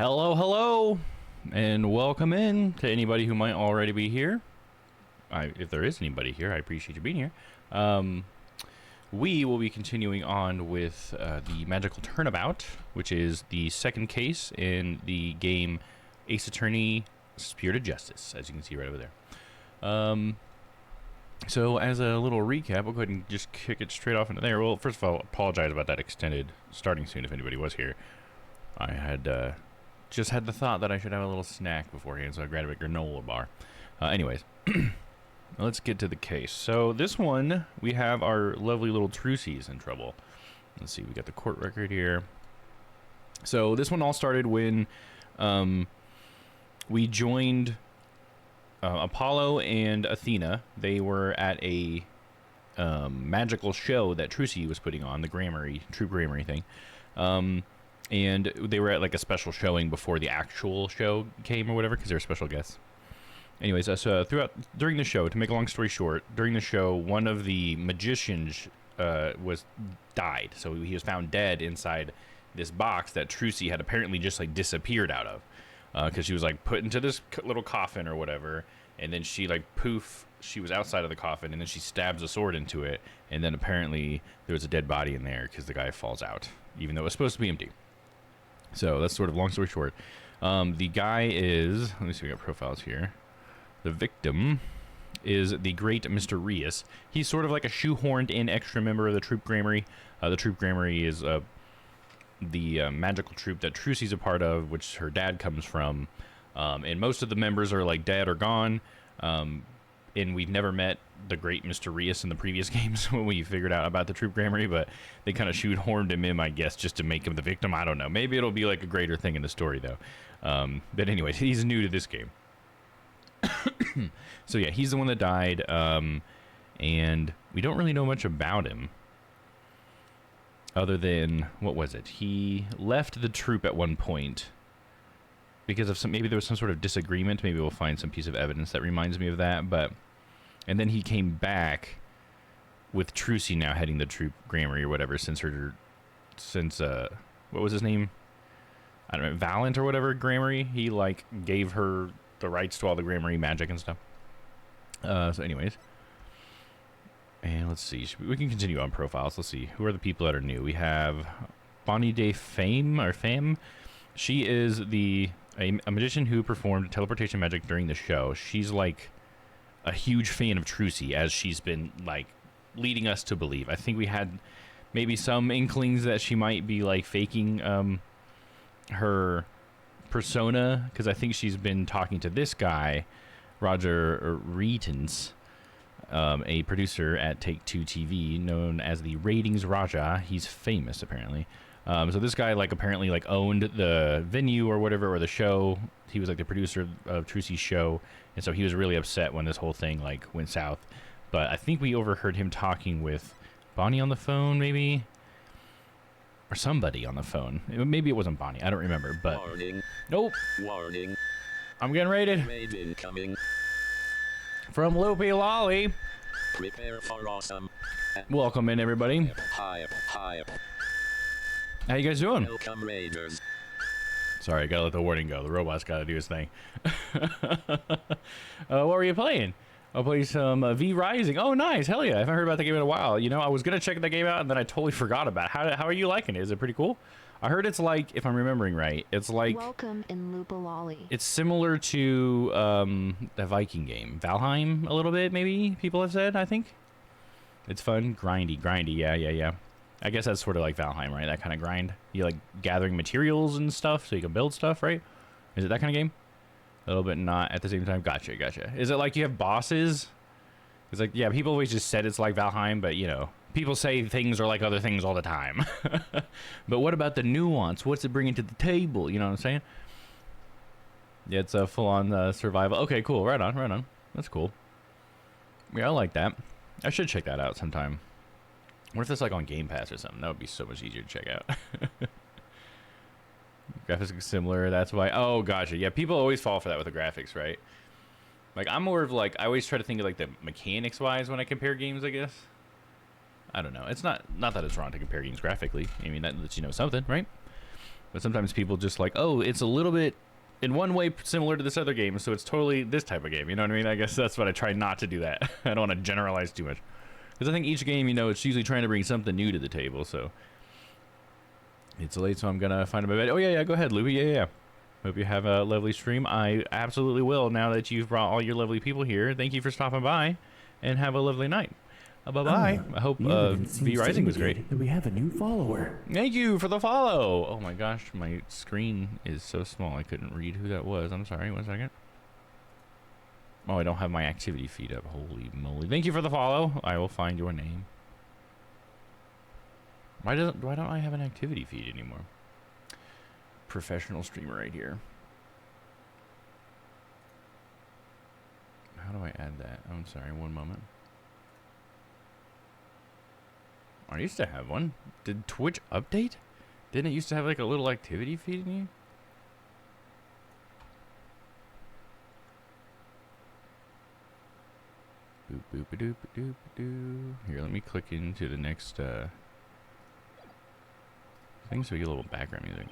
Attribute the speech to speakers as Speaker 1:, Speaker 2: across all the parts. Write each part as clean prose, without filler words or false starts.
Speaker 1: Hello, hello, and welcome in to anybody who might already be here. If there is anybody here, I appreciate you being here. We will be continuing on with the Magical Turnabout, which is the second case in the game Ace Attorney Spirited Justice, as you can see right over there. So as a little recap, we'll go ahead and just kick it straight off into there. Well, first of all, apologize about that extended starting soon if anybody was here. I had just had the thought that I should have a little snack beforehand, so I grabbed a granola bar. Anyways, let's get to the case. So this one, we have our lovely little Trucy's in trouble. Let's see, we got the court record here. So this one all started when we joined Apollo and Athena. They were at a magical show that Trucy was putting on, the Grammary, True Grammary thing. And they were at like a special showing before the actual show came or whatever, because they were special guests. Anyways, so during the show, to make a long story short, during the show, one of the magicians died. So he was found dead inside this box that Trucy had apparently just like disappeared out of, because she was like put into this little coffin or whatever, and then she like poof, she was outside of the coffin, and then she stabs a sword into it, and then apparently there was a dead body in there because the guy falls out, even though it was supposed to be empty. So that's sort of long story short. The guy is, let me see, we got profiles here. The victim is the great Mr. Rias. He's sort of like a shoehorned in extra member of the Troop Grammary. The Troop Grammary is the magical troop that Trucy's a part of, which her dad comes from. And most of the members are like dead or gone. And we've never met the great Mr. Rias in the previous games when we figured out about the Troop Grammary, but they kind of shoehorned him in, I guess, just to make him the victim. I don't know. Maybe it'll be like a greater thing in the story, though. But anyways, he's new to this game. So yeah, he's the one that died, and we don't really know much about him. Other than, what was it? He left the troop at one point because of maybe there was some sort of disagreement. Maybe we'll find some piece of evidence that reminds me of that. And then he came back with Trucy now heading the Troop Grammary or whatever since what was his name? I don't know, Valiant or whatever Grammary. He like gave her the rights to all the Grammary magic and stuff. So anyways. And let's see. We can continue on profiles. Let's see. Who are the people that are new? We have Bonnie de Fame. She is a magician who performed teleportation magic during the show. She's like a huge fan of Trucy, as she's been like leading us to believe. I think we had maybe some inklings that she might be like faking her persona, because I think she's been talking to this guy, Roger Reitens, a producer at Take-Two TV, known as the Ratings Raja. He's famous apparently. So this guy like apparently like owned the venue or whatever, or the show. He was like the producer of Trucy's show, and so he was really upset when this whole thing like went south. But I think we overheard him talking with Bonnie on the phone, maybe, or somebody on the phone. Maybe it wasn't Bonnie. I don't remember. But
Speaker 2: warning.
Speaker 1: Nope.
Speaker 2: Warning.
Speaker 1: I'm getting raided.
Speaker 2: Raid incoming.
Speaker 1: From Loopy Lolly.
Speaker 2: Prepare for awesome.
Speaker 1: Welcome in, everybody.
Speaker 2: Hype.
Speaker 1: How you guys doing?
Speaker 2: Welcome, Raiders.
Speaker 1: Sorry, I gotta let the warning go. The robot's gotta do his thing. What were you playing? I'll play some V Rising. Oh, nice. Hell yeah. I haven't heard about the game in a while. You know, I was gonna check the game out, and then I totally forgot about it. How are you liking it? Is it pretty cool? I heard it's like, if I'm remembering right, it's like...
Speaker 3: Welcome in Loopalolly.
Speaker 1: It's similar to the Viking game. Valheim, a little bit, maybe, people have said, I think. It's fun. Grindy. Yeah. I guess that's sort of like Valheim, right? That kind of grind. You like gathering materials and stuff so you can build stuff, right? Is it that kind of game? A little bit not at the same time. Gotcha. Is it like you have bosses? It's like, yeah, people always just said it's like Valheim, but you know, people say things are like other things all the time. But what about the nuance? What's it bringing to the table? You know what I'm saying? Yeah, it's a full-on survival. Okay, cool. Right on. That's cool. Yeah, I like that. I should check that out sometime. What if it's like on Game Pass or something? That would be so much easier to check out. Graphics are similar, that's why. Oh, gotcha. Yeah, people always fall for that with the graphics, right? Like, I'm more of like, I always try to think of like the mechanics-wise when I compare games, I guess. I don't know. It's not that it's wrong to compare games graphically. I mean, that lets you know something, right? But sometimes people just like, oh, it's a little bit in one way similar to this other game, so it's totally this type of game. You know what I mean? I guess that's what I try not to do that. I don't want to generalize too much. Because I think each game, you know, it's usually trying to bring something new to the table, so. It's late, so I'm going to find my bed. Oh, yeah, go ahead, Louie. Yeah. Hope you have a lovely stream. I absolutely will now that you've brought all your lovely people here. Thank you for stopping by, and have a lovely night. Bye-bye. I hope V Rising was great.
Speaker 3: That we have a new follower.
Speaker 1: Thank you for the follow. Oh, my gosh. My screen is so small. I couldn't read who that was. I'm sorry. 1 second. Oh, I don't have my activity feed up. Holy moly. Thank you for the follow. I will find your name. Why don't I have an activity feed anymore? Professional streamer right here. How do I add that? Oh, I'm sorry, 1 moment. I used to have one. Did Twitch update? Didn't it used to have like a little activity feed in you? Boop boop a doop a doop a doo. Here, let me click into the next thing so we get a little background music.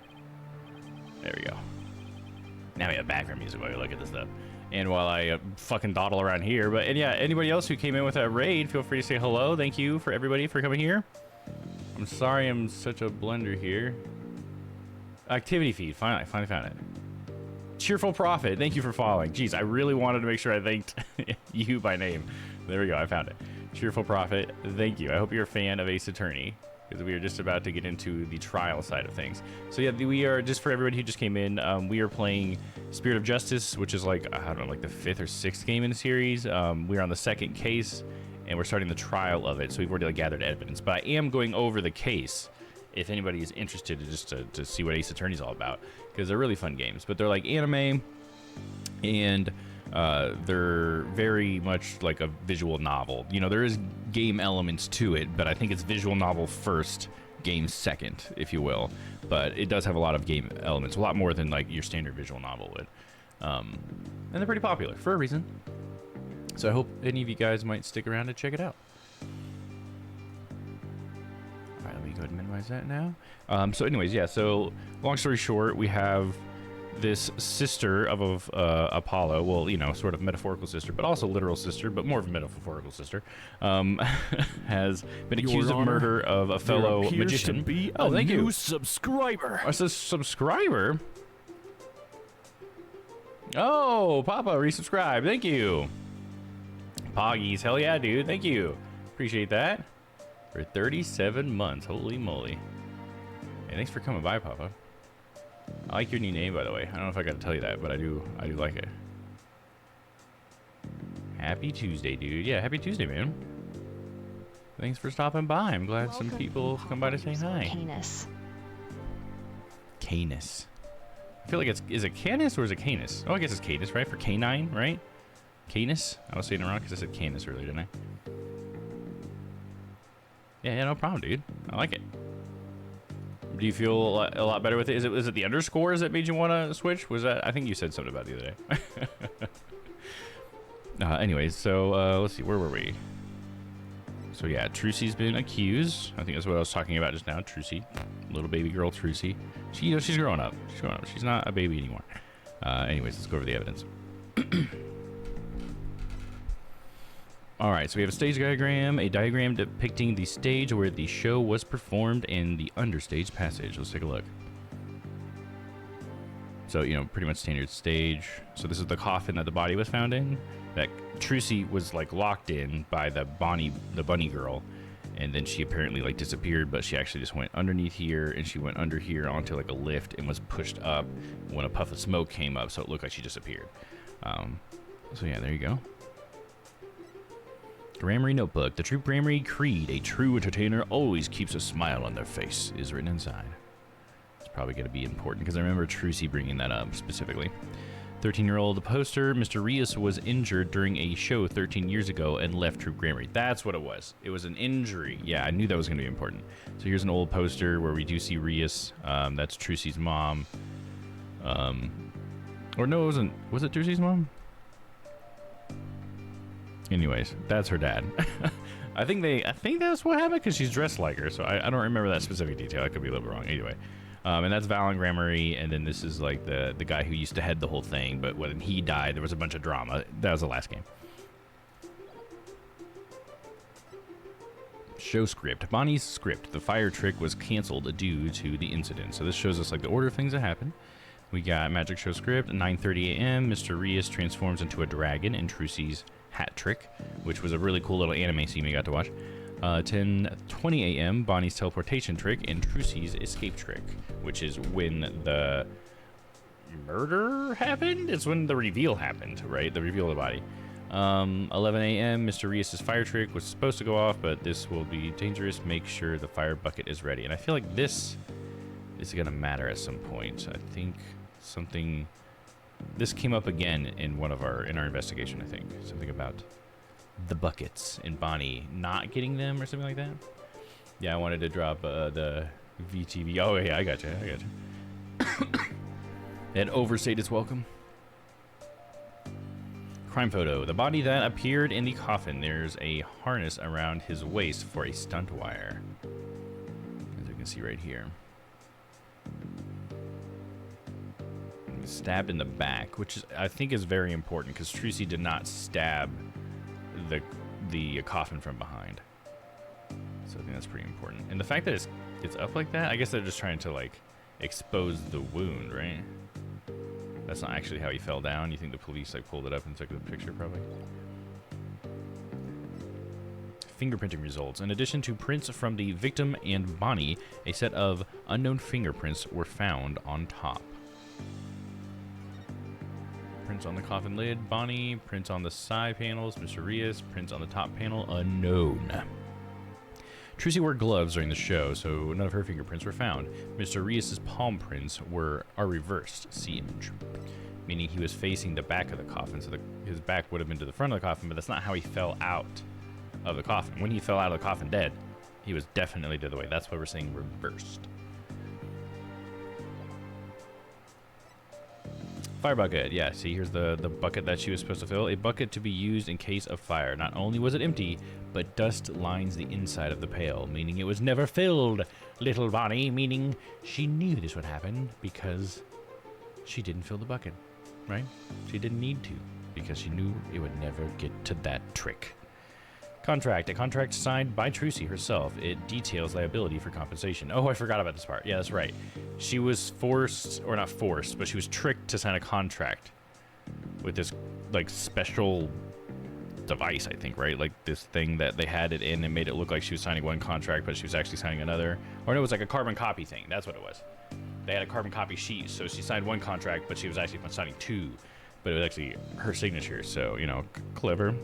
Speaker 1: There we go. Now we have background music while we look at this stuff. And while I fucking dawdle around here. But, and yeah, anybody else who came in with a raid, feel free to say hello. Thank you for everybody for coming here. I'm sorry I'm such a blender here. Activity feed. Finally found it. Cheerful Prophet. Thank you for following. Jeez, I really wanted to make sure I thanked you by name. There we go. I found it. Cheerful Prophet. Thank you. I hope you're a fan of Ace Attorney, because we are just about to get into the trial side of things. So yeah, we are, just for everybody who just came in, we are playing Spirit of Justice, which is like, I don't know, like the 5th or 6th game in the series. We're on the 2nd case, and we're starting the trial of it, so we've already like, gathered evidence. But I am going over the case, if anybody is interested, just to see what Ace Attorney's all about, because they're really fun games. But they're like anime, and they're very much like a visual novel. You know, there is game elements to it, but I think it's visual novel first, game second, if you will. But it does have a lot of game elements, a lot more than like your standard visual novel would. And they're pretty popular for a reason. So I hope any of you guys might stick around to check it out. All right, let me go ahead and minimize that now. So anyways, yeah, so long story short, we have this sister of Apollo, well, you know, sort of metaphorical sister, but also literal sister, but more of a metaphorical sister, has been accused of murder of a fellow magician.
Speaker 3: To be
Speaker 1: oh, thank you.
Speaker 3: Subscriber.
Speaker 1: A subscriber? Oh, Papa resubscribed. Thank you. Poggies, hell yeah, dude. Thank you. Appreciate that. For 37 months. Holy moly. Hey, thanks for coming by, Papa. I like your new name, by the way. I don't know if I got to tell you that, but I do like it. Happy Tuesday, dude. Yeah, happy Tuesday, man. Thanks for stopping by. I'm glad some people come by to say hi.
Speaker 4: Canis.
Speaker 1: Canis. I feel like is it Canis or is it Canis? Oh, I guess it's Canis, right? For canine, right? Canis? I was saying it wrong because I said Canis earlier, didn't I? Yeah, no problem, dude. I like it. Do you feel a lot better with it? Is it the underscores that made you want to switch? Was that? I think you said something about it the other day. Anyways, so let's see. Where were we? So yeah, Trucy's been accused. I think that's what I was talking about just now. Trucy, little baby girl Trucy. She, you know, she's growing up. She's growing up. She's not a baby anymore. Anyways, let's go over the evidence. All right, so we have a stage diagram, a diagram depicting the stage where the show was performed, and the understage passage. Let's take a look. So, you know, pretty much standard stage. So this is the coffin that the body was found in, that Trucy was like locked in by the bunny girl, and then she apparently like disappeared, but she actually just went underneath here, and she went under here onto like a lift and was pushed up when a puff of smoke came up, so it looked like she disappeared. So yeah, there you go. Grammary Notebook. The true Grammary Creed, a true entertainer always keeps a smile on their face, is written inside. It's probably going to be important because I remember Trucy bringing that up specifically. 13-year-old poster. Mr. Rios was injured during a show 13 years ago and left Troop Grammary. That's what it was. It was an injury. Yeah, I knew that was going to be important. So here's an old poster where we do see Rios. That's Trucy's mom. Or no, it wasn't. Was it Trucy's mom? Anyways, that's her dad. I think that's what happened because she's dressed like her. So I don't remember that specific detail. I could be a little bit wrong. Anyway, And that's Val and Gramarye, and then this is like the guy who used to head the whole thing, but when he died, there was a bunch of drama. That was the last game. Show script. Bonnie's script. The fire trick was canceled due to the incident. So this shows us like the order of things that happened. We got magic show script. 9:30 a.m. Mr. Rias transforms into a dragon in Trucy's hat trick, which was a really cool little anime scene we got to watch. 10:20 a.m. Bonnie's teleportation trick and Trucy's escape trick, which is when the murder happened. It's when the reveal happened, right? The reveal of the body. 11 a.m. Mr. Rias' fire trick was supposed to go off, but this will be dangerous. Make sure the fire bucket is ready. And I feel like this is going to matter at some point. I think this came up again in our investigation, I think. Something about the buckets and Bonnie not getting them or something like that. Yeah, I wanted to drop the VTV. Oh, yeah, I got you. And overstate is welcome. Crime photo. The body that appeared in the coffin. There's a harness around his waist for a stunt wire. As you can see right here. Stabbed in the back, which I think is very important because Trucy did not stab the coffin from behind. So I think that's pretty important. And the fact that it's up like that, I guess they're just trying to like expose the wound, right? That's not actually how he fell down. You think the police like pulled it up and took the picture, probably. Fingerprinting results. In addition to prints from the victim and Bonnie, a set of unknown fingerprints were found on top. Prints on the coffin lid, Bonnie. Prints on the side panels, Mr. Rias. Prints on the top panel, unknown. Trucy wore gloves during the show, so none of her fingerprints were found. Mr. Rias' palm prints are reversed. See image. Meaning he was facing the back of the coffin, so his back would have been to the front of the coffin, but that's not how he fell out of the coffin. When he fell out of the coffin dead, he was definitely the other way. That's why we're saying reversed. Fire bucket. Yeah, see, here's the bucket that she was supposed to fill. A bucket to be used in case of fire. Not only was it empty, but dust lines the inside of the pail, meaning it was never filled. Little Bonnie, meaning she knew this would happen because she didn't fill the bucket, right? She didn't need to because she knew it would never get to that trick. Contract. A contract signed by Trucy herself. It details liability for compensation. Oh, I forgot about this part. Yeah, that's right. She was forced, or not forced, but she was tricked to sign a contract with this, like, special device, I think, right? Like, this thing that they had it in and made it look like she was signing one contract, but she was actually signing another. Or no, it was like a carbon copy thing. That's what it was. They had a carbon copy sheet, so she signed one contract, but she was actually signing two. But it was actually her signature, so, you know, clever,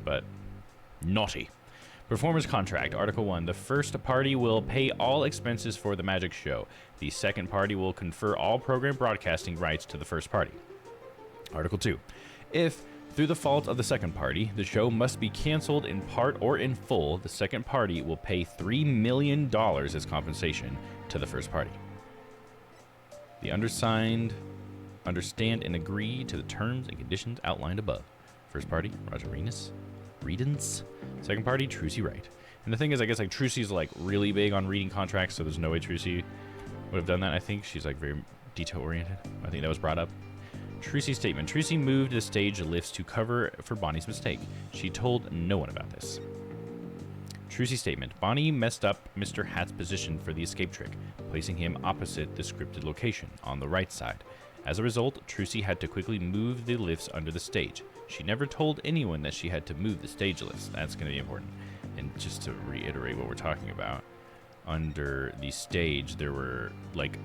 Speaker 1: but naughty. Performance contract. Article 1. The first party will pay all expenses for the magic show. The second party will confer all program broadcasting rights to the first party. Article 2. If, through the fault of the second party, the show must be canceled in part or in full, the second party will pay $3 million as compensation to the first party. The undersigned understand and agree to the terms and conditions outlined above. First party, Roger Redens. Second party, Trucy Wright. And the thing is, I guess like Trucy's like really big on reading contracts, so there's no way Trucy would have done that. I think she's like very detail oriented. I think that was brought up. Trucy's statement. Trucy moved the stage lifts to cover for Bonnie's mistake. She told no one about this. Trucy's statement. Bonnie messed up Mr. Hat's position for the escape trick, placing him opposite the scripted location on the right side. As a result, Trucy had to quickly move the lifts under the stage. She never told anyone that she had to move the stage lifts. That's going to be important. And just to reiterate what we're talking about, under the stage, there were, like,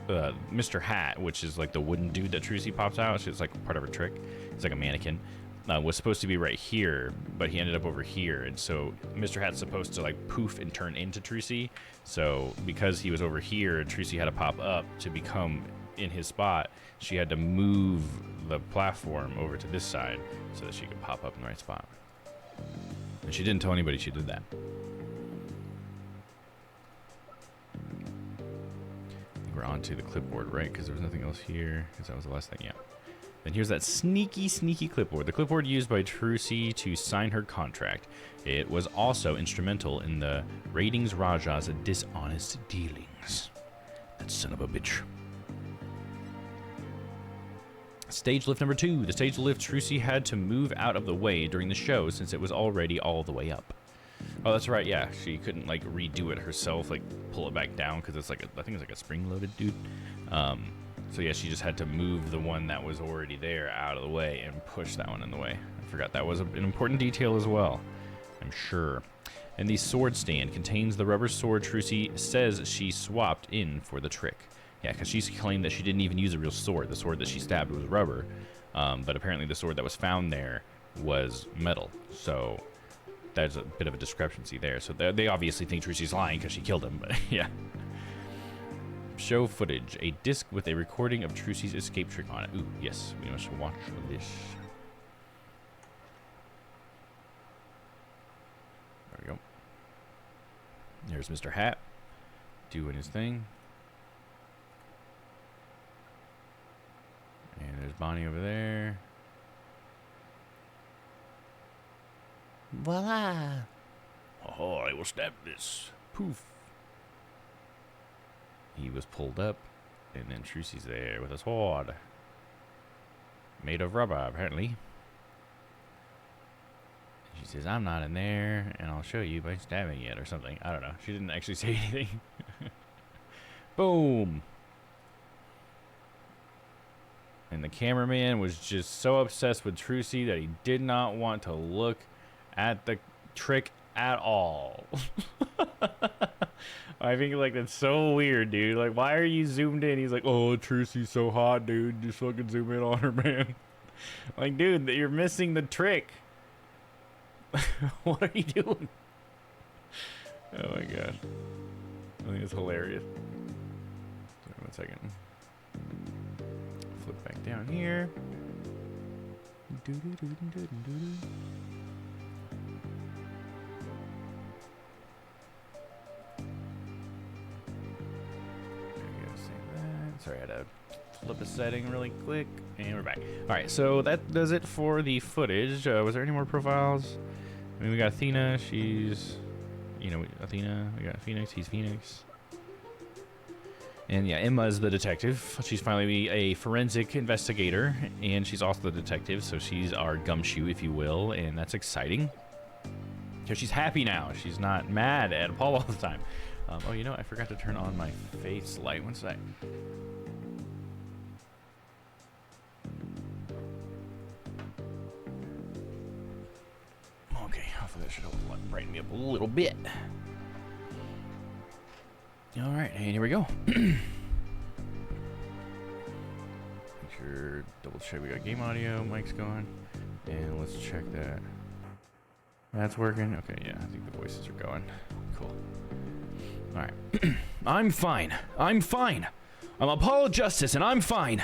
Speaker 1: Mr. Hat, which is, like, the wooden dude that Trucy pops out. So it's, like, part of her trick. It's like a mannequin. Was supposed to be right here, but he ended up over here. And so Mr. Hat's supposed to, like, poof and turn into Trucy. So because he was over here, Trucy had to pop up to become in his spot. She had to move the platform over to this side so that she could pop up in the right spot. And she didn't tell anybody she did that. I think we're on to the clipboard, right? Because there was nothing else here. Because that was the last thing, yeah. And here's that sneaky, sneaky clipboard. The clipboard used by Trucy to sign her contract. It was also instrumental in the Ratings Raja's dishonest dealings. That son of a bitch. Stage lift number 2. The stage lift Trucy had to move out of the way during the show since it was already all the way up. Oh, that's right. Yeah, she couldn't like redo it herself, like pull it back down because it's like I think it's like a spring-loaded dude. So yeah, she just had to move the one that was already there out of the way and push that one in the way. I forgot that was an important detail as well, I'm sure. And the sword stand contains the rubber sword Trucy says she swapped in for the trick. Yeah, because she's claimed that she didn't even use a real sword. The sword that she stabbed was rubber, but apparently the sword that was found there was metal. So there's a bit of a discrepancy there. So they obviously think Trucy's lying because she killed him, but yeah. Show footage. A disc with a recording of Trucy's escape trick on it. Ooh, yes, we must watch this. There we go. There's Mr. Hat doing his thing. And there's Bonnie over there.
Speaker 3: Voila!
Speaker 1: Oh, I will stab this. Poof. He was pulled up, and then Trucy's there with a sword. Made of rubber, apparently. She says, I'm not in there, and I'll show you by stabbing it or something. I don't know. She didn't actually say anything. Boom. And the cameraman was just so obsessed with Trucy that he did not want to look at the trick at all. I think like that's so weird, dude. Like, why are you zoomed in? He's like, oh, Trucy's so hot, dude. Just fucking zoom in on her, man. Like, dude, you're missing the trick. What are you doing? Oh my god. I think it's hilarious. Sorry, 1 second. Flip back down here. Sorry, I had to flip a setting really quick, and we're back. All right, so that does it for the footage. Was there any more profiles? I mean, we got Athena. She's, you know, Athena. We got Phoenix. He's Phoenix. And yeah, Emma's the detective. She's finally a forensic investigator, and she's also the detective, so she's our gumshoe, if you will, and that's exciting. Because she's happy now. She's not mad at Apollo all the time. Oh, you know, I forgot to turn on my face light. One sec. Okay, hopefully that should help brighten me up a little bit. All right, and here we go. Make sure, double check we got game audio, mic's going, and let's check that. That's working. Okay, yeah, I think the voices are going. Cool. All right. I'm fine. I'm fine. I'm Apollo Justice, and I'm fine.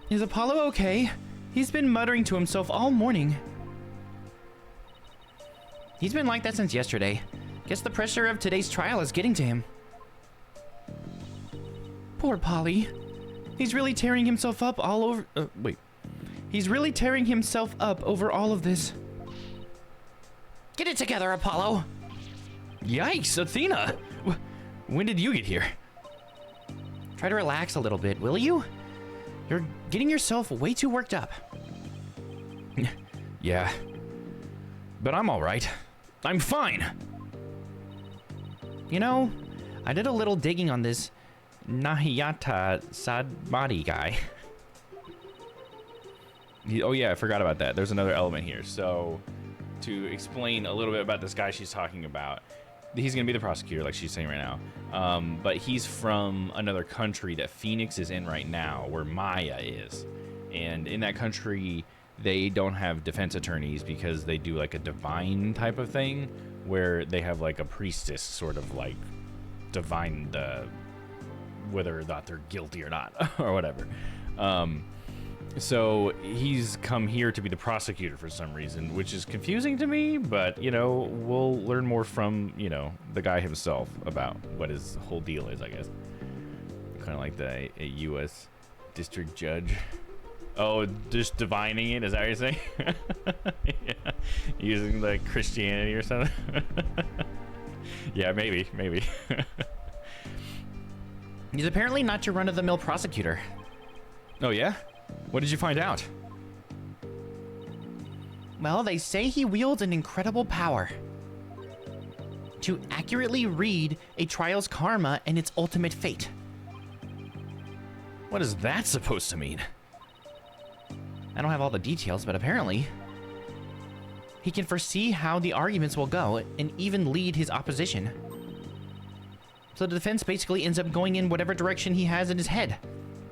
Speaker 4: Is Apollo okay? He's been muttering to himself all morning. He's been like that since yesterday. Guess the pressure of today's trial is getting to him. Poor Polly. He's really tearing himself up all over... wait. He's really tearing himself up over all of this. Get it together, Apollo!
Speaker 1: Yikes, Athena! When did you get here?
Speaker 4: Try to relax a little bit, will you? You're getting yourself way too worked up.
Speaker 1: Yeah. But I'm all right. I'm fine.
Speaker 4: You know, I did a little digging on this Nahiyata Sadmati guy.
Speaker 1: Oh yeah, I forgot about that. There's another element here. So, to explain a little bit about this guy she's talking about, he's gonna be the prosecutor, like she's saying right now. But he's from another country that Phoenix is in right now, where Maya is. And in that country, they don't have defense attorneys because they do like a divine type of thing, where they have like a priestess sort of like divine the whether or not they're guilty or not or whatever. So he's come here to be the prosecutor for some reason, which is confusing to me, but, you know, we'll learn more from, you know, the guy himself about what his whole deal is, I guess. Kind of like the U.S. District judge. Oh, just divining it? Is that what you're saying? Yeah. Using like Christianity or something? Yeah, maybe.
Speaker 4: He's apparently not your run-of-the-mill prosecutor.
Speaker 1: Oh, yeah? What did you find out?
Speaker 4: Well, they say he wields an incredible power to accurately read a trial's karma and its ultimate fate.
Speaker 1: What is that supposed to mean?
Speaker 4: I don't have all the details, but apparently he can foresee how the arguments will go and even lead his opposition. So the defense basically ends up going in whatever direction he has in his head.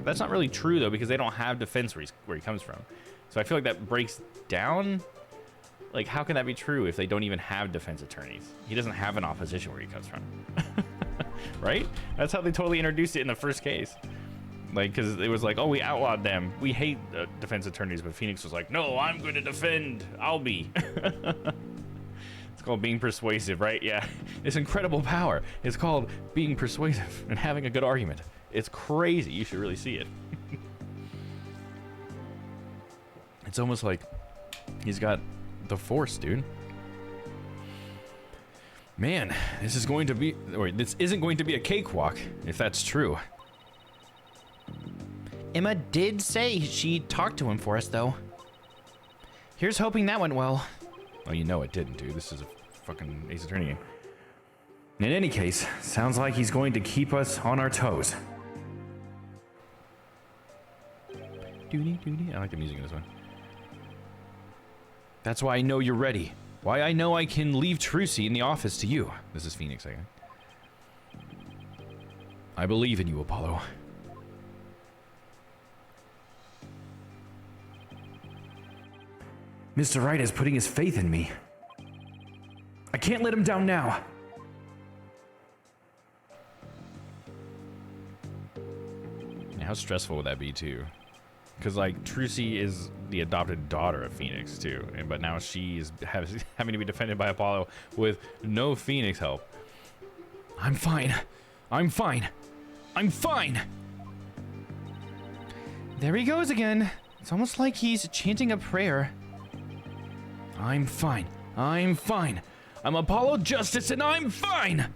Speaker 1: That's not really true, though, because they don't have defense where he comes from. So I feel like that breaks down. Like, how can that be true if they don't even have defense attorneys? He doesn't have an opposition where he comes from. Right? That's how they totally introduced it in the first case. Like, because it was like, oh, we outlawed them. We hate defense attorneys. But Phoenix was like, no, I'm going to defend. I'll be. It's called being persuasive, right? Yeah. It's incredible power. It's called being persuasive and having a good argument. It's crazy. You should really see it. It's almost like he's got the force, dude. Man, this isn't going to be a cakewalk, if that's true.
Speaker 4: Emma did say she'd talk to him for us, though. Here's hoping that went well.
Speaker 1: Oh, you know it didn't, dude. This is a fucking Ace Attorney game. In any case, sounds like he's going to keep us on our toes. Doody. I like the music in this one. That's why I know you're ready. Why I know I can leave Trucy in the office to you. This is Phoenix, I guess. I believe in you, Apollo. Mr. Wright is putting his faith in me. I can't let him down now. How stressful would that be, too? Because, like, Trucy is the adopted daughter of Phoenix, too. But now she is having to be defended by Apollo with no Phoenix help. I'm fine.
Speaker 4: There he goes again. It's almost like he's chanting a prayer.
Speaker 1: I'm fine. I'm Apollo Justice and I'm fine!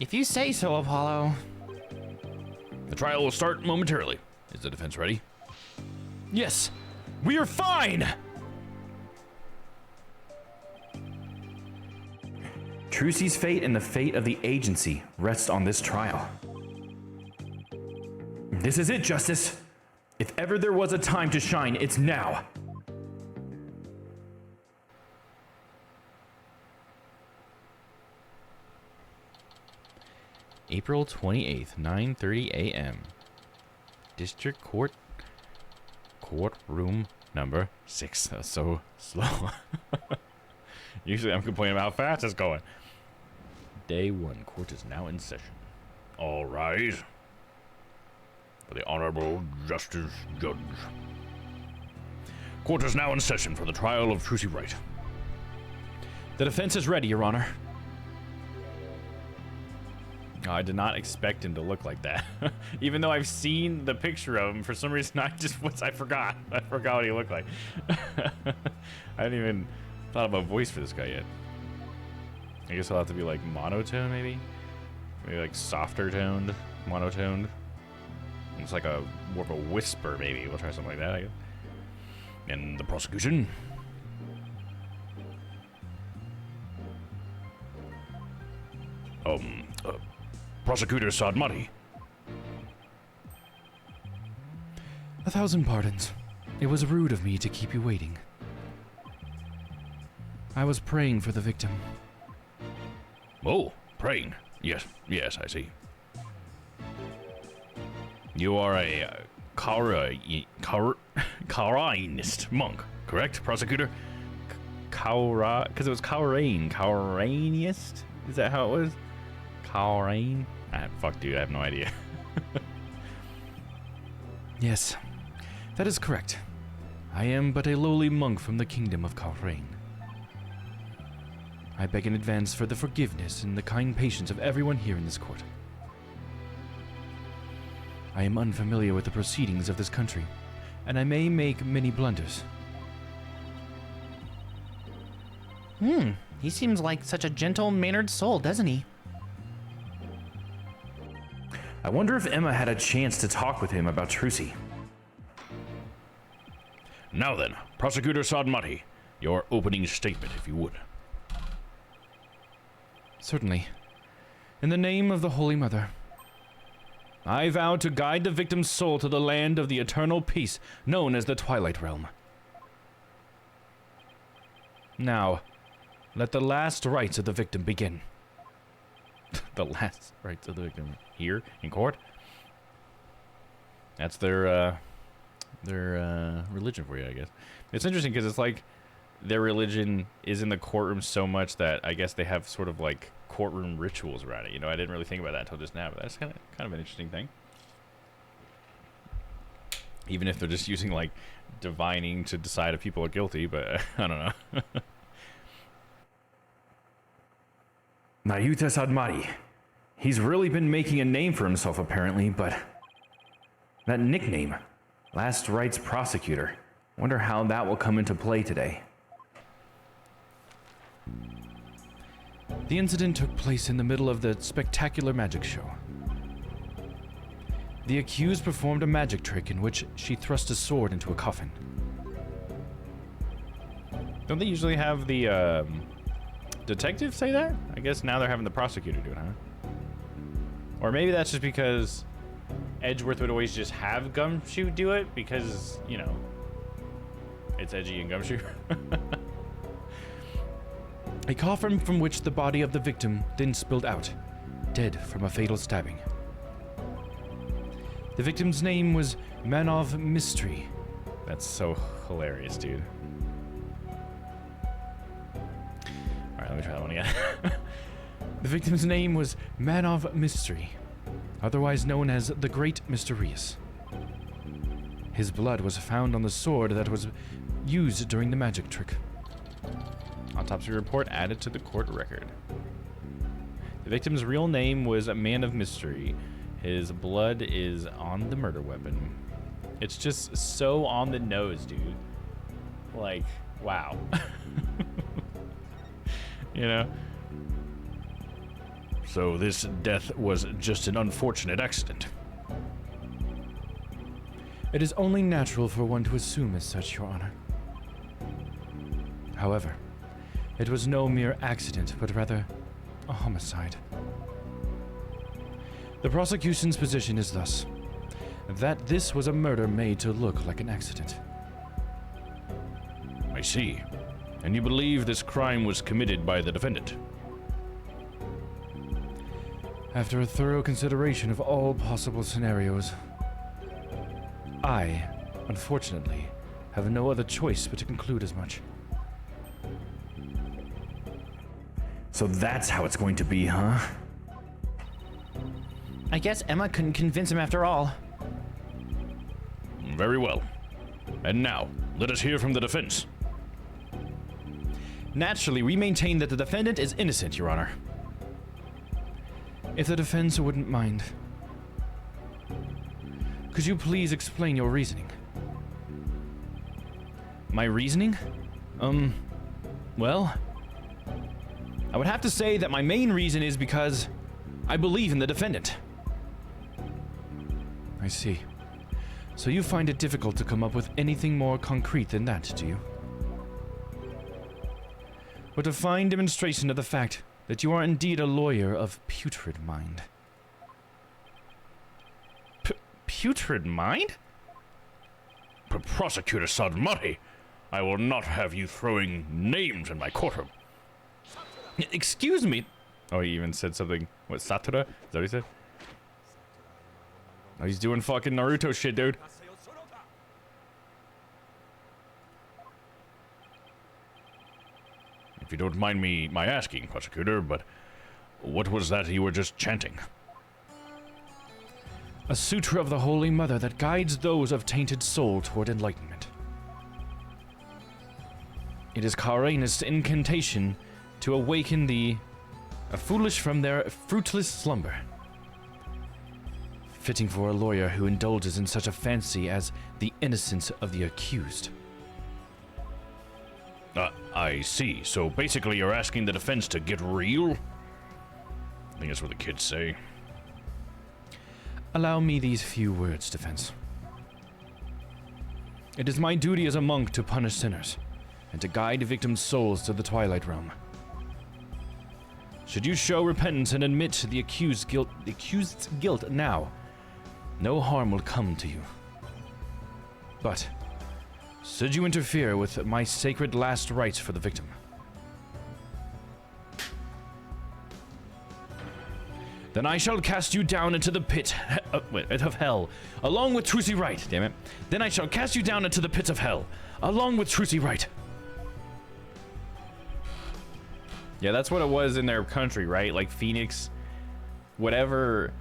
Speaker 4: If you say so, Apollo.
Speaker 1: The trial will start momentarily. Is the defense ready? Yes, we are fine! Trucy's fate and the fate of the agency rests on this trial. This is it, Justice. If ever there was a time to shine, it's now. April 28th, 9:30 a.m. District Courtroom number 6. That's so slow. Usually I'm complaining about how fast it's going. Day 1. Court is now in session. All rise. For the Honorable Justice Judge. Court is now in session for the trial of Trucy Wright. The defense is ready, Your Honor. Oh, I did not expect him to look like that. Even though I've seen the picture of him, for some reason I forgot. I forgot what he looked like. I hadn't even thought of a voice for this guy yet. I guess I'll have to be like monotone, maybe? Maybe like softer toned, monotoned. It's like a more of a whisper, maybe. We'll try something like that, I guess. And the prosecution. Prosecutor Sadmati. 1,000 pardons. It was rude of me to keep you waiting. I was praying for the victim. Oh, praying. Yes, I see. You are a Kaurainist monk, correct, prosecutor? Because it was Kaurainist? Is that how it was? Kaurain? Fuck, dude, I have no idea. Yes, that is correct. I am but a lowly monk from the kingdom of Kaurain. I beg in advance for the forgiveness and the kind patience of everyone here in this court.
Speaker 3: I am unfamiliar with the proceedings of this country, and I may make many blunders.
Speaker 4: He seems like such a gentle-mannered soul, doesn't he?
Speaker 3: I wonder if Emma had a chance to talk with him about Trucy.
Speaker 1: Now then, Prosecutor Sadmati, your opening statement, if you would.
Speaker 3: Certainly. In the name of the Holy Mother, I vow to guide the victim's soul to the land of the eternal peace known as the Twilight Realm. Now, let the last rites of the victim begin.
Speaker 1: The last rites of the victim here in court? That's their religion for you, I guess. It's interesting because it's like their religion is in the courtroom so much that I guess they have sort of like courtroom rituals around it. You know, I didn't really think about that until just now, but that's kind of an interesting thing. Even if they're just using like divining to decide if people are guilty, but I don't know.
Speaker 3: Nayuta Sadmati. He's really been making a name for himself apparently, but that nickname, Last Rites Prosecutor, wonder how that will come into play today. The incident took place in the middle of the spectacular magic show. The accused performed a magic trick in which she thrust a sword into a coffin.
Speaker 1: Don't they usually have the detective say that? I guess now they're having the prosecutor do it, huh? Or maybe that's just because Edgeworth would always just have Gumshoe do it because, you know, it's Edgy and Gumshoe.
Speaker 3: A coffin from which the body of the victim then spilled out, dead from a fatal stabbing. The victim's name was Manov Mystery.
Speaker 1: That's so hilarious, dude. Alright, let me try that one again.
Speaker 3: The victim's name was Manov Mystery, otherwise known as the Great Mysterious. His blood was found on the sword that was used during the magic trick.
Speaker 1: Autopsy report added to the court record. The victim's real name was a Man of Mystery. His blood is on the murder weapon. It's just so on the nose, dude. Like, wow. You know? So this death was just an unfortunate accident.
Speaker 3: It is only natural for one to assume as such, Your Honor. However, it was no mere accident, but rather a homicide. The prosecution's position is thus, that this was a murder made to look like an accident.
Speaker 1: I see. And you believe this crime was committed by the defendant?
Speaker 3: After a thorough consideration of all possible scenarios, I, unfortunately, have no other choice but to conclude as much. So that's how it's going to be, huh?
Speaker 4: I guess Emma couldn't convince him after all.
Speaker 1: Very well. And now, let us hear from the defense.
Speaker 3: Naturally, we maintain that the defendant is innocent, Your Honor. If the defense wouldn't mind, could you please explain your reasoning?
Speaker 1: My reasoning?
Speaker 3: Well, I would have to say that my main reason is because I believe in the defendant. I see. So you find it difficult to come up with anything more concrete than that, do you? But a fine demonstration of the fact that you are indeed a lawyer of putrid mind.
Speaker 1: Putrid mind? Prosecutor Sadmati, I will not have you throwing names in my courtroom.
Speaker 3: Excuse me.
Speaker 1: Oh, he even said something. What, Satura? Is that what he said? Oh, he's doing fucking Naruto shit, dude. If you don't mind my asking, prosecutor, but what was that you were just chanting?
Speaker 3: A sutra of the Holy Mother that guides those of tainted soul toward enlightenment. It is Karena's incantation to awaken the foolish from their fruitless slumber. Fitting for a lawyer who indulges in such a fancy as the innocence of the accused.
Speaker 1: I see. So basically you're asking the defense to get real? I think that's what the kids say.
Speaker 3: Allow me these few words, defense. It is my duty as a monk to punish sinners, and to guide victims' souls to the Twilight Realm. Should you show repentance and admit the accused's guilt now, no harm will come to you. But, should you interfere with my sacred last rites for the victim, then I shall cast you down into the pit of hell, along with Trucy Wright. Damn it. Then I shall cast you down into the pits of hell, along with Trucy Wright.
Speaker 1: Yeah, that's what it was in their country, right? Like Phoenix, whatever,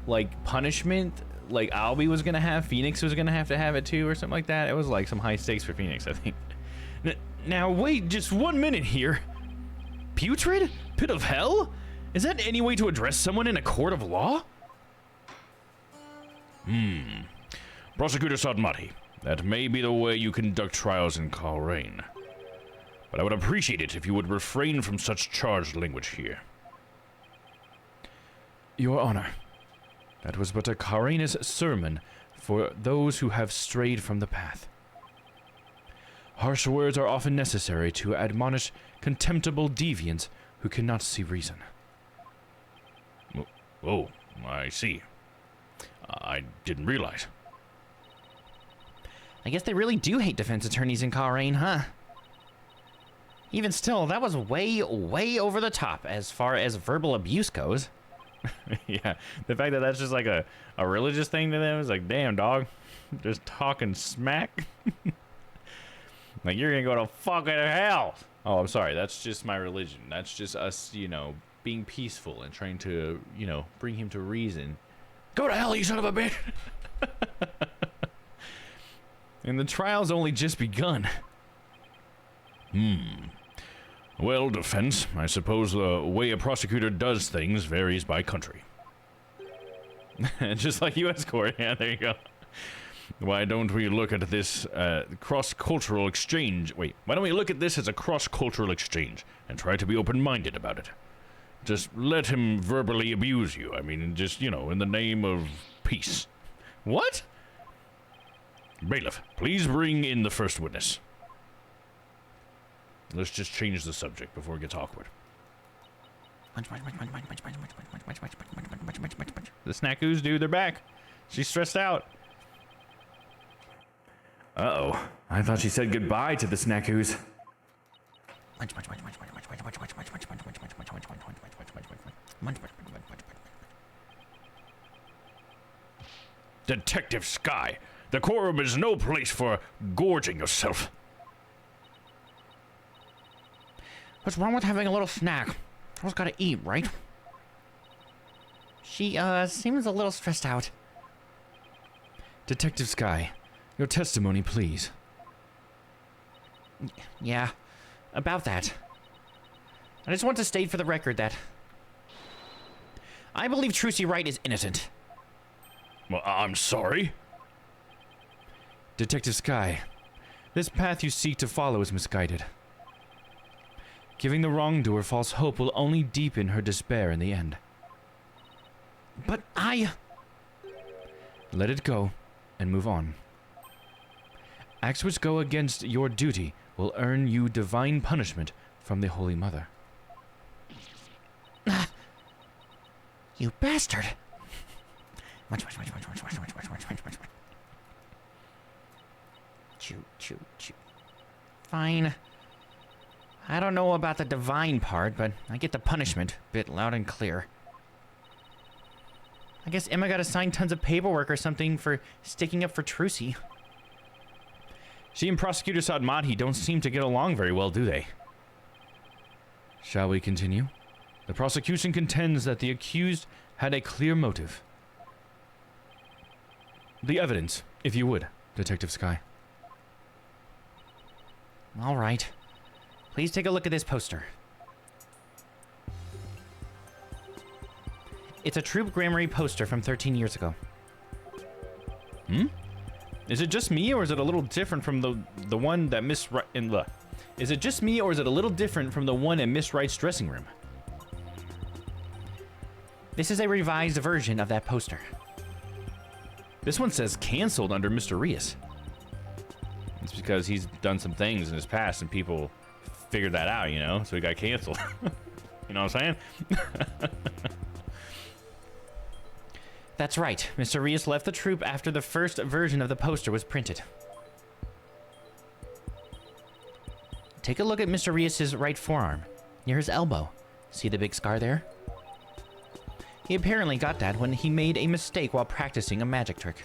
Speaker 1: like punishment, like Albie was gonna have, Phoenix was gonna have to have it too, or something like that. It was like some high stakes for Phoenix, I think. Now wait, just 1 minute here. Putrid? Pit of hell? Is that any way to address someone in a court of law?
Speaker 5: Prosecutor Sadmati, that may be the way you conduct trials in Coleraine. But I would appreciate it if you would refrain from such charged language here.
Speaker 3: Your Honor, that was but a Carinus sermon for those who have strayed from the path. Harsh words are often necessary to admonish contemptible deviants who cannot see reason.
Speaker 5: Oh, I see. I didn't realize.
Speaker 4: I guess they really do hate defense attorneys in Coleraine, huh? Even still, that was way, way over the top as far as verbal abuse goes.
Speaker 1: Yeah, the fact that that's just like a religious thing to them is like, damn, dog. Just talking smack. Like, you're gonna go to fucking hell. Oh, I'm sorry. That's just my religion. That's just us, being peaceful and trying to, bring him to reason. Go to hell, you son of a bitch. And the trial's only just begun.
Speaker 5: Well, defense, I suppose the way a prosecutor does things varies by country.
Speaker 1: Just like U.S. court. Yeah, there you go.
Speaker 5: Why don't we look at this cross-cultural exchange? Wait, why don't we look at this as a cross-cultural exchange and try to be open-minded about it? Just let him verbally abuse you. I mean, just, in the name of peace.
Speaker 1: What?
Speaker 5: Bailiff, please bring in the first witness. Let's just change the subject before it gets awkward.
Speaker 1: The snackoos, dude, they're back. She's stressed out.
Speaker 3: Uh-oh. I thought she said goodbye to the snackoos.
Speaker 5: Detective Sky, the courtroom is no place for gorging yourself.
Speaker 4: What's wrong with having a little snack? Girls gotta eat, right? She, seems a little stressed out.
Speaker 3: Detective Sky, your testimony, please.
Speaker 4: Yeah, about that. I just want to state for the record that I believe Trucy Wright is innocent.
Speaker 5: Well, I'm sorry.
Speaker 3: Detective Sky, this path you seek to follow is misguided. Giving the wrongdoer false hope will only deepen her despair in the end.
Speaker 4: But
Speaker 3: Let it go and move on. Acts which go against your duty will earn you divine punishment from the Holy Mother.
Speaker 4: You bastard! Chew. Fine. I don't know about the divine part, but I get the punishment bit loud and clear. I guess Emma got assigned tons of paperwork or something for sticking up for Trucy.
Speaker 1: She and Prosecutor Sadmati don't seem to get along very well, do they?
Speaker 3: Shall we continue? The prosecution contends that the accused had a clear motive. The evidence, if you would, Detective Sky.
Speaker 4: All right. Please take a look at this poster. It's a Troop Grammary poster from 13 years ago.
Speaker 1: Is it just me, or is it a little different from the one that Miss Wright in the? Is it just me, or is it a little different from the one in Miss Wright's dressing room?
Speaker 4: This is a revised version of that poster.
Speaker 1: This one says canceled under Mr. Rias. It's because he's done some things in his past, and people figured that out, you know, so he got canceled. You know what I'm saying?
Speaker 4: That's right. Mr. Rias left the troop after the first version of the poster was printed. Take a look at Mr. Rias's right forearm, near his elbow. See the big scar there? He apparently got that when he made a mistake while practicing a magic trick.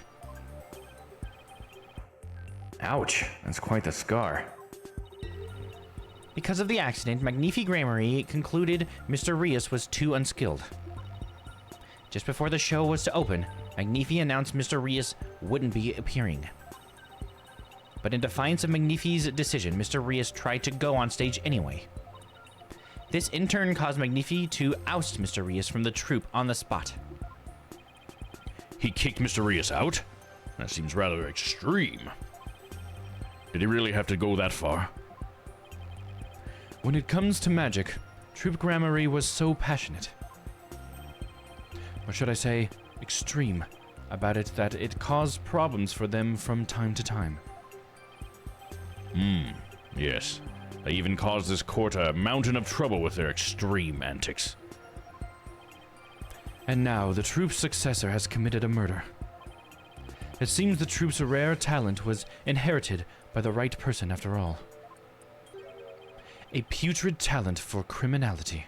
Speaker 3: Ouch, that's quite the scar.
Speaker 4: Because of the accident, Magnifi Grammary concluded Mr. Rias was too unskilled. Just before the show was to open, Magnifi announced Mr. Rias wouldn't be appearing. But in defiance of Magnifi's decision, Mr. Rias tried to go on stage anyway. This in turn caused Magnifi to oust Mr. Rias from the troupe on the spot.
Speaker 5: He kicked Mr. Rias out? That seems rather extreme. Did he really have to go that far?
Speaker 3: When it comes to magic, Troop Grammary was so passionate. Or should I say, extreme, about it that it caused problems for them from time to time.
Speaker 5: Yes. They even caused this court a mountain of trouble with their extreme antics.
Speaker 3: And now the troop's successor has committed a murder. It seems the troop's rare talent was inherited by the right person after all. A putrid talent for criminality.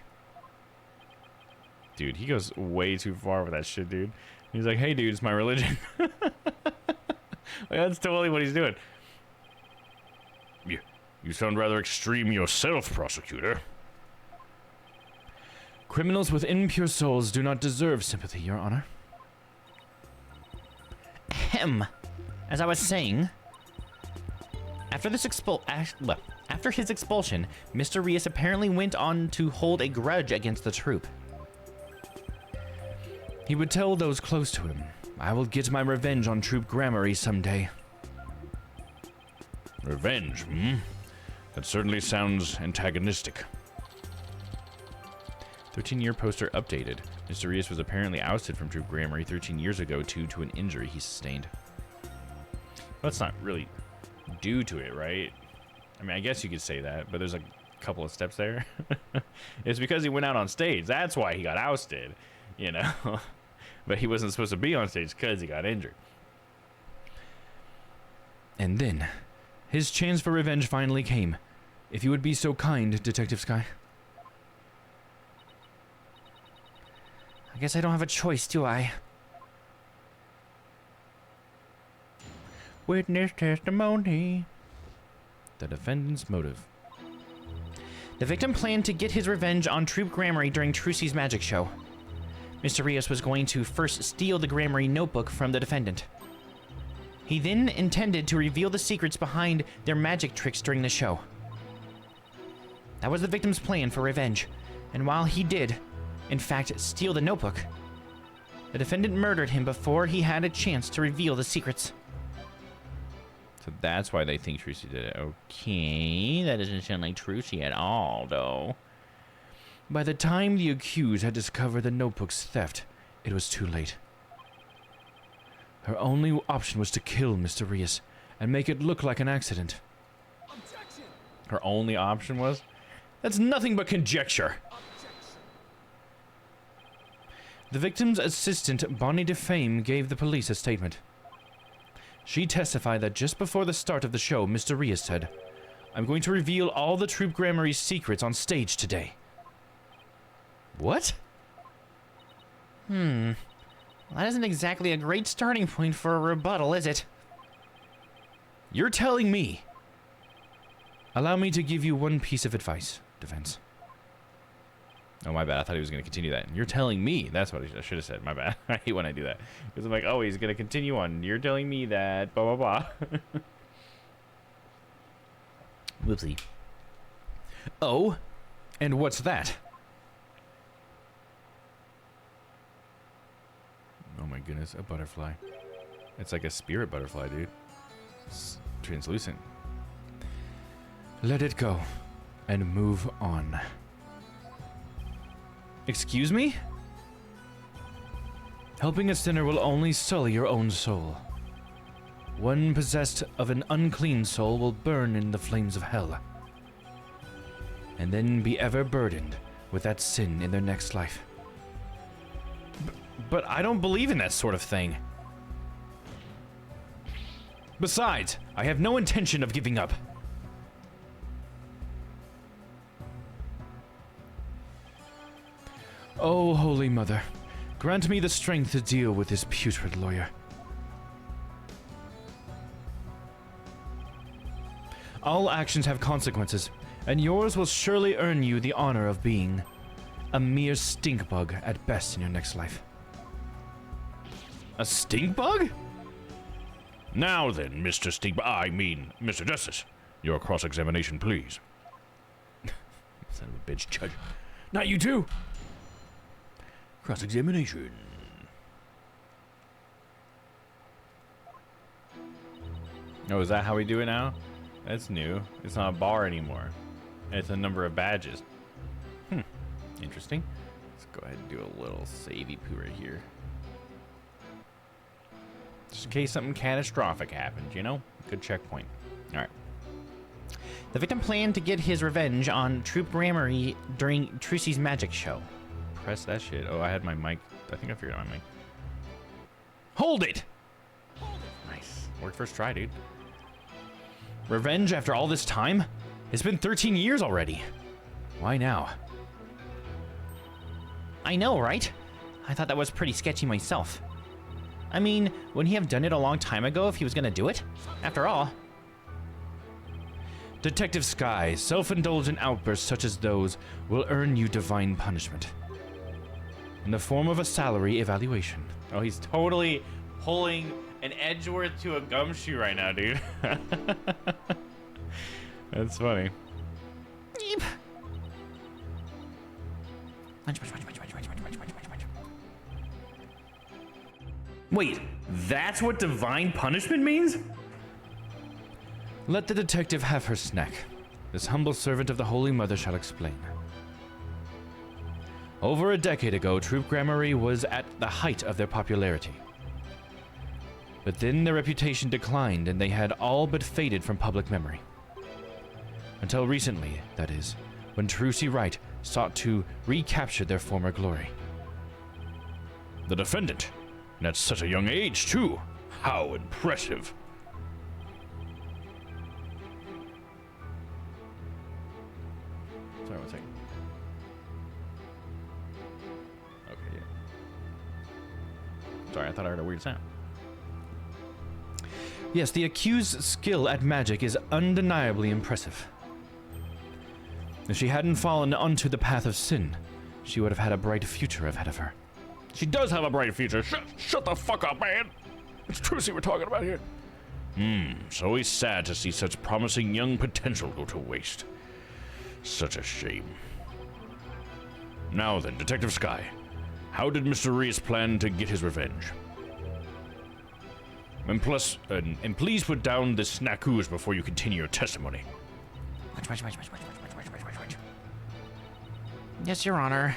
Speaker 1: Dude, he goes way too far with that shit, dude. He's like, hey, dude, it's my religion. Like, that's totally what he's doing.
Speaker 5: You sound rather extreme yourself, prosecutor.
Speaker 3: Criminals with impure souls do not deserve sympathy, Your Honor.
Speaker 4: Ahem. As I was saying, after his expulsion, Mr. Rias apparently went on to hold a grudge against the troop.
Speaker 3: He would tell those close to him, I will get my revenge on Troop Grammary someday.
Speaker 5: Revenge, That certainly sounds antagonistic.
Speaker 1: 13-year poster updated. Mr. Rias was apparently ousted from Troop Grammary 13 years ago due to an injury he sustained. Well, that's not really due to it, right? I mean, I guess you could say that, but there's a couple of steps there. It's because he went out on stage. That's why he got ousted, you know? But he wasn't supposed to be on stage because he got injured.
Speaker 3: And then, his chance for revenge finally came. If you would be so kind, Detective Sky.
Speaker 4: I guess I don't have a choice, do I?
Speaker 3: Witness testimony. The defendant's motive.
Speaker 4: The victim planned to get his revenge on Troop Grammary during Trucy's magic show. Mr. Rias was going to first steal the Grammary notebook from the defendant. He then intended to reveal the secrets behind their magic tricks during the show. That was the victim's plan for revenge, and while he did, in fact, steal the notebook, the defendant murdered him before he had a chance to reveal the secrets.
Speaker 1: So that's why they think Trucy did it. Okay, that doesn't sound like Trucy at all, though.
Speaker 3: By the time the accused had discovered the notebook's theft, it was too late. Her only option was to kill Mr. Rias and make it look like an accident.
Speaker 1: Her only option was? That's nothing but conjecture.
Speaker 3: The victim's assistant, Bonnie DeFame, gave the police a statement. She testified that just before the start of the show, Mr. Rias said, I'm going to reveal all the Troop Grammary's secrets on stage today.
Speaker 1: What?
Speaker 4: Well, that isn't exactly a great starting point for a rebuttal, is it?
Speaker 1: You're telling me?
Speaker 3: Allow me to give you one piece of advice, defense.
Speaker 1: Oh, my bad. I thought he was going to continue that. You're telling me. That's what I should have said. My bad. I hate when I do that. Because I'm like, oh, he's going to continue on. You're telling me that, blah, blah, blah.
Speaker 4: Whoopsie.
Speaker 3: Oh? And what's that? goodness, a butterfly. It's like a spirit butterfly, dude. It's translucent. Let it go and move on. Excuse me? Helping a sinner will only sully your own soul. One possessed of an unclean soul will burn in the flames of hell, and then be ever burdened with that sin in their next life. But I don't believe in that sort of thing. Besides, I have no intention of giving up. Oh, Holy Mother, grant me the strength to deal with this putrid lawyer. All actions have consequences, and yours will surely earn you the honor of being a mere stink bug at best in your next life. A stink bug?
Speaker 5: Now then, Mr. Mr. Justice, your cross-examination, please.
Speaker 3: Son of a bitch, Judge. Not you too!
Speaker 5: Cross-examination.
Speaker 1: Oh, is that how we do it now? That's new. It's not a bar anymore. It's a number of badges. Interesting. Let's go ahead and do a little savey poo right here. Just in case something catastrophic happens, you know? Good checkpoint. Alright.
Speaker 4: The victim planned to get his revenge on Troop Gramarye during Trucy's magic show.
Speaker 1: Press that shit. Oh, I had my mic. I think I figured out my mic.
Speaker 3: Hold it!
Speaker 1: Nice. Worked first try, dude.
Speaker 3: Revenge after all this time? It's been 13 years already. Why now?
Speaker 4: I know, right? I thought that was pretty sketchy myself. I mean, wouldn't he have done it a long time ago if he was gonna do it? After all.
Speaker 3: Detective Sky, self-indulgent outbursts such as those will earn you divine punishment. In the form of a salary evaluation.
Speaker 1: Oh, he's totally pulling an Edgeworth to a gumshoe right now, dude. That's funny.
Speaker 4: Yeep.
Speaker 1: Wait, that's what divine punishment means?
Speaker 3: Let the detective have her snack. This humble servant of the Holy Mother shall explain. Over a decade ago, Troop Gramarye was at the height of their popularity. But then their reputation declined and they had all but faded from public memory. Until recently, that is, when Trucy Wright sought to recapture their former glory.
Speaker 5: The defendant. And at such a young age, too. How impressive.
Speaker 1: Sorry, one second. Okay, yeah. Sorry, I thought I heard a weird sound.
Speaker 3: Yes, the accused's skill at magic is undeniably impressive. If she hadn't fallen onto the path of sin, she would have had a bright future ahead of her.
Speaker 5: She does have a bright future. Shut the fuck up, man. It's Trucy we're talking about here. It's always sad to see such promising young potential go to waste. Such a shame. Now then, Detective Sky, how did Mr. Reyes plan to get his revenge? And please put down the snackoos before you continue your testimony.
Speaker 4: Yes, Your Honor.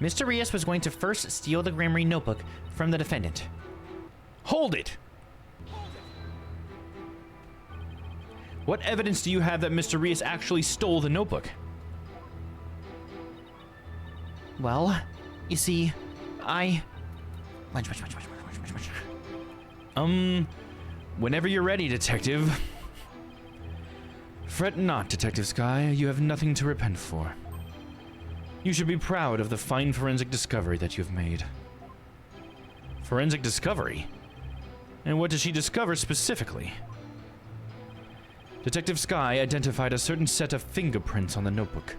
Speaker 4: Mr. Reyes was going to first steal the Gramarye notebook from the defendant.
Speaker 3: Hold it! What evidence do you have that Mr. Reyes actually stole the notebook?
Speaker 4: Well, you see,
Speaker 3: Whenever you're ready, Detective. Fret not, Detective Sky. You have nothing to repent for. You should be proud of the fine forensic discovery that you've made. Forensic discovery? And what did she discover specifically? Detective Sky identified a certain set of fingerprints on the notebook.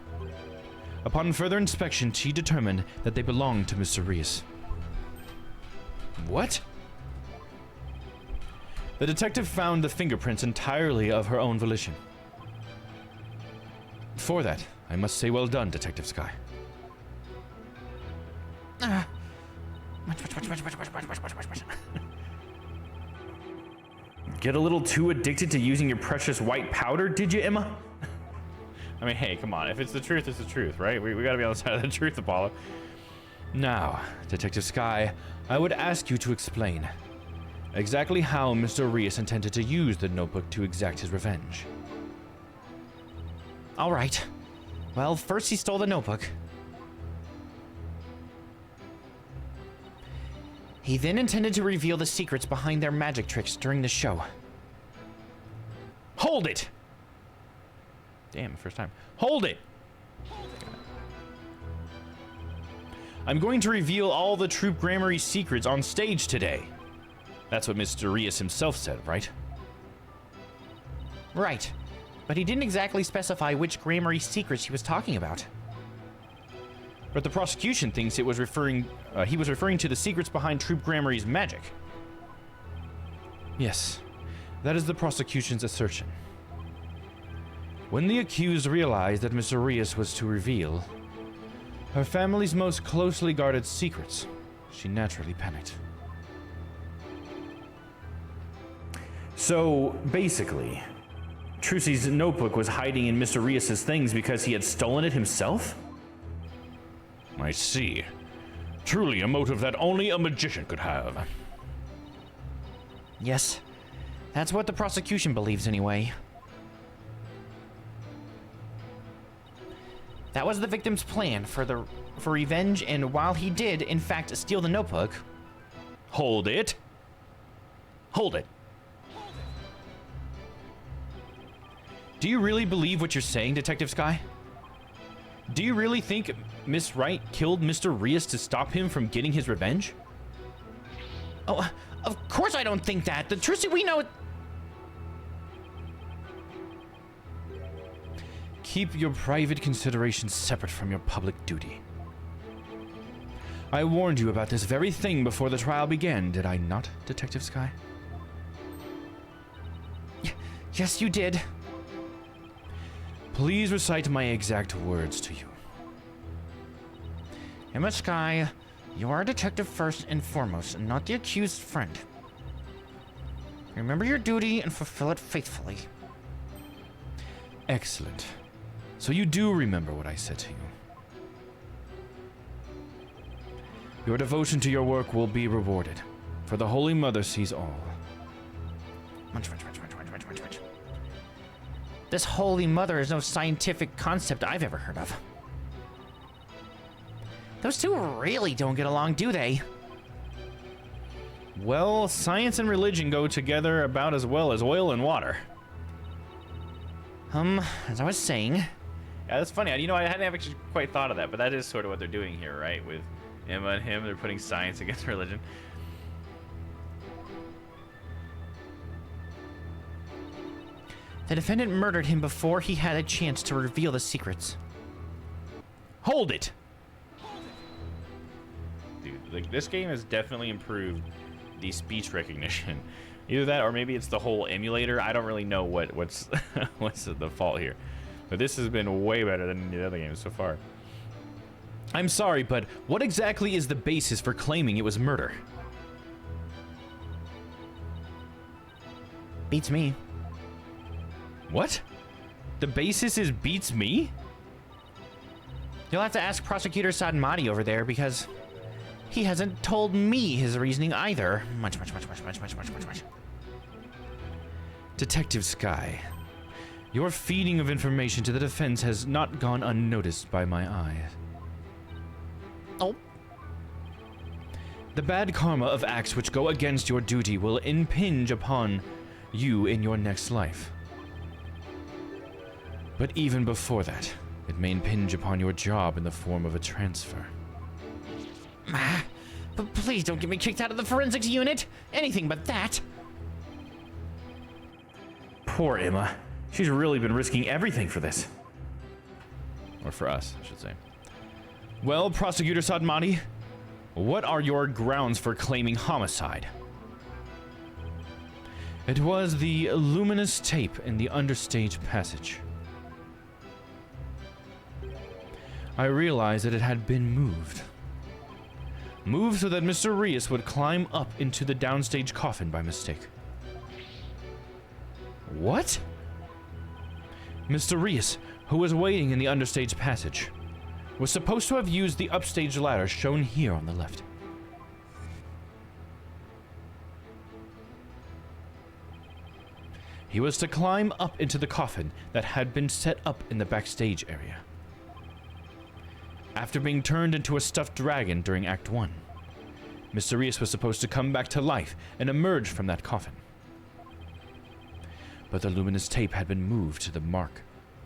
Speaker 3: Upon further inspection, she determined that they belonged to Mr. Reyes. What? The detective found the fingerprints entirely of her own volition. For that, I must say well done, Detective Sky. Get a little too addicted to using your precious white powder, did you, Emma?
Speaker 1: I mean, hey, come on. If it's the truth, it's the truth, right? We gotta be on the side of the truth, Apollo.
Speaker 3: Now, Detective Sky, I would ask you to explain exactly how Mr. Rios intended to use the notebook to exact his revenge.
Speaker 4: All right. Well, first he stole the notebook. He then intended to reveal the secrets behind their magic tricks during the show.
Speaker 1: Hold it! Damn, first time. Hold it! I'm going to reveal all the Troop Grammary secrets on stage today. That's what Mr. Rios himself said, right?
Speaker 4: Right. But he didn't exactly specify which Grammary secrets he was talking about.
Speaker 1: But the prosecution thinks he was referring to the secrets behind Troop Grammary's magic.
Speaker 3: Yes, that is the prosecution's assertion. When the accused realized that Mr. Rios was to reveal her family's most closely guarded secrets, she naturally panicked. So, basically, Trucy's notebook was hiding in Mr. Rios' things because he had stolen it himself?
Speaker 5: I see. Truly a motive that only a magician could have.
Speaker 4: Yes. That's what the prosecution believes anyway. That was the victim's plan for revenge, and while he did, in fact, steal the notebook...
Speaker 1: Hold it. Hold it. Do you really believe what you're saying, Detective Sky? Do you really think Miss Wright killed Mr. Rios to stop him from getting his revenge?
Speaker 4: Oh, of course I don't think that. The truth is we know...
Speaker 3: Keep your private considerations separate from your public duty. I warned you about this very thing before the trial began, did I not, Detective Sky?
Speaker 4: Yes, you did.
Speaker 3: Please recite my exact words to you.
Speaker 4: Emma Sky, you are a detective first and foremost, and not the accused friend. Remember your duty and fulfill it faithfully.
Speaker 3: Excellent. So you do remember what I said to you. Your devotion to your work will be rewarded, for the Holy Mother sees all.
Speaker 4: Munch. This Holy Mother is no scientific concept I've ever heard of. Those two really don't get along, do they?
Speaker 1: Well, science and religion go together about as well as oil and water.
Speaker 4: As I was saying...
Speaker 1: Yeah, that's funny. You know, I hadn't actually quite thought of that, but that is sort of what they're doing here, right? With Emma and him, they're putting science against religion.
Speaker 4: The defendant murdered him before he had a chance to reveal the secrets.
Speaker 1: Hold it! Dude, like, this game has definitely improved the speech recognition. Either that, or maybe it's the whole emulator. I don't really know what's what's the fault here. But this has been way better than the other games so far. I'm sorry, but what exactly is the basis for claiming it was murder?
Speaker 4: Beats me.
Speaker 1: What? The basis is beats me?
Speaker 4: You'll have to ask Prosecutor Sadmati over there, because he hasn't told me his reasoning either. Much.
Speaker 3: Detective Sky, your feeding of information to the defense has not gone unnoticed by my eyes.
Speaker 4: Oh.
Speaker 3: The bad karma of acts which go against your duty will impinge upon you in your next life. But even before that, it may impinge upon your job in the form of a transfer.
Speaker 4: But please don't get me kicked out of the forensics unit. Anything but that.
Speaker 3: Poor Emma. She's really been risking everything for this.
Speaker 1: Or for us, I should say. Well, Prosecutor Sadmati, what are your grounds for claiming homicide?
Speaker 3: It was the luminous tape in the understage passage. I realized that it had been moved. moved so that Mr. Rios would climb up into the downstage coffin by mistake. What? Mr. Rios, who was waiting in the understage passage, was supposed to have used the upstage ladder shown here on the left. He was to climb up into the coffin that had been set up in the backstage area. After being turned into a stuffed dragon during Act 1, Mr. Rios was supposed to come back to life and emerge from that coffin. But the luminous tape had been moved to mark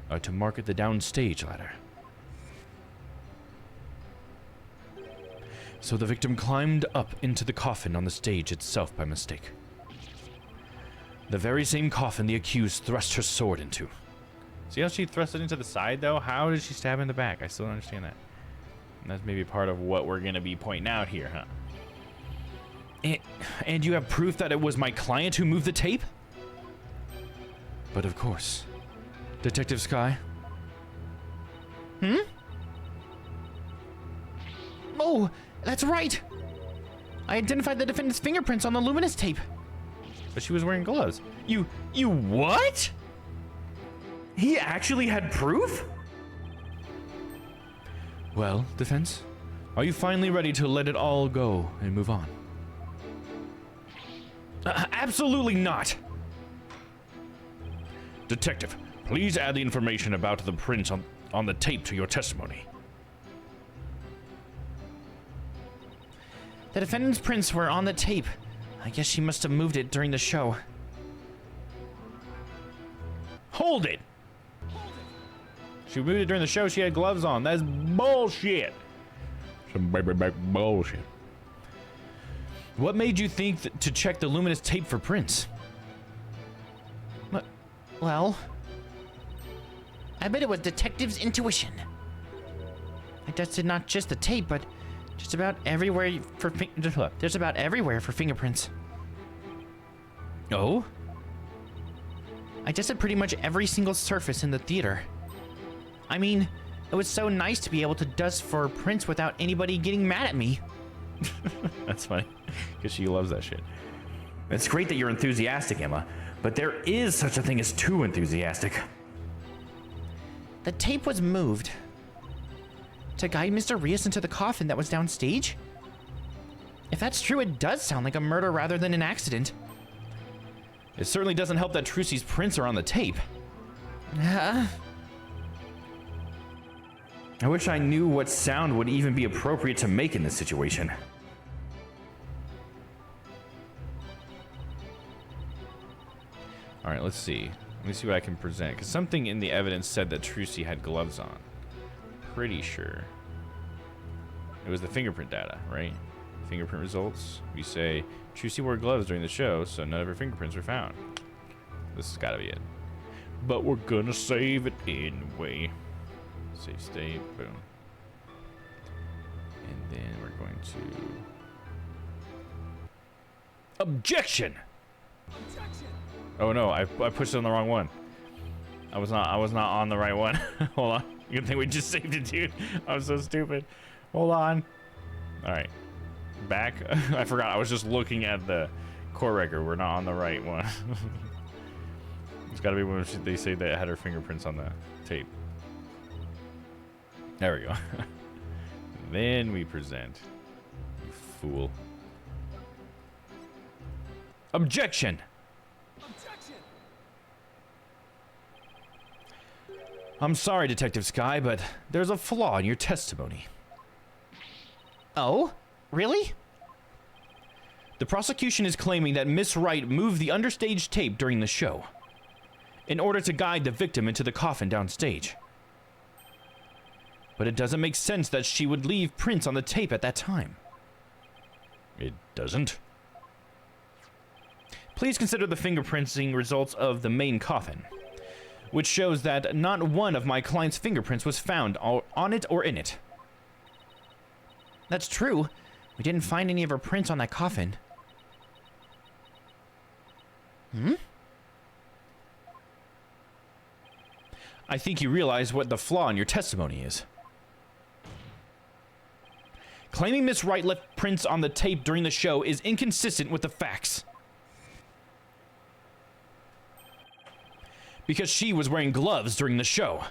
Speaker 3: the downstage ladder. So the victim climbed up into the coffin on the stage itself by mistake. The very same coffin the accused thrust her sword into.
Speaker 1: See how she thrust it into the side, though? How did she stab in the back? I still don't understand that. And that's maybe part of what we're going to be pointing out here, huh?
Speaker 3: And you have proof that it was my client who moved the tape? But of course. Detective Sky?
Speaker 4: Oh, that's right. I identified the defendant's fingerprints on the luminous tape.
Speaker 1: But she was wearing gloves.
Speaker 3: You what? He actually had proof? Well, defense, are you finally ready to let it all go and move on? Absolutely not!
Speaker 5: Detective, please add the information about the prints on the tape to your testimony.
Speaker 4: The defendant's prints were on the tape. I guess she must have moved it during the show.
Speaker 1: Hold it! She moved it during the show. She had gloves on. That's bullshit.
Speaker 5: Some baby back bullshit.
Speaker 3: What made you think to check the luminous tape for prints?
Speaker 4: Well, I bet it was detective's intuition. I tested not just the tape, but just about everywhere for fingerprints.
Speaker 3: Oh?
Speaker 4: I tested pretty much every single surface in the theater. I mean, it was so nice to be able to dust for prints without anybody getting mad at me.
Speaker 1: That's funny. Because she loves that shit.
Speaker 3: It's great that you're enthusiastic, Emma, but there is such a thing as too enthusiastic.
Speaker 4: The tape was moved to guide Mr. Rios into the coffin that was downstage? If that's true, it does sound like a murder rather than an accident.
Speaker 3: It certainly doesn't help that Trucy's prints are on the tape. I wish I knew what sound would even be appropriate to make in this situation.
Speaker 1: All right, let's see. Let me see what I can present. Because something in the evidence said that Trucy had gloves on. Pretty sure. It was the fingerprint data, right? Fingerprint results. We say Trucy wore gloves during the show, so none of her fingerprints were found. This has got to be it.
Speaker 5: But we're gonna save it anyway.
Speaker 1: Save state, boom. And then we're going to...
Speaker 3: Objection!
Speaker 1: Oh no, I pushed it on the wrong one. I was not on the right one. Hold on. Good thing we just saved it, dude. I'm so stupid. Hold on. All right. Back. I forgot. I was just looking at the court record. We're not on the right one. It's got to be when they say that it had her fingerprints on the tape. There we go. Then we present. You fool.
Speaker 3: Objection! I'm sorry, Detective Sky, but there's a flaw in your testimony.
Speaker 4: Oh? Really?
Speaker 3: The prosecution is claiming that Miss Wright moved the understage tape during the show in order to guide the victim into the coffin downstage. But it doesn't make sense that she would leave prints on the tape at that time.
Speaker 5: It doesn't.
Speaker 3: Please consider the fingerprinting results of the main coffin, which shows that not one of my client's fingerprints was found on it or in it.
Speaker 4: That's true. We didn't find any of her prints on that coffin.
Speaker 3: I think you realize what the flaw in your testimony is. Claiming Miss Wright left prints on the tape during the show is inconsistent with the facts. Because she was wearing gloves during the show.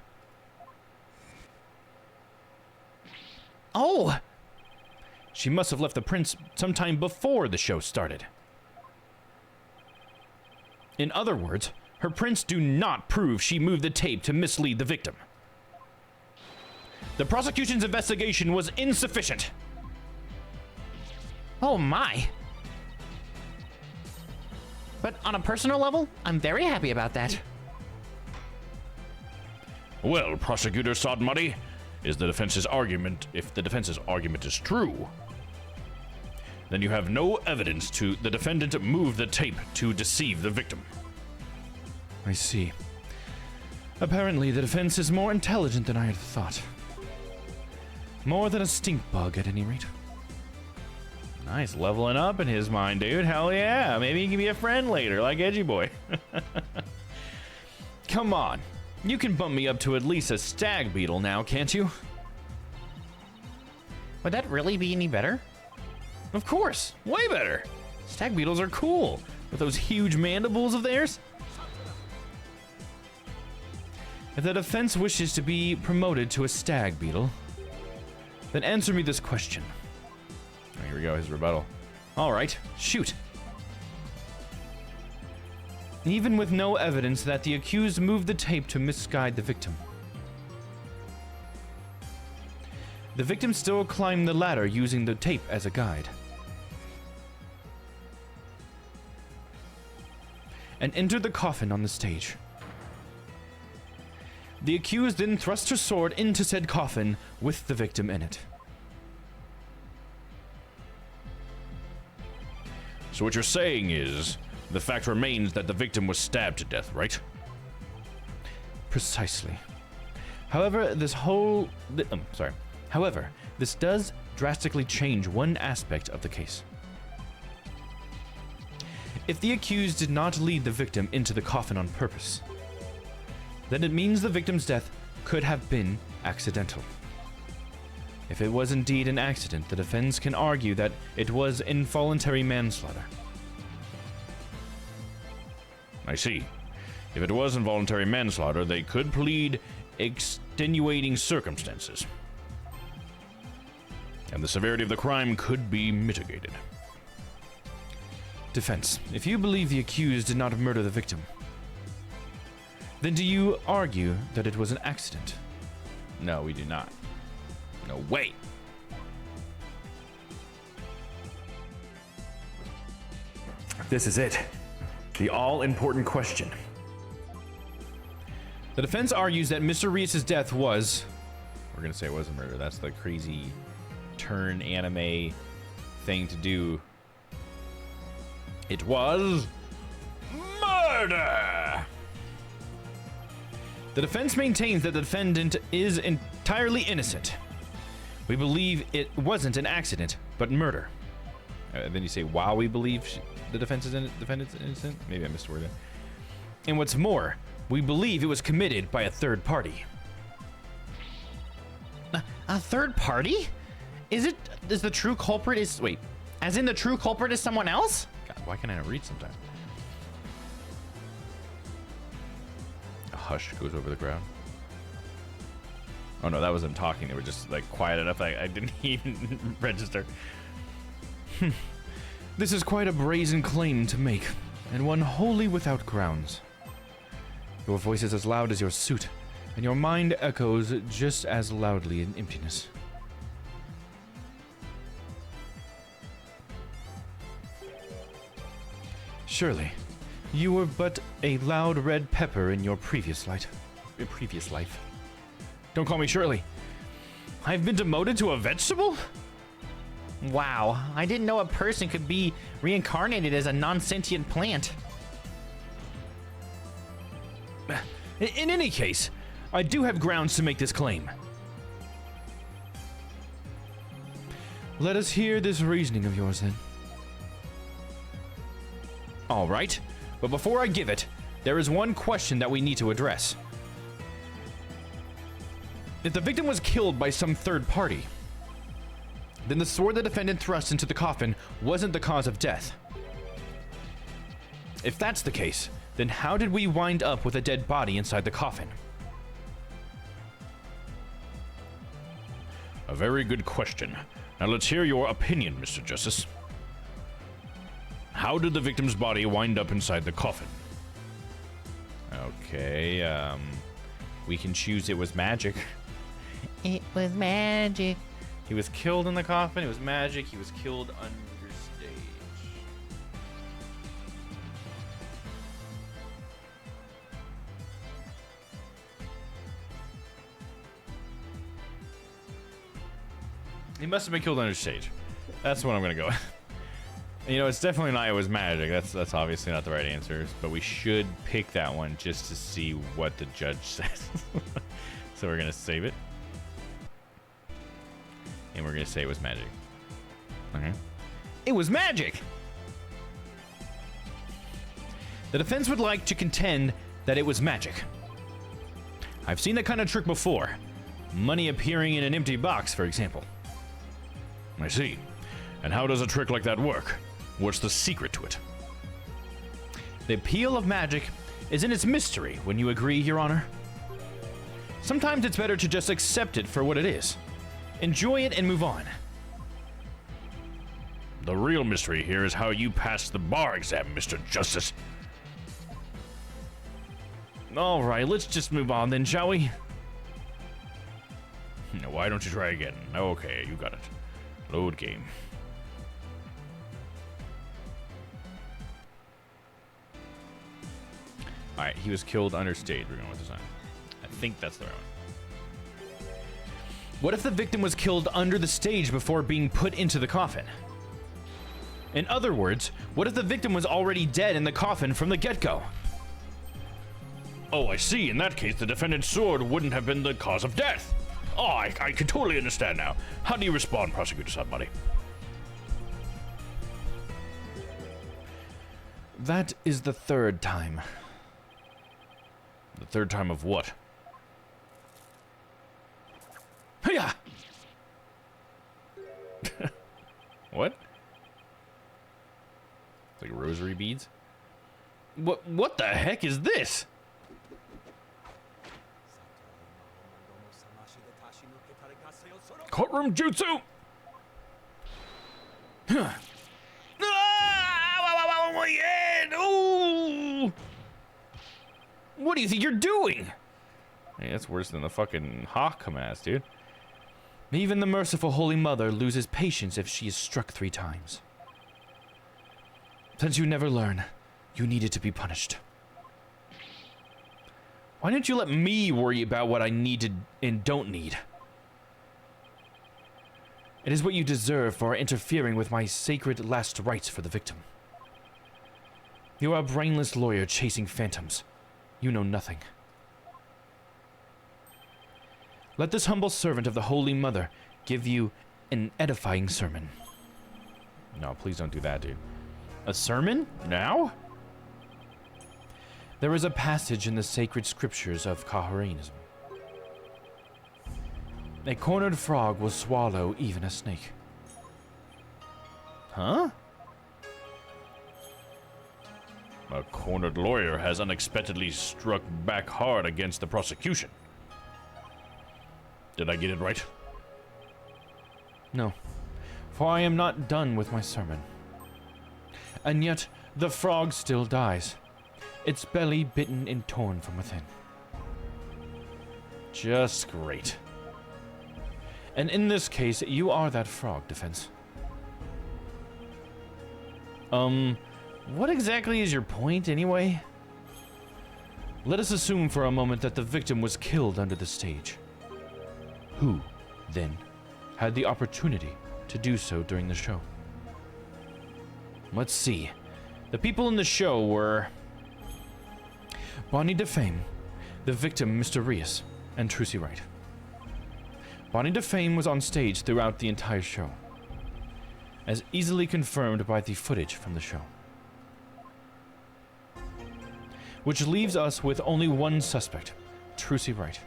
Speaker 4: Oh!
Speaker 3: She must have left the prints sometime before the show started. In other words, her prints do not prove she moved the tape to mislead the victim. The prosecution's investigation was insufficient.
Speaker 4: Oh my. But on a personal level, I'm very happy about that.
Speaker 5: Well, Prosecutor Sodmuddy, if the defense's argument is true, then you have no evidence to the defendant moved the tape to deceive the victim.
Speaker 3: I see. Apparently, the defense is more intelligent than I had thought. More than a stink bug, at any rate.
Speaker 1: Nice, leveling up in his mind, dude. Hell yeah. Maybe he can be a friend later, like Edgy Boy.
Speaker 3: Come on. You can bump me up to at least a stag beetle now, can't you?
Speaker 4: Would that really be any better?
Speaker 3: Of course. Way better. Stag beetles are cool. With those huge mandibles of theirs. If the defense wishes to be promoted to a stag beetle, then answer me this question.
Speaker 1: Oh, here we go, his rebuttal.
Speaker 3: All right, shoot. Even with no evidence that the accused moved the tape to misguide the victim, the victim still climbed the ladder using the tape as a guide, and entered the coffin on the stage. The accused then thrust her sword into said coffin with the victim in it.
Speaker 5: So what you're saying is, the fact remains that the victim was stabbed to death, right?
Speaker 3: Precisely. However, this does drastically change one aspect of the case. If the accused did not lead the victim into the coffin on purpose, then it means the victim's death could have been accidental. If it was indeed an accident, the defense can argue that it was involuntary manslaughter.
Speaker 5: I see. If it was involuntary manslaughter, they could plead extenuating circumstances. And the severity of the crime could be mitigated.
Speaker 3: Defense, if you believe the accused did not murder the victim, then do you argue that it was an accident?
Speaker 1: No, we do not. No way.
Speaker 3: This is it. The all-important question. The defense argues that Mr. Reese's death was...
Speaker 1: We're going to say it was a murder. That's the crazy turn anime thing to do. It was murder!
Speaker 3: The defense maintains that the defendant is entirely innocent. We believe it wasn't an accident, but murder.
Speaker 1: Then you say, while we believe the defendant's innocent? Maybe I missed a word there.
Speaker 3: And what's more, we believe it was committed by a third party.
Speaker 4: A third party? Is the true culprit is... Wait. As in the true culprit is someone else?
Speaker 1: God, why can't I not read sometimes? A hush goes over the crowd. Oh no, that was them talking. They were just like quiet enough I didn't even register.
Speaker 3: This is quite a brazen claim to make, and one wholly without grounds. Your voice is as loud as your suit, and your mind echoes just as loudly in emptiness. Surely, you were but a loud red pepper in your previous life. Don't call me Shirley. I've been demoted to a vegetable?
Speaker 4: Wow, I didn't know a person could be reincarnated as a non-sentient plant.
Speaker 3: In any case, I do have grounds to make this claim. Let us hear this reasoning of yours, then. All right, but before I give it, there is one question that we need to address. If the victim was killed by some third party, then the sword the defendant thrust into the coffin wasn't the cause of death. If that's the case, then how did we wind up with a dead body inside the coffin?
Speaker 5: A very good question. Now let's hear your opinion, Mr. Justice. How did the victim's body wind up inside the coffin?
Speaker 1: Okay, we can choose it was magic.
Speaker 4: It was magic.
Speaker 1: He was killed in the coffin, it was magic, he was killed under stage. He must have been killed under stage. That's what I'm gonna go with. You know, it's definitely not it was magic. That's obviously not the right answer, but we should pick that one just to see what the judge says. So we're gonna save it. And we're gonna say it was magic. Okay. It was magic! The defense would like to contend that it was magic. I've seen that kind of trick before. Money appearing in an empty box, for example.
Speaker 5: I see. And how does a trick like that work? What's the secret to it?
Speaker 3: The appeal of magic is in its mystery, wouldn't you agree, Your Honor? Sometimes it's better to just accept it for what it is. Enjoy it and move on.
Speaker 5: The real mystery here is how you passed the bar exam, Mr. Justice.
Speaker 3: All right, let's just move on then, shall we?
Speaker 5: Why don't you try again? Okay, you got it. Load game.
Speaker 1: Alright, he was killed under stage. We're going with this one. I think that's the right one.
Speaker 3: What if the victim was killed under the stage before being put into the coffin? In other words, what if the victim was already dead in the coffin from the get-go?
Speaker 5: Oh, I see. In that case, the defendant's sword wouldn't have been the cause of death. Oh, I can totally understand now. How do you respond, Prosecutor Somebody?
Speaker 3: That is the third time.
Speaker 5: The third time of what?
Speaker 3: Hiya!
Speaker 1: What? Like rosary beads?
Speaker 3: What the heck is this?
Speaker 5: Courtroom jutsu!
Speaker 3: What do you think you're doing?
Speaker 1: Hey, that's worse than the fucking hawk coming at us, dude.
Speaker 3: Even the merciful Holy Mother loses patience if she is struck 3 times. Since you never learn, you needed to be punished. Why didn't you let me worry about what I needed and don't need? It is what you deserve for interfering with my sacred last rites for the victim. You are a brainless lawyer chasing phantoms. You know nothing. Let this humble servant of the Holy Mother give you an edifying sermon.
Speaker 1: No, please don't do that, dude. A sermon? Now?
Speaker 3: There is a passage in the sacred scriptures of Kaharianism. A cornered frog will swallow even a snake.
Speaker 1: Huh?
Speaker 5: A cornered lawyer has unexpectedly struck back hard against the prosecution. Did I get it right?
Speaker 3: No, for I am not done with my sermon. And yet, the frog still dies, its belly bitten and torn from within.
Speaker 1: Just great.
Speaker 3: And in this case, you are that frog, defense.
Speaker 1: What exactly is your point, anyway?
Speaker 3: Let us assume for a moment that the victim was killed under the stage. Who, then, had the opportunity to do so during the show? Let's see. The people in the show were Bonnie DeFame, the victim Mr. Rias, and Trucy Wright. Bonnie DeFame was on stage throughout the entire show, as easily confirmed by the footage from the show. Which leaves us with only one suspect, Trucy Wright.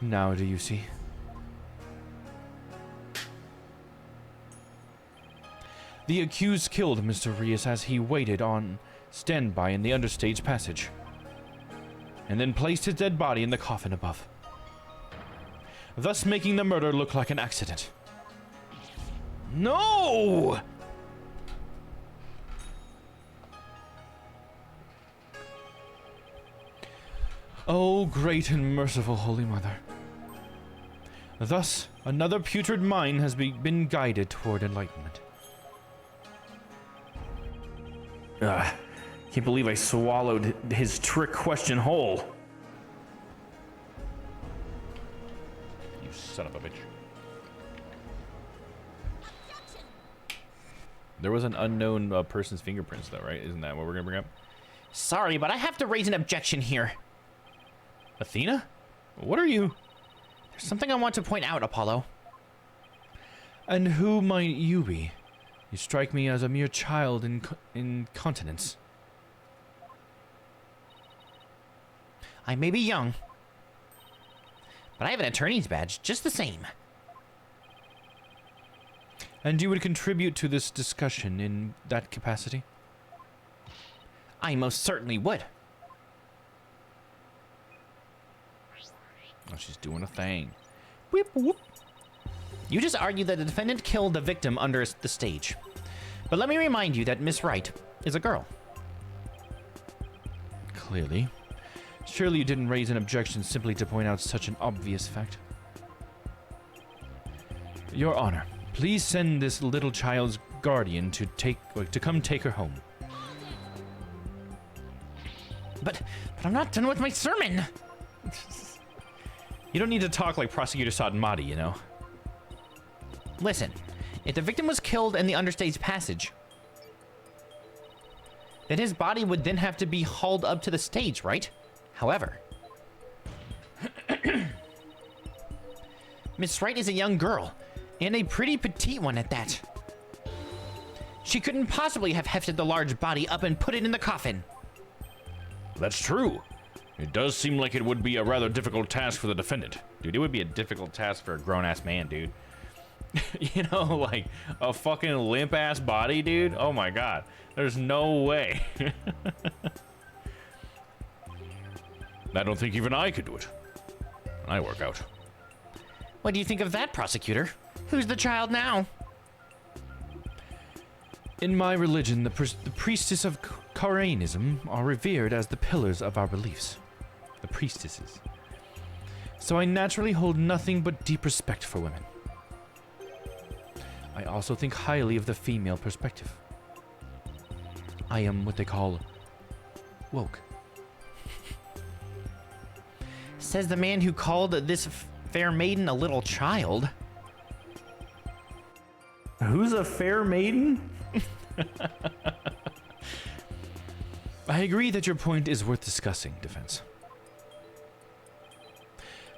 Speaker 3: Now do you see? The accused killed Mr. Rios as he waited on standby in the understage passage, and then placed his dead body in the coffin above, thus making the murder look like an accident. No! Oh, great and merciful Holy Mother. Thus, another putrid mind has been guided toward enlightenment.
Speaker 5: Can't believe I swallowed his trick question whole.
Speaker 1: You son of a bitch. There was an unknown person's fingerprints, though, right? Isn't that what we're gonna bring up?
Speaker 4: Sorry, but I have to raise an objection here.
Speaker 1: Athena? What are you?
Speaker 4: There's something I want to point out, Apollo.
Speaker 3: And who might you be? You strike me as a mere child in incontinence.
Speaker 4: I may be young, but I have an attorney's badge just the same.
Speaker 3: And you would contribute to this discussion in that capacity?
Speaker 4: I most certainly would.
Speaker 1: Oh, she's doing a thing.
Speaker 3: Whip, whoop.
Speaker 4: You just argued that the defendant killed the victim under the stage. But let me remind you that Miss Wright is a girl.
Speaker 3: Clearly. Surely you didn't raise an objection simply to point out such an obvious fact. Your Honor, please send this little child's guardian to come take her home.
Speaker 4: But I'm not done with my sermon.
Speaker 3: You don't need to talk like Prosecutor Satanmati, you know.
Speaker 4: Listen, if the victim was killed in the understage passage, then his body would then have to be hauled up to the stage, right? However, Miss Wright is a young girl, and a pretty petite one at that. She couldn't possibly have hefted the large body up and put it in the coffin.
Speaker 5: That's true. It does seem like it would be a rather difficult task for the defendant.
Speaker 1: Dude, it would be a difficult task for a grown-ass man, dude. You know, like, a fucking limp-ass body, dude? Oh my god. There's no way.
Speaker 5: I don't think even I could do it. I work out.
Speaker 4: What do you think of that, prosecutor? Who's the child now?
Speaker 3: In my religion, the priestess of Karanism are revered as the pillars of our beliefs. The priestesses. So I naturally hold nothing but deep respect for women. I also think highly of the female perspective. I am what they call woke.
Speaker 4: Says the man who called this fair maiden a little child.
Speaker 5: Who's a fair maiden?
Speaker 3: I agree that your point is worth discussing, defense.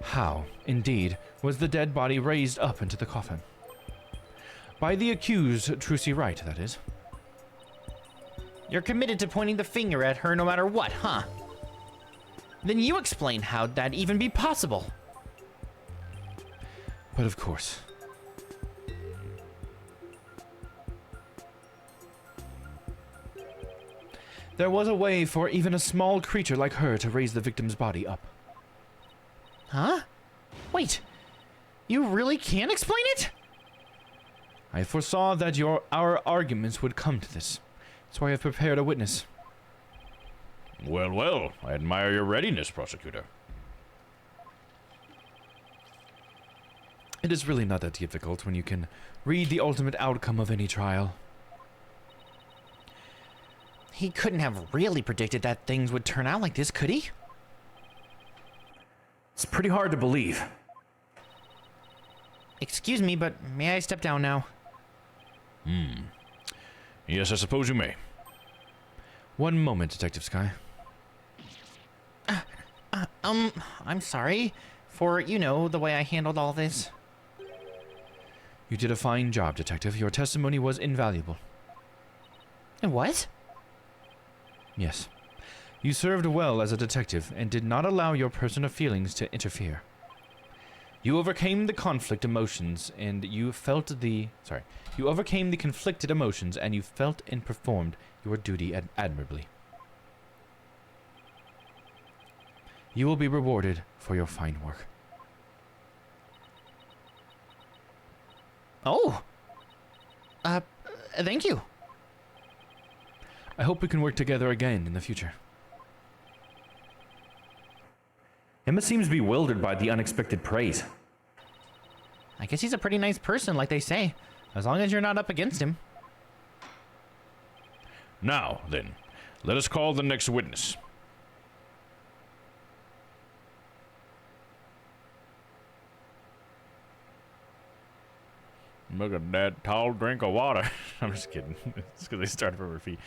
Speaker 3: How, indeed, was the dead body raised up into the coffin? By the accused, Trucy Wright, that is.
Speaker 4: You're committed to pointing the finger at her no matter what, huh? Then you explain how that'd even be possible.
Speaker 3: But of course. There was a way for even a small creature like her to raise the victim's body up.
Speaker 4: Huh? Wait, you really can't explain it?
Speaker 3: I foresaw that our arguments would come to this, so I have prepared a witness.
Speaker 5: Well, well, I admire your readiness, prosecutor.
Speaker 3: It is really not that difficult when you can read the ultimate outcome of any trial.
Speaker 4: He couldn't have really predicted that things would turn out like this, could he?
Speaker 5: It's pretty hard to believe.
Speaker 4: Excuse me, but may I step down now?
Speaker 5: Yes, I suppose you may.
Speaker 3: One moment, Detective Sky.
Speaker 4: I'm sorry for, the way I handled all this.
Speaker 3: You did a fine job, Detective. Your testimony was invaluable.
Speaker 4: It was?
Speaker 3: Yes. You served well as a detective and did not allow your personal feelings to interfere. You overcame the conflict emotions and you felt the... Sorry. You overcame the conflicted emotions and you felt and performed your duty admirably. You will be rewarded for your fine work.
Speaker 4: Oh! Thank you.
Speaker 3: I hope we can work together again in the future. Emma seems bewildered by the unexpected praise.
Speaker 4: I guess he's a pretty nice person, like they say. As long as you're not up against him.
Speaker 5: Now, then, let us call the next witness. Look at that tall drink of water. I'm just kidding. It's because they started from her feet.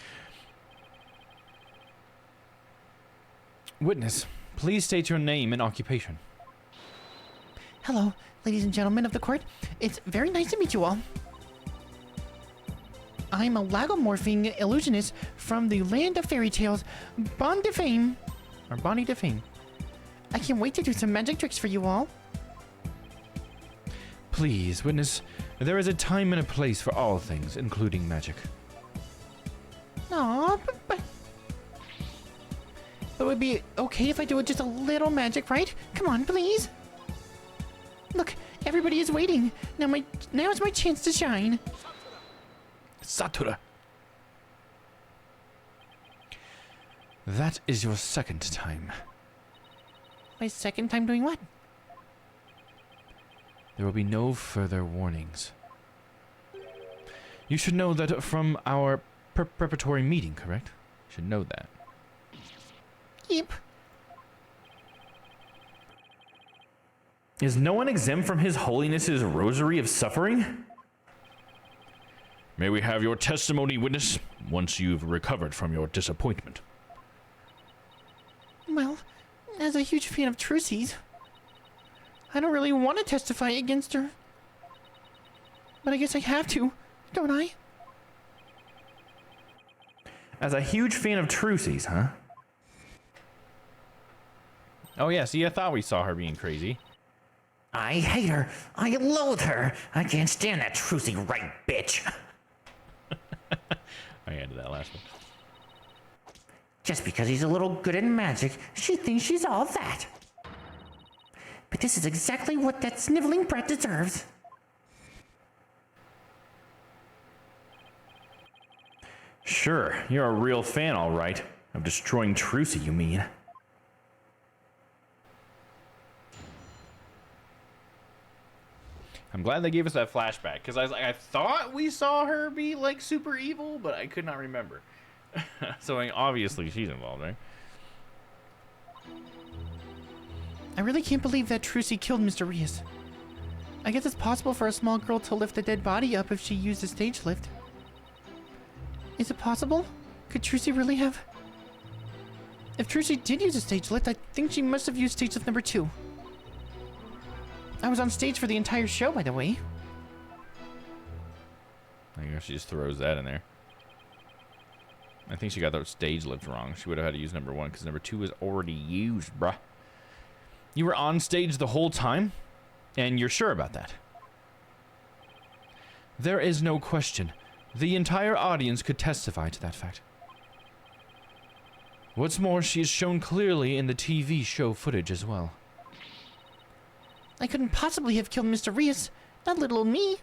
Speaker 3: Witness, please state your name and occupation.
Speaker 4: Hello, ladies and gentlemen of the court. It's very nice to meet you all. I'm a lagomorphing illusionist from the land of fairy tales, Bonnie de Fame. I can't wait to do some magic tricks for you all.
Speaker 3: Please, witness, there is a time and a place for all things, including magic.
Speaker 4: Aw, but it would be okay if I do just a little magic, right? Come on, please. Look, everybody is waiting. Now is my chance to shine.
Speaker 3: Satura. That is your second time.
Speaker 4: My second time doing what?
Speaker 3: There will be no further warnings. You should know that from our preparatory meeting, correct? You should know that.
Speaker 4: Yep.
Speaker 3: Is no one exempt from His Holiness's rosary of suffering?
Speaker 5: May we have your testimony, witness, once you've recovered from your disappointment.
Speaker 4: Well, as a huge fan of Trucy's, I don't really want to testify against her. But I guess I have to, don't I?
Speaker 3: As a huge fan of Trucy's, huh?
Speaker 1: Oh yeah, see, I thought we saw her being crazy.
Speaker 6: I hate her. I loathe her. I can't stand that Trucy right bitch.
Speaker 1: I added that last one.
Speaker 6: Just because he's a little good at magic, she thinks she's all that. But this is exactly what that sniveling brat deserves.
Speaker 3: Sure, you're a real fan, all right. Of destroying Trucy, you mean?
Speaker 1: I'm glad they gave us that flashback, because I was like, I thought we saw her be like super evil, but I could not remember. So I mean, obviously she's involved, right?
Speaker 4: I really can't believe that Trucy killed Mr. Rias. I guess it's possible for a small girl to lift a dead body up if she used a stage lift. Is it possible? Could Trucy really have? If Trucy did use a stage lift, I think she must have used stage lift number 2. I was on stage for the entire show, by the way.
Speaker 1: I guess she just throws that in there. I think she got the stage lift wrong. She would have had to use number 1, because number 2 was already used, bruh. You were on stage the whole time? And you're sure about that?
Speaker 3: There is no question. The entire audience could testify to that fact. What's more, she is shown clearly in the TV show footage as well.
Speaker 4: I couldn't possibly have killed Mr. Rias. Not little old me.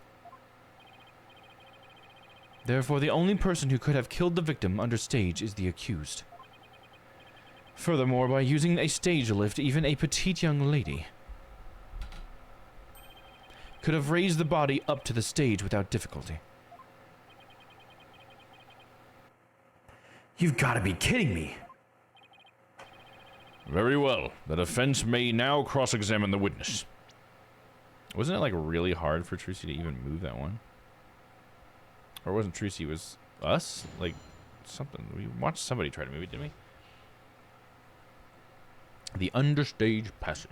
Speaker 3: Therefore, the only person who could have killed the victim under stage is the accused. Furthermore, by using a stage lift, even a petite young lady could have raised the body up to the stage without difficulty. You've got to be kidding me.
Speaker 5: Very well. The defense may now cross-examine the witness.
Speaker 1: Wasn't it like really hard for Trucy to even move that one? Or wasn't Trucy, it was us? Like something. We watched somebody try to move it, didn't we? The understage passage.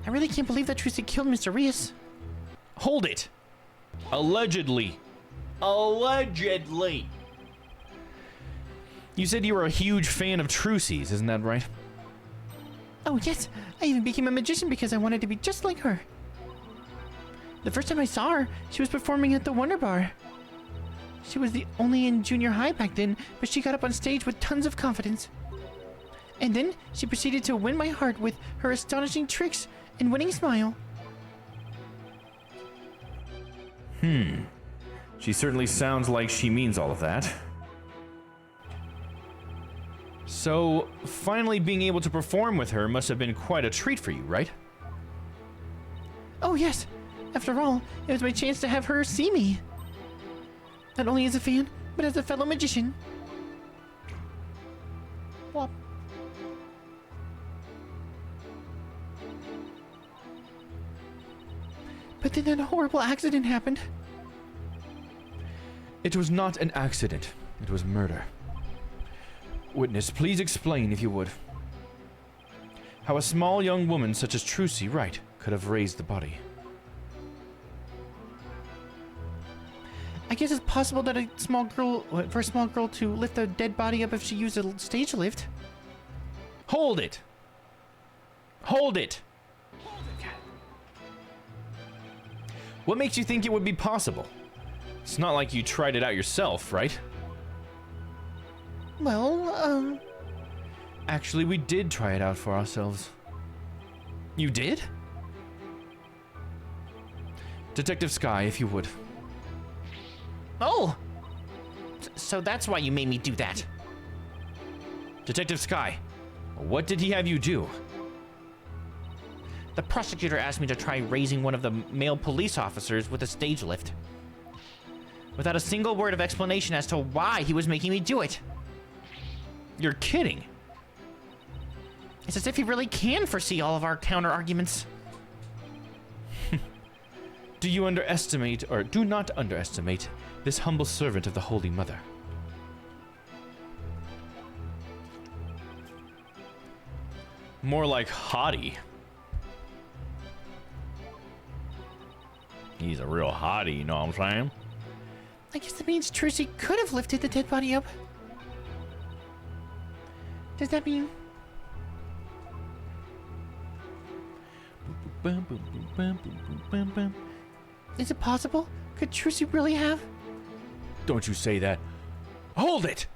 Speaker 4: I really can't believe that Trucy killed Mr. Rias.
Speaker 1: Hold it! Allegedly. Allegedly. You said you were a huge fan of Trucy's, isn't that right?
Speaker 4: Oh, yes. I even became a magician because I wanted to be just like her. The first time I saw her, she was performing at the Wonder Bar. She was the only in junior high back then, but she got up on stage with tons of confidence. And then she proceeded to win my heart with her astonishing tricks and winning smile.
Speaker 3: She certainly sounds like she means all of that. So, finally being able to perform with her must have been quite a treat for you, right?
Speaker 4: Oh, yes. After all, it was my chance to have her see me. Not only as a fan, but as a fellow magician. Whop. But then that horrible accident happened.
Speaker 3: It was not an accident. It was murder. Witness, please explain, if you would, how a small young woman such as Trucy Wright could have raised the body.
Speaker 4: I guess it's possible that for a small girl to lift a dead body up if she used a stage lift.
Speaker 3: Hold it! Hold it! What makes you think it would be possible? It's not like you tried it out yourself, right?
Speaker 4: Well,
Speaker 3: Actually, we did try it out for ourselves. You did? Detective Sky, if you would.
Speaker 4: Oh! So that's why you made me do that.
Speaker 3: Detective Sky, what did he have you do?
Speaker 4: The prosecutor asked me to try raising one of the male police officers with a stage lift. Without a single word of explanation as to why he was making me do it.
Speaker 3: You're kidding.
Speaker 4: It's as if he really can foresee all of our counter-arguments.
Speaker 3: Do you underestimate, or do not underestimate, this humble servant of the Holy Mother? More like hottie. He's a real hottie, you know what I'm saying?
Speaker 4: I guess that means Trucy could have lifted the dead body up. Does that mean... Is it possible? Could Trucy really have?
Speaker 3: Don't you say that. Hold it!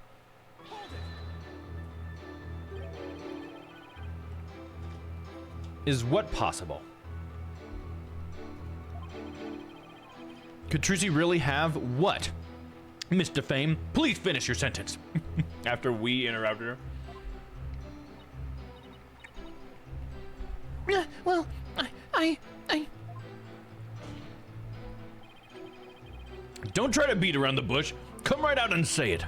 Speaker 3: Is what possible? Could Trucy really have what? Mr. Fame, please finish your sentence. After we interrupted her.
Speaker 4: Well, I...
Speaker 3: Don't try to beat around the bush. Come right out and say it.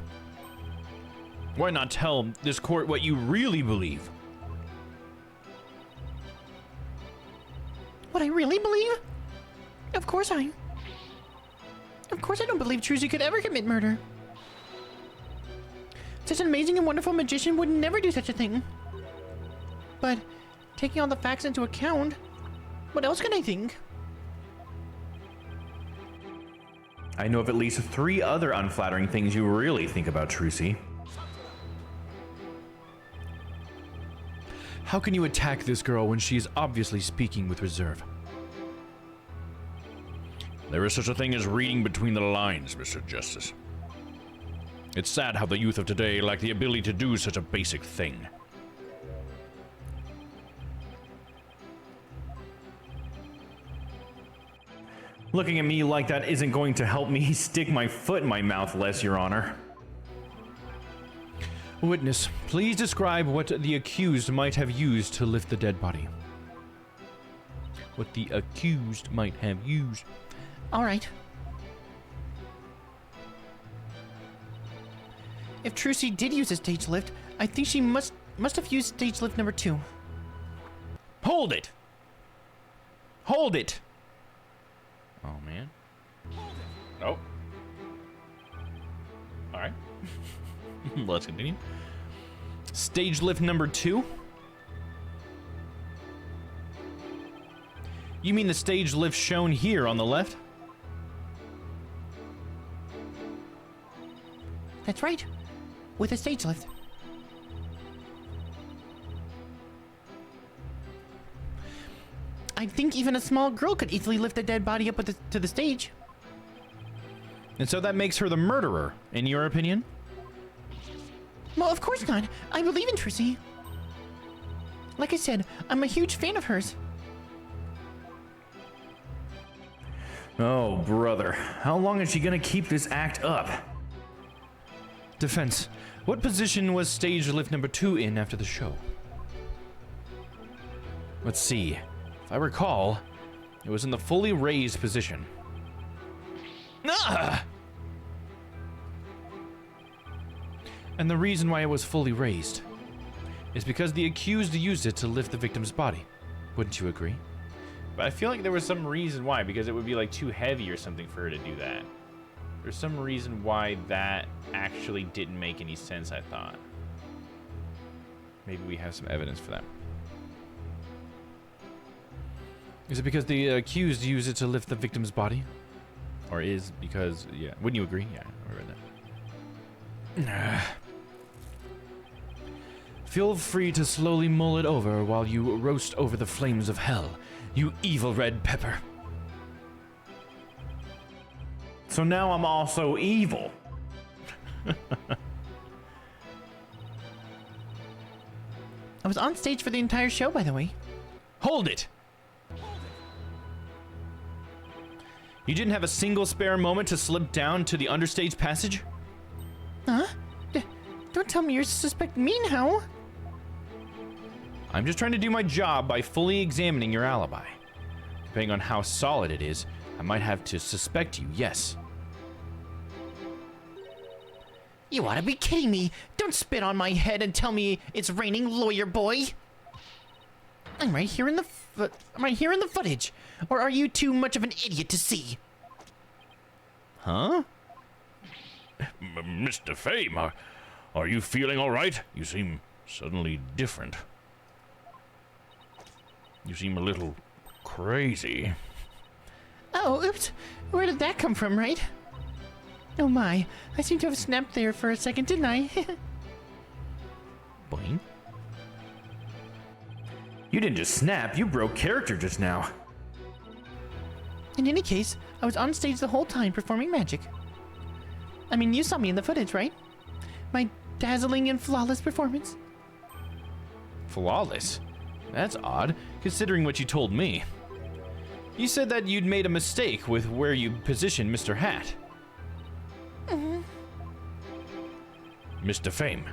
Speaker 3: Why not tell this court what you really believe?
Speaker 4: What I really believe? Of course I don't believe Trucy could ever commit murder. Such an amazing and wonderful magician would never do such a thing. But, taking all the facts into account, what else can I think?
Speaker 3: I know of at least 3 other unflattering things you really think about Trucy. How can you attack this girl when she is obviously speaking with reserve?
Speaker 5: There is such a thing as reading between the lines, Mr. Justice. It's sad how the youth of today lack the ability to do such a basic thing.
Speaker 3: Looking at me like that isn't going to help me stick my foot in my mouth less, Your Honor. Witness, please describe what the accused might have used to lift the dead body. What the accused might have used.
Speaker 4: All right. If Trucy did use a stage lift, I think she must have used stage lift number 2.
Speaker 3: Hold it! Hold it!
Speaker 1: Oh, man. Oh. All right. Let's continue.
Speaker 3: Stage lift number 2? You mean the stage lift shown here on the left?
Speaker 4: That's right. With a stage lift. I think even a small girl could easily lift a dead body up to the stage.
Speaker 1: And so that makes her the murderer, in your opinion?
Speaker 4: Well, of course not. I believe in Trissy. Like I said, I'm a huge fan of hers.
Speaker 3: Oh, brother. How long is she gonna keep this act up? Defense. What position was stage lift number 2 in after the show? Let's see. If I recall, it was in the fully raised position. Ah! And the reason why it was fully raised is because the accused used it to lift the victim's body. Wouldn't you agree?
Speaker 1: But I feel like there was some reason why, because it would be like too heavy or something for her to do that. There's some reason why that actually didn't make any sense, I thought. Maybe we have some evidence for that.
Speaker 3: Is it because the accused used it to lift the victim's body?
Speaker 1: Or is because, yeah. Wouldn't you agree? Yeah, I read that.
Speaker 3: Feel free to slowly mull it over while you roast over the flames of hell, you evil red pepper. So now I'm also evil.
Speaker 4: I was on stage for the entire show, by the way.
Speaker 1: Hold it! You didn't have a single spare moment to slip down to the understage passage?
Speaker 4: Huh? Don't tell me you're suspecting me now.
Speaker 1: I'm just trying to do my job by fully examining your alibi. Depending on how solid it is, I might have to suspect you, yes.
Speaker 4: You ought to be kidding me. Don't spit on my head and tell me it's raining, lawyer boy. I'm right here in the footage. Or are you too much of an idiot to see?
Speaker 1: Huh?
Speaker 5: Mr. Fame, are you feeling all right? You seem suddenly different. You seem a little crazy.
Speaker 4: Oh, oops. Where did that come from, right? Oh my, I seem to have snapped there for a second, didn't I?
Speaker 1: Boing.
Speaker 3: You didn't just snap, you broke character just now.
Speaker 4: In any case, I was on stage the whole time performing magic. I mean, you saw me in the footage, right? My dazzling and flawless performance.
Speaker 1: Flawless? That's odd, considering what you told me. You said that you'd made a mistake with where you positioned Mr. Hat.
Speaker 5: Mr. Fame,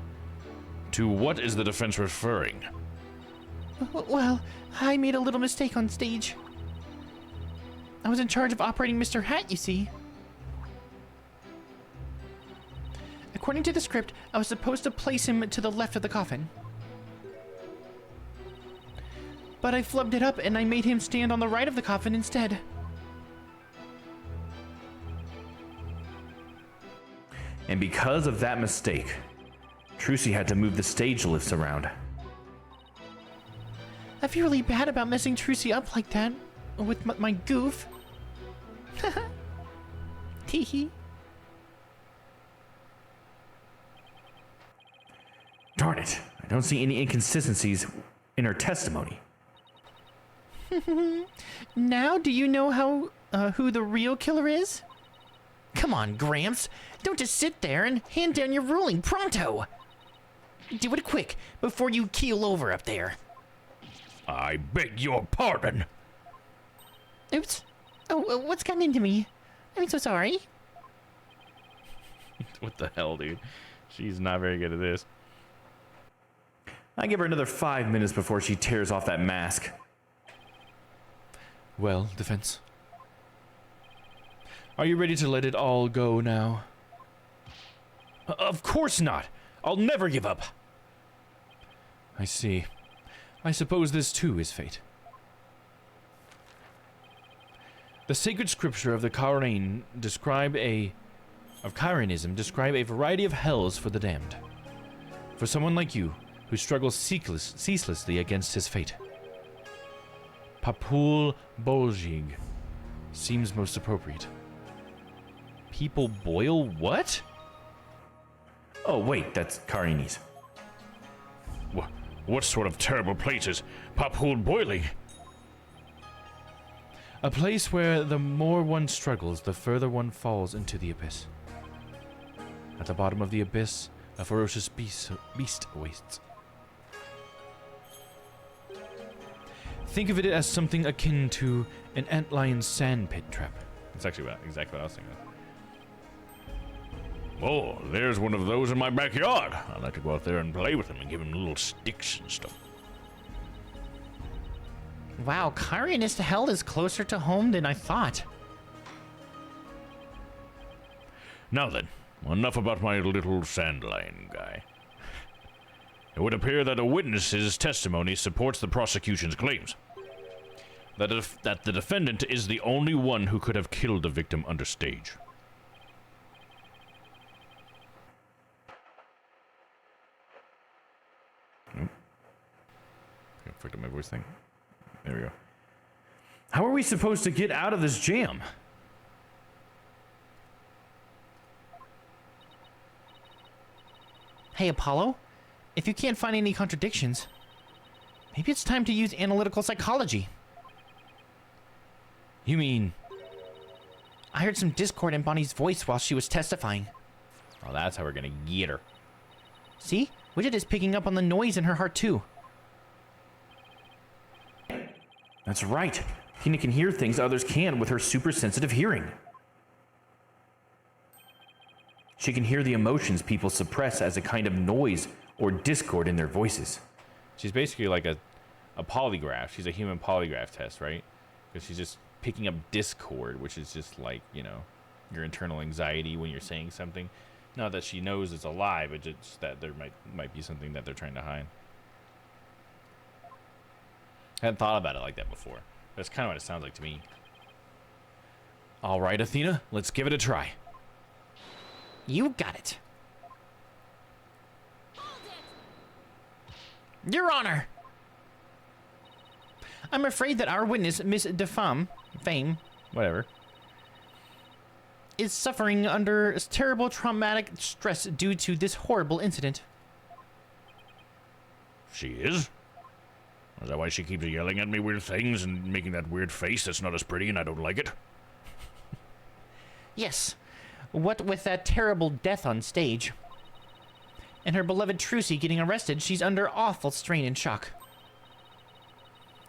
Speaker 5: to what is the defense referring?
Speaker 4: Well, I made a little mistake on stage. I was in charge of operating Mr. Hat, you see. According to the script, I was supposed to place him to the left of the coffin. But I flubbed it up and I made him stand on the right of the coffin instead.
Speaker 3: And because of that mistake, Trucy had to move the stage lifts around.
Speaker 4: I feel really bad about messing Trucy up like that with my goof. Teehee.
Speaker 3: Darn it, I don't see any inconsistencies in her testimony.
Speaker 4: Now, do you know who the real killer is? Come on, Gramps. Don't just sit there and hand down your ruling pronto. Do it quick before you keel over up there.
Speaker 5: I beg your pardon.
Speaker 4: Oops. Oh, what's gotten into me? I'm so sorry.
Speaker 1: What the hell, dude? She's not very good at this.
Speaker 3: I give her another 5 minutes before she tears off that mask. Well, defense. Are you ready to let it all go now?
Speaker 1: Of course not. I'll never give up.
Speaker 3: I see. I suppose this too is fate. The sacred scripture of the Karain of Karanism describe a variety of hells for the damned. For someone like you, who struggles ceaselessly against his fate, Papul Boljig seems most appropriate.
Speaker 1: People boil what?
Speaker 3: Oh wait, that's Karinese.
Speaker 5: What sort of terrible place is Papul boiling?
Speaker 3: A place where the more one struggles, the further one falls into the abyss. At the bottom of the abyss, a ferocious beast awaits. Think of it as something akin to an antlion sandpit trap.
Speaker 1: That's actually exactly what I was thinking.
Speaker 5: Oh, there's one of those in my backyard. I'd like to go out there and play with him and give him little sticks and stuff.
Speaker 4: Wow, Kyrianist Hell is closer to home than I thought.
Speaker 5: Now then, enough about my little sandline guy. It would appear that a witness's testimony supports the prosecution's claims. That the defendant is the only one who could have killed the victim under stage.
Speaker 1: I fucked up my voice thing. There we go.
Speaker 3: How are we supposed to get out of this jam?
Speaker 4: Hey, Apollo, if you can't find any contradictions, maybe it's time to use analytical psychology.
Speaker 3: You mean...
Speaker 4: I heard some discord in Bonnie's voice while she was testifying.
Speaker 1: Oh, that's how we're gonna get her.
Speaker 4: See? Widget is picking up on the noise in her heart, too.
Speaker 3: That's right. Tina can hear things others can't with her super sensitive hearing. She can hear the emotions people suppress as a kind of noise or discord in their voices.
Speaker 1: She's basically like a polygraph. She's a human polygraph test, right? Because she's just picking up discord, which is just like, you know, your internal anxiety when you're saying something. Not that she knows it's a lie, but just that there might be something that they're trying to hide. I hadn't thought about it like that before. That's kind of what it sounds like to me.
Speaker 3: All right, Athena, let's give it a try.
Speaker 4: You got it. Your Honor! I'm afraid that our witness, Miss Fame,
Speaker 1: Whatever.
Speaker 4: is suffering under terrible traumatic stress due to this horrible incident.
Speaker 5: She is? Is that why she keeps yelling at me weird things and making that weird face that's not as pretty and I don't like it?
Speaker 4: Yes. What with that terrible death on stage and her beloved Trucy getting arrested, she's under awful strain and shock.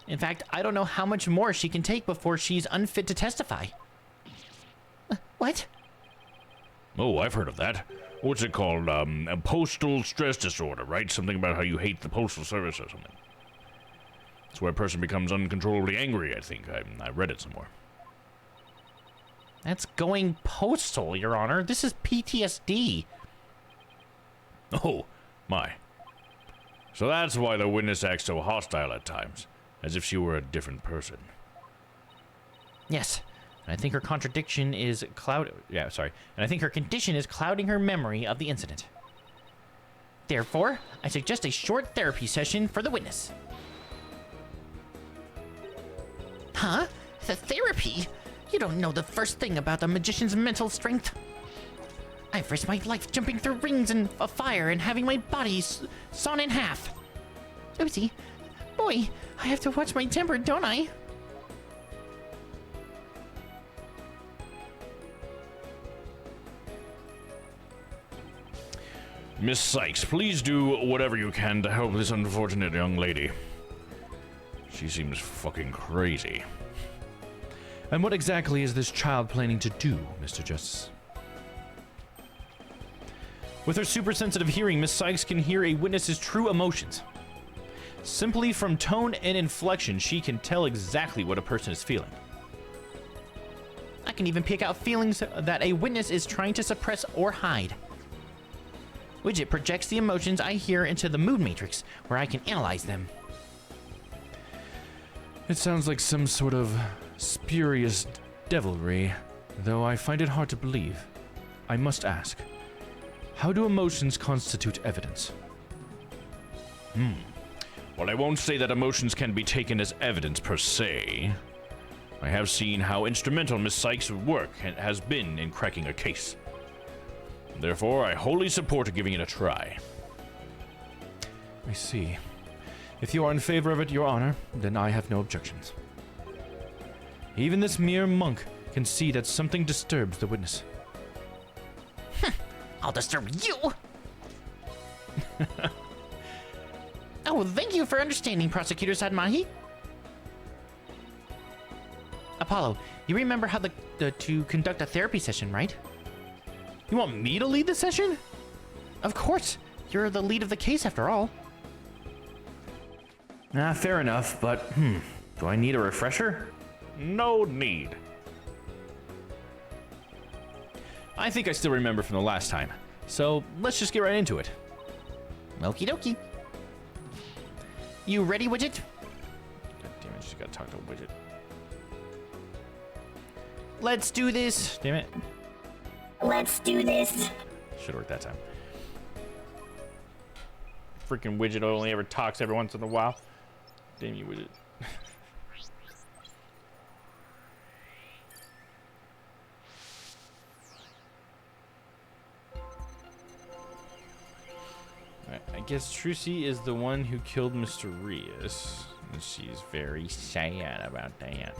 Speaker 4: In fact, I don't know how much more she can take before she's unfit to testify. What?
Speaker 5: Oh, I've heard of that. What's it called? A postal stress disorder, right? Something about how you hate the postal service or something. It's where a person becomes uncontrollably angry, I think. I read it somewhere.
Speaker 4: That's going postal, Your Honor. This is PTSD.
Speaker 5: Oh, my. So that's why the witness acts so hostile at times, as if she were a different person.
Speaker 4: Yes. And I think her contradiction is And I think her condition is clouding her memory of the incident. Therefore, I suggest a short therapy session for the witness. Huh? The therapy? You don't know the first thing about a magician's mental strength. I've risked my life jumping through rings and a fire and having my body sawn in half. Oopsie. Boy, I have to watch my temper, don't I?
Speaker 5: Miss Sykes, please do whatever you can to help this unfortunate young lady. She seems fucking crazy.
Speaker 3: And what exactly is this child planning to do, Mr. Justice?
Speaker 1: With her super sensitive hearing, Miss Sykes can hear a witness's true emotions. Simply from tone and inflection, she can tell exactly what a person is feeling.
Speaker 4: I can even pick out feelings that a witness is trying to suppress or hide. Widget projects the emotions I hear into the mood matrix, where I can analyze them.
Speaker 3: It sounds like some sort of spurious devilry, though I find it hard to believe. I must ask, how do emotions constitute evidence?
Speaker 5: Well, I won't say that emotions can be taken as evidence per se. I have seen how instrumental Miss Sykes' work has been in cracking a case. Therefore, I wholly support giving it a try.
Speaker 3: I see. If you are in favor of it, Your Honor, then I have no objections. Even this mere monk can see that something disturbs the witness.
Speaker 4: I'll disturb you! Oh, thank you for understanding, Prosecutor Sadmahi. Apollo, you remember how to conduct a therapy session, right?
Speaker 3: You want me to lead the session?
Speaker 4: Of course. You're the lead of the case after all.
Speaker 3: Fair enough, but do I need a refresher?
Speaker 5: No need.
Speaker 3: I think I still remember from the last time, so let's just get right into it.
Speaker 4: Okie dokie. You ready, Widget?
Speaker 3: God damn it, just gotta talk to Widget.
Speaker 4: Let's do this.
Speaker 3: Damn it.
Speaker 7: Let's do this.
Speaker 3: Should've worked that time.
Speaker 5: Freaking Widget only ever talks every once in a while.
Speaker 3: Damn you, Widget. Alright, I guess Trucy is the one who killed Mr. Rias, and she's very sad about that.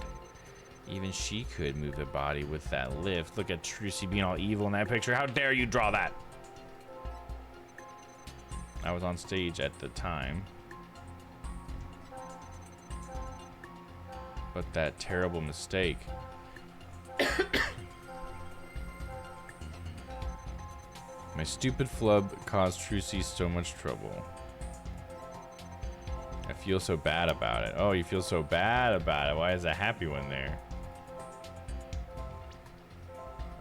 Speaker 3: Even she could move a body with that lift. Look at Trucy being all evil in that picture. How dare you draw that? I was on stage at the time. But that terrible mistake. My stupid flub caused Trucy so much trouble. I feel so bad about it. Oh, you feel so bad about it. Why is a happy one there?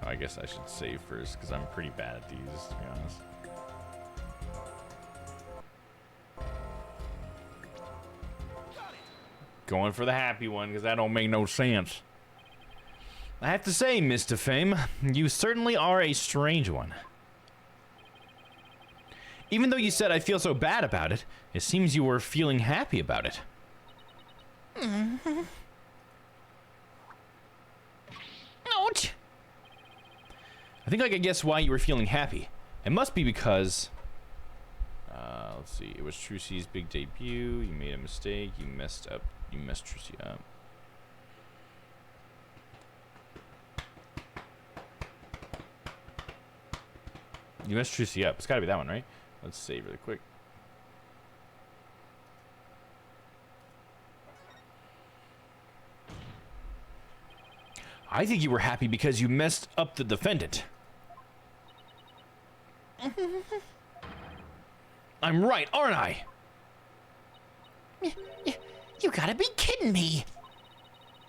Speaker 3: Oh, I guess I should save first because I'm pretty bad at these, to be honest. Going for the happy one because that don't make no sense. I have to say, Mr. Fame, you certainly are a strange one. Even though you said I feel so bad about it, it seems you were feeling happy about it.
Speaker 4: Ouch!
Speaker 3: I think I can guess why you were feeling happy. It must be because... let's see. It was Trucy's big debut. You made a mistake. You messed up. You messed Trucy up. You messed Trucy up. It's gotta be that one, right? Let's save really quick. I think you were happy because you messed up the defendant. I'm right, aren't I?
Speaker 4: You gotta be kidding me.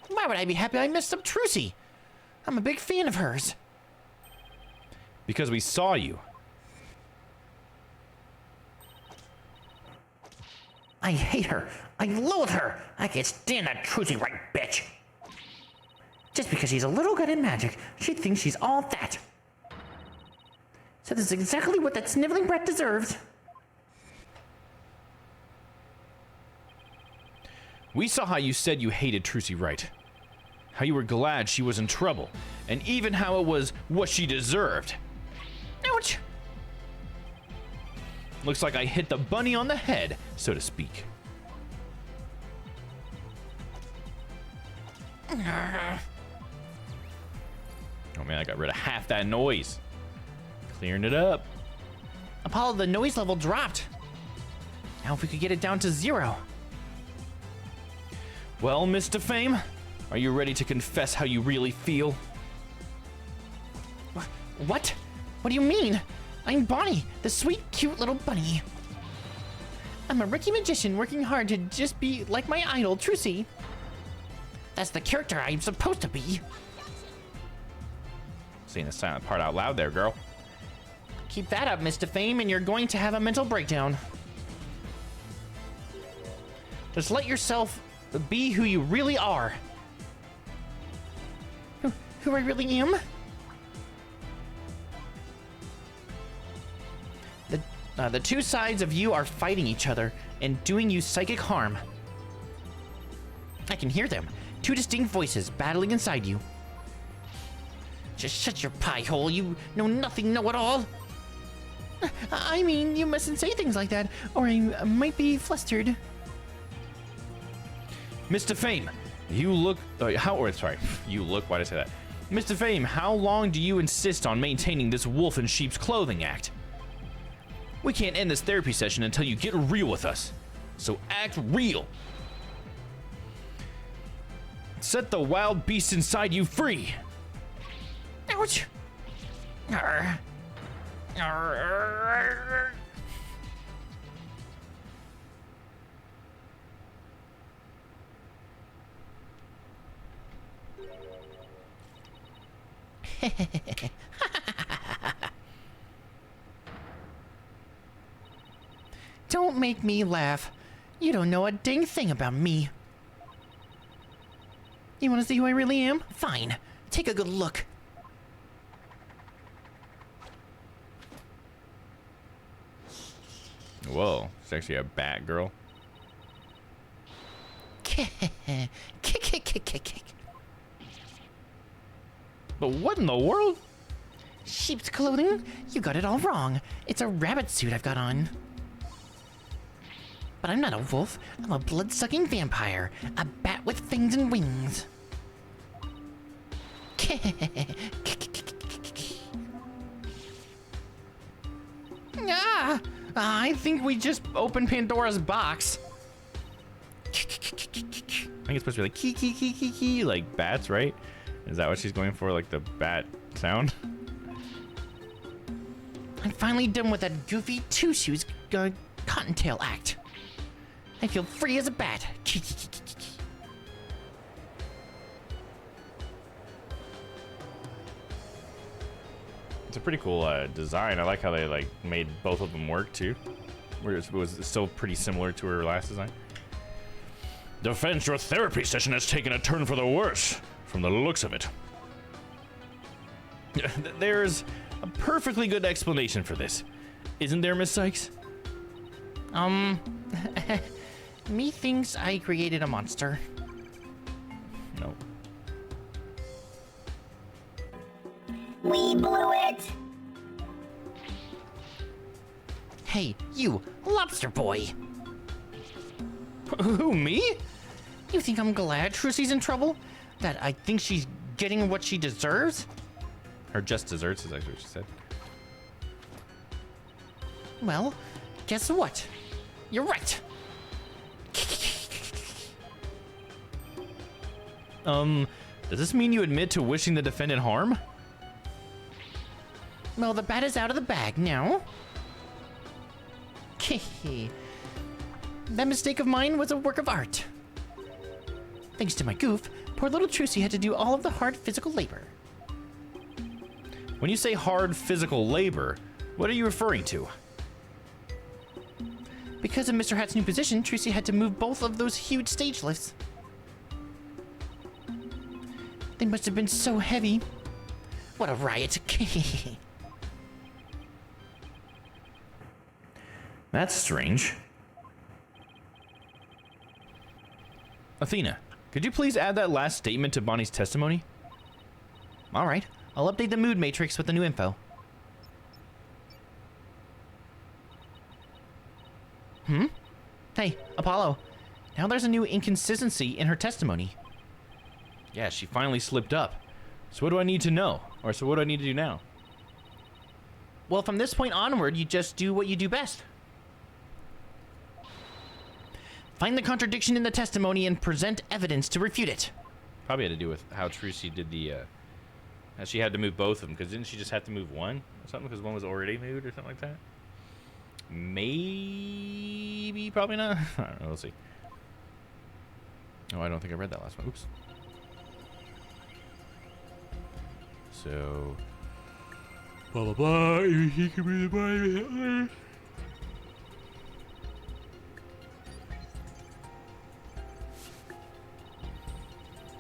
Speaker 4: Why would I be happy I messed up Trucy? I'm a big fan of hers.
Speaker 3: Because we saw you.
Speaker 6: I hate her. I loathe her. I can't stand that Trucy right bitch. Just because she's a little good at magic, she thinks she's all that. So this is exactly what that sniveling brat deserves.
Speaker 3: We saw how you said you hated Trucy Wright. How you were glad she was in trouble. And even how it was what she deserved.
Speaker 4: Ouch!
Speaker 3: Looks like I hit the bunny on the head, so to speak. Oh man, I got rid of half that noise. Clearing it up.
Speaker 4: Apollo, the noise level dropped. Now if we could get it down to 0.
Speaker 3: Well, Mr. Fame, are you ready to confess how you really feel?
Speaker 4: What? What do you mean? I'm Bonnie, the sweet, cute little bunny. I'm a rookie magician working hard to just be like my idol, Trucy. That's the character I'm supposed to be.
Speaker 3: Saying the silent part out loud there, girl.
Speaker 4: Keep that up, Mr. Fame, and you're going to have a mental breakdown. Just let yourself be who you really are. Who I really am? The two sides of you are fighting each other and doing you psychic harm. I can hear them. Two distinct voices battling inside you. Just shut your pie hole, you know nothing, know-it-all. I mean, you mustn't say things like that, or I might be flustered.
Speaker 3: Mr. Fame,
Speaker 1: You look. Sorry. You look. Why did I say that? Mr. Fame, how long do you insist on maintaining this wolf in sheep's clothing act? We can't end this therapy session until you get real with us. So act real. Set the wild beast inside you free.
Speaker 6: Ouch. Arr. Arr. Don't make me laugh. You don't know a dang thing about me. You want to see who I really am? Fine. Take a good look.
Speaker 1: Whoa, it's actually a bat girl.
Speaker 6: Kick.
Speaker 1: But what in the world?
Speaker 6: Sheep's clothing? You got it all wrong. It's a rabbit suit I've got on. But I'm not a wolf. I'm a blood-sucking vampire. A bat with fangs and wings. Ah! I think we just opened Pandora's box.
Speaker 1: I think it's supposed to be like kee, like bats, right? Is that what she's going for, like the bat sound?
Speaker 6: I'm finally done with that goofy two-shoes cottontail act. I feel free as a bat.
Speaker 1: It's a pretty cool design. I like how they like made both of them work too. Where it was still pretty similar to her last design.
Speaker 5: Defense, your therapy session has taken a turn for the worse, from the looks of it.
Speaker 1: There's a perfectly good explanation for this, isn't there, Miss Sykes?
Speaker 6: Methinks I created a monster.
Speaker 1: No.
Speaker 7: We blew it.
Speaker 6: Hey, you, lobster boy.
Speaker 1: Who, me?
Speaker 6: You think I'm glad Trussy's in trouble? That I think she's getting what she deserves?
Speaker 1: Or just desserts, is actually what she said.
Speaker 6: Well, guess what? You're right.
Speaker 1: Does this mean you admit to wishing the defendant harm?
Speaker 6: Well, the bat is out of the bag now. That mistake of mine was a work of art. Thanks to my goof, poor little Trucy had to do all of the hard physical labor.
Speaker 1: When you say hard physical labor, what are you referring to?
Speaker 6: Because of Mr. Hat's new position, Trucy had to move both of those huge stage lifts. They must have been so heavy. What a riot.
Speaker 1: That's strange. Athena, could you please add that last statement to Bonnie's testimony?
Speaker 6: All right, I'll update the mood matrix with the new info. Hey, Apollo. Now there's a new inconsistency in her testimony.
Speaker 1: Yeah, she finally slipped up. So what do I need to know? Or so what do I need to do now?
Speaker 6: Well, from this point onward, you just do what you do best. Find the contradiction in the testimony and present evidence to refute it.
Speaker 1: Probably had to do with how Trucy did the, how she had to move both of them. Because didn't she just have to move one or something? Because one was already moved or something like that? Maybe, probably not. I don't know, we'll see. Oh, I don't think I read that last one. Oops. So, blah, blah, blah. He can be the boy.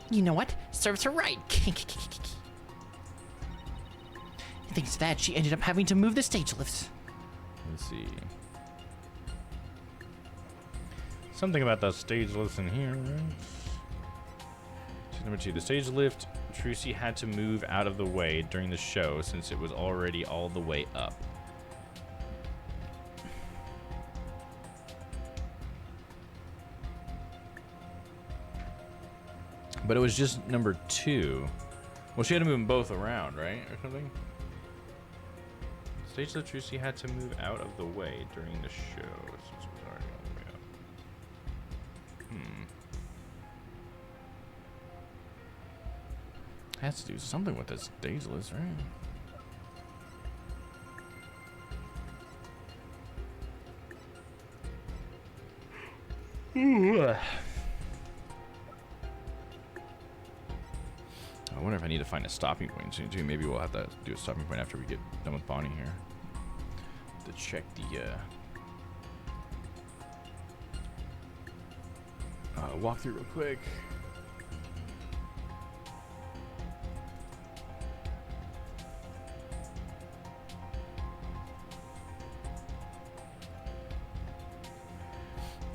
Speaker 6: You know what? Serves her right. Thanks to that, she ended up having to move the stage lifts.
Speaker 1: Let's see. Something about the stage lifts in here, right? Number 2, the stage lift Trucy had to move out of the way during the show since it was already all the way up. But it was just number 2. Well, she had to move them both around, right? Or something? Stage left Trucy had to move out of the way during the show. Since it was already on the way up.
Speaker 3: Has to do something with this stage list, right?
Speaker 1: I wonder if I need to find a stopping point soon too. Maybe we'll have to do a stopping point after we get done with Bonnie here. To check the walkthrough real quick.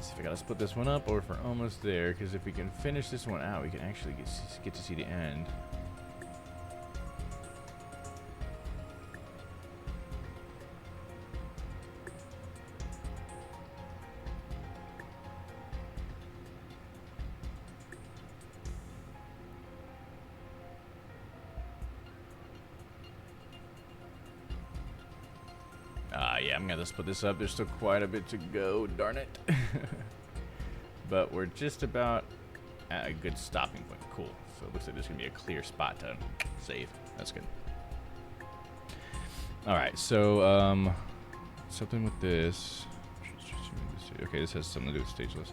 Speaker 1: See if I gotta split this one up or if we're almost there. Because if we can finish this one out, we can actually get to see the end. Yeah, I'm gonna split this up. There's still quite a bit to go, darn it. But we're just about at a good stopping point. Cool. So it looks like there's gonna be a clear spot to save. That's good. Alright, so something with this. Okay, this has something to do with stage list.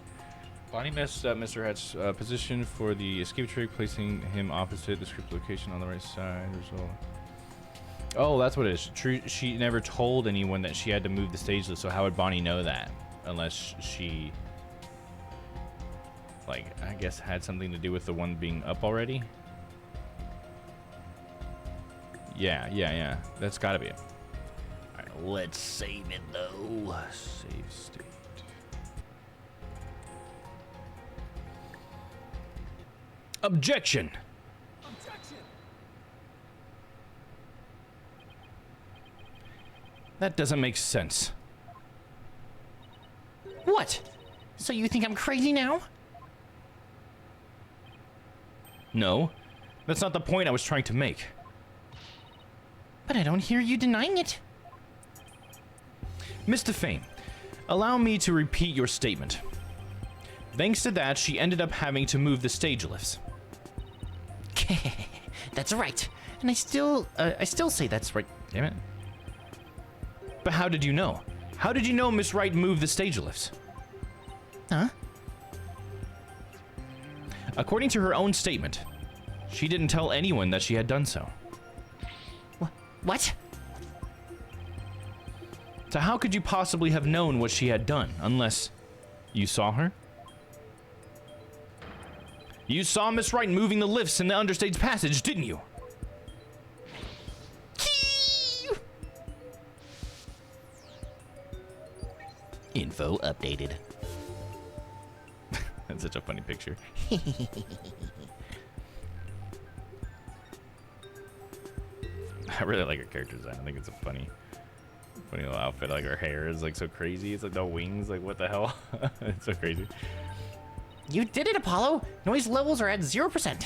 Speaker 1: Bonnie messed up Mr. Hatch's position for the escape trick, placing him opposite the script location on the right side. Result. Oh, that's what it is. She never told anyone that she had to move the stage list, so how would Bonnie know that? Unless she, like, I guess had something to do with the one being up already? Yeah. That's gotta be it. Alright, let's save it, though. Save state. Objection! That doesn't make sense.
Speaker 4: What? So you think I'm crazy now?
Speaker 1: No, that's not the point I was trying to make.
Speaker 4: But I don't hear you denying it.
Speaker 1: Mr. Fame, allow me to repeat your statement. Thanks to that, she ended up having to move the stage lifts.
Speaker 4: That's right. And I still say that's right.
Speaker 1: Damn it. But how did you know? How did you know Miss Wright moved the stage lifts?
Speaker 4: Huh?
Speaker 1: According to her own statement, she didn't tell anyone that she had done so.
Speaker 4: What?
Speaker 1: So how could you possibly have known what she had done unless you saw her? You saw Miss Wright moving the lifts in the understage passage, didn't you?
Speaker 4: Info updated.
Speaker 1: That's such a funny picture. I really like her character design. I think it's a funny little outfit. Like her hair is like so crazy. It's like the wings. Like what the hell? It's so crazy.
Speaker 4: You did it, Apollo. Noise levels are at 0%.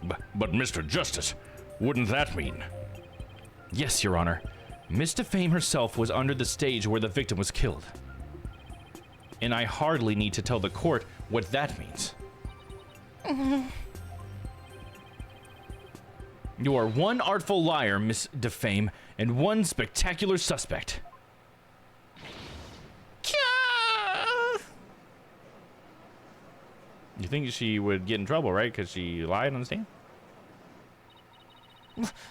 Speaker 5: But Mr. Justice, wouldn't that mean?
Speaker 1: Yes, Your Honor. Mr. Fame herself was under the stage where the victim was killed. And I hardly need to tell the court what that means. You are one artful liar, Miss Defame, and one spectacular suspect. You think she would get in trouble, right? Because she lied on the stand?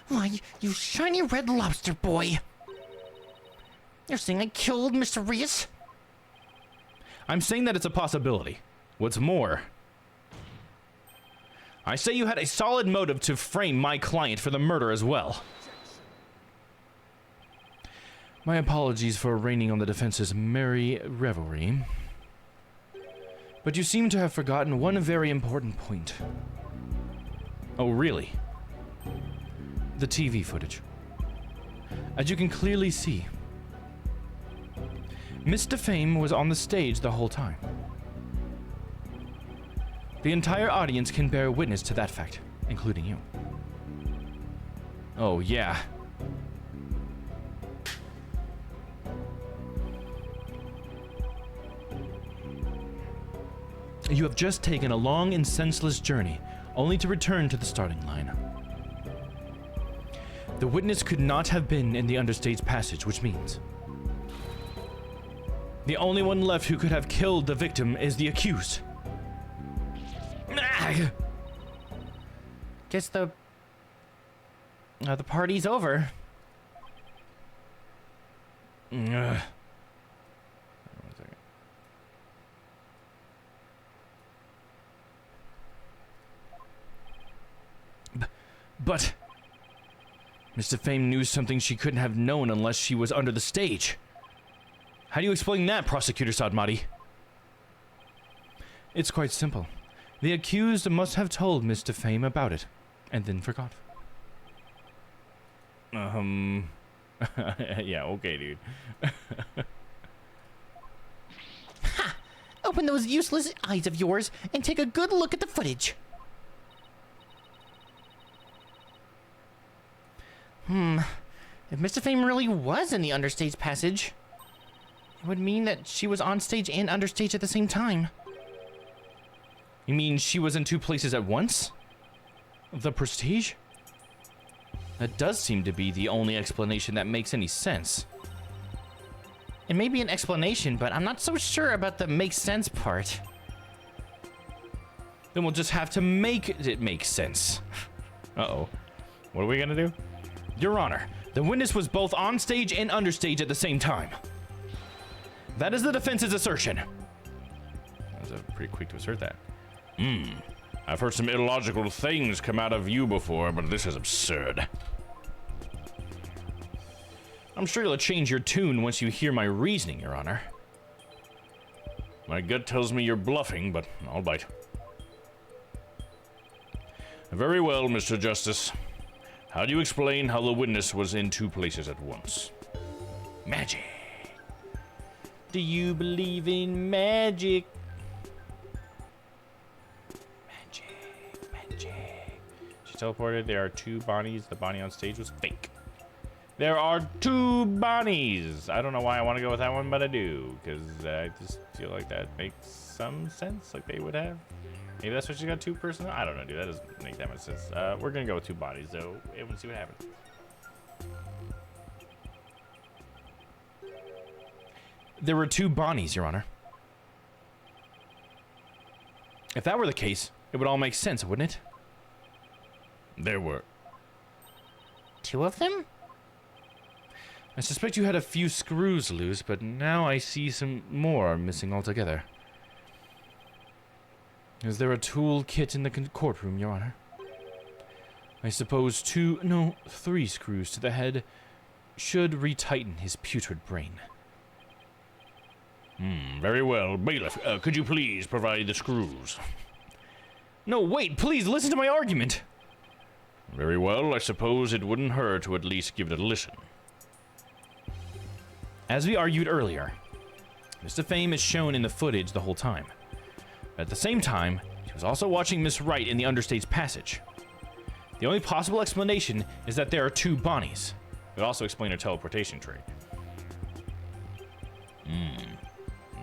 Speaker 4: Why, you shiny red lobster boy. You're saying I killed Mr. Reus?
Speaker 1: I'm saying that it's a possibility. What's more, I say you had a solid motive to frame my client for the murder as well. My apologies for raining on the defense's merry revelry. But you seem to have forgotten one very important point. Oh, really? The TV footage. As you can clearly see, Miss Defame was on the stage the whole time.
Speaker 3: The entire audience can bear witness to that fact, including you. Oh, yeah. You have just taken a long and senseless journey, only to return to the starting line. The witness could not have been in the understage passage, which means the only one left who could have killed the victim is the accused.
Speaker 4: Guess the party's over.
Speaker 3: Ugh.
Speaker 1: One second.
Speaker 3: But Mr. Fame knew something she couldn't have known unless she was under the stage. How do you explain that, Prosecutor Sadmati? It's quite simple. The accused must have told Mr. Fame about it, and then forgot.
Speaker 1: Yeah, okay, dude.
Speaker 4: Open those useless eyes of yours and take a good look at the footage. If Mr. Fame really was in the understage passage, it would mean that she was on stage and understage at the same time.
Speaker 3: You mean she was in two places at once? The Prestige? That does seem to be the only explanation that makes any sense.
Speaker 4: It may be an explanation, but I'm not so sure about the makes sense part.
Speaker 3: Then we'll just have to make it make sense.
Speaker 1: Uh-oh. What are we gonna do?
Speaker 3: Your Honor, the witness was both on stage and understage at the same time. That is the defense's assertion.
Speaker 1: That was pretty quick to assert that.
Speaker 5: I've heard some illogical things come out of you before, but this is absurd.
Speaker 3: I'm sure you'll change your tune once you hear my reasoning, Your Honor.
Speaker 5: My gut tells me you're bluffing, but I'll bite. Very well, Mr. Justice. How do you explain how the witness was in two places at once?
Speaker 3: Magic. Do you believe in magic?
Speaker 1: She teleported. There are two Bonnies. The Bonnie on stage was fake. There are two Bonnies. I don't know why I want to go with that one, but I do. Because I just feel like that makes some sense. Like they would have. Maybe that's why she got two person. I don't know, dude. That doesn't make that much sense. We're going to go with two Bonnies, though. And we'll see what happens.
Speaker 3: There were two Bonnies, Your Honor. If that were the case, it would all make sense, wouldn't it?
Speaker 5: There were.
Speaker 4: Two of them?
Speaker 3: I suspect you had a few screws loose, but now I see some more are missing altogether. Is there a tool kit in the courtroom, Your Honor? I suppose three screws to the head should retighten his putrid brain.
Speaker 5: Very well. Bailiff, could you please provide the screws?
Speaker 3: No, wait, please listen to my argument.
Speaker 5: Very well. I suppose it wouldn't hurt to at least give it a listen.
Speaker 3: As we argued earlier, Mr. Fame is shown in the footage the whole time. But at the same time, she was also watching Miss Wright in the understage passage. The only possible explanation is that there are two Bonnies.
Speaker 1: It would also explain her teleportation trait.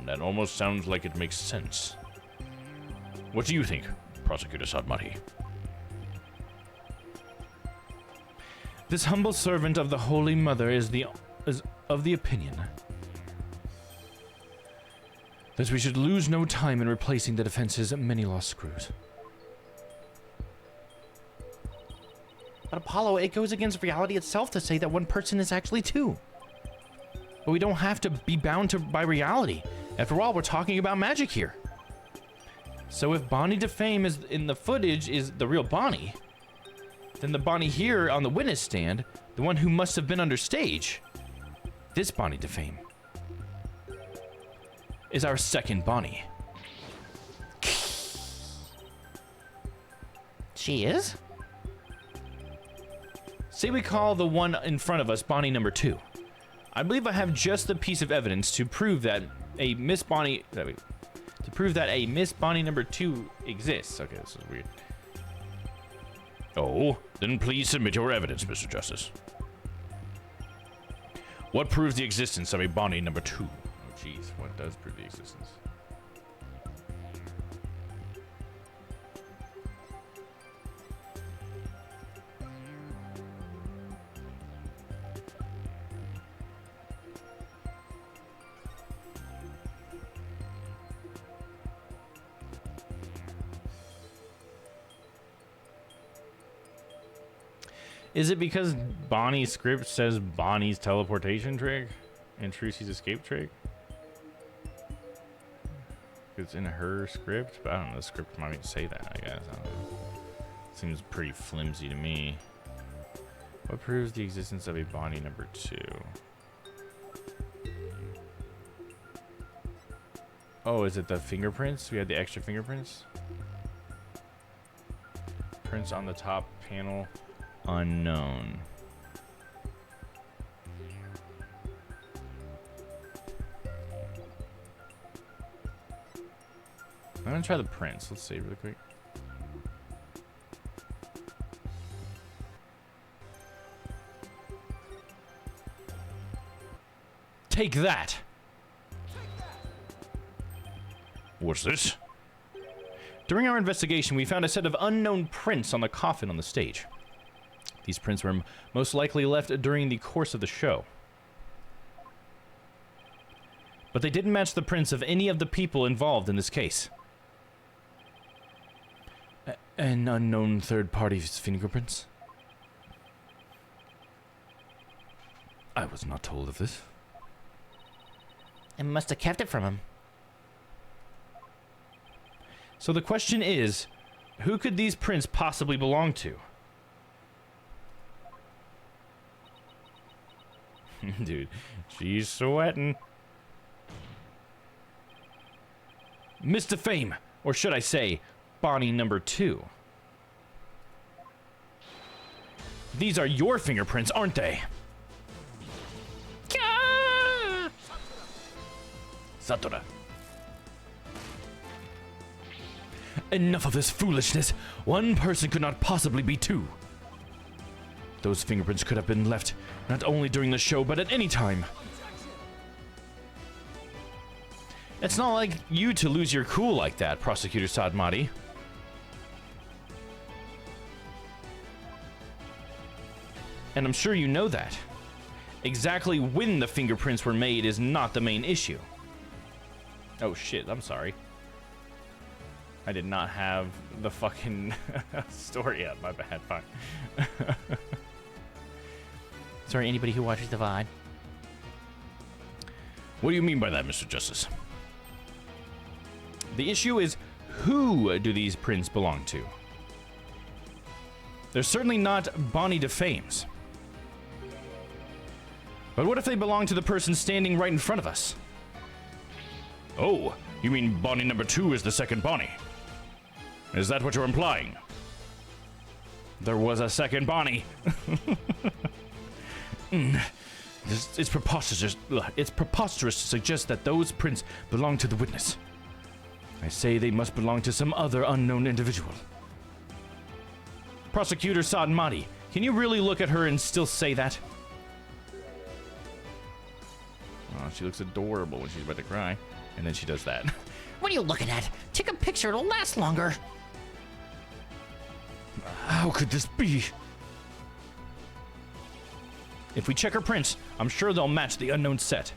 Speaker 5: That almost sounds like it makes sense. What do you think, Prosecutor Sadmati?
Speaker 3: This humble servant of the Holy Mother is of the opinion that we should lose no time in replacing the defense's many lost screws.
Speaker 4: But Apollo, it goes against reality itself to say that one person is actually two.
Speaker 3: But we don't have to be bound by reality. After all, we're talking about magic here. So if Bonnie DeFame is in the footage is the real Bonnie, then the Bonnie here on the witness stand, the one who must have been under stage, this Bonnie DeFame, is our second Bonnie.
Speaker 4: She is?
Speaker 3: Say we call the one in front of us Bonnie number 2. I believe I have just the piece of evidence to prove that a Miss Bonnie,
Speaker 1: To prove that a Miss Bonnie number 2 exists. Okay, this is weird.
Speaker 5: Oh, then please submit your evidence, Mr. Justice. What proves the existence of a Bonnie number 2?
Speaker 1: Oh, jeez. What does prove the existence? Is it because Bonnie's script says Bonnie's teleportation trick and Trucy's escape trick? It's in her script, but I don't know. The script might even say that, I guess. I don't know. Seems pretty flimsy to me. What proves the existence of a Bonnie number 2? Oh, is it the fingerprints? We had the extra fingerprints? Prints on the top panel. Unknown. I'm gonna try the prints. Let's see really quick. Take that!
Speaker 5: What's this?
Speaker 1: During our investigation, we found a set of unknown prints on the coffin on the stage. These prints were most likely left during the course of the show. But they didn't match the prints of any of the people involved in this case. An unknown third party's fingerprints? I was not told of this.
Speaker 4: I must have kept it from him.
Speaker 1: So the question is, who could these prints possibly belong to? Dude, she's sweating. Mr. Fame, or should I say, Bonnie number 2. These are your fingerprints, aren't they?
Speaker 5: Satora.
Speaker 1: Enough of this foolishness. One person could not possibly be 2. Those fingerprints could have been left not only during the show, but at any time. It's not like you to lose your cool like that, Prosecutor Sadmati. And I'm sure you know that. Exactly when the fingerprints were made is not the main issue. Oh shit, I'm sorry. I did not have the fucking story up. My bad, fine.
Speaker 4: Sorry, anybody who watches the VOD.
Speaker 5: What do you mean by that, Mr. Justice?
Speaker 1: The issue is, who do these prints belong to? They're certainly not Bonnie DeFames. But what if they belong to the person standing right in front of us?
Speaker 5: Oh, you mean Bonnie number 2 is the second Bonnie? Is that what you're implying?
Speaker 1: There was a second Bonnie. It's preposterous. It's preposterous to suggest that those prints belong to the witness. I say they must belong to some other unknown individual. Prosecutor Sadmati, can you really look at her and still say that? Oh, she looks adorable when she's about to cry. And then she does that.
Speaker 4: What are you looking at? Take a picture, it'll last longer.
Speaker 1: How could this be? If we check her prints, I'm sure they'll match the unknown set.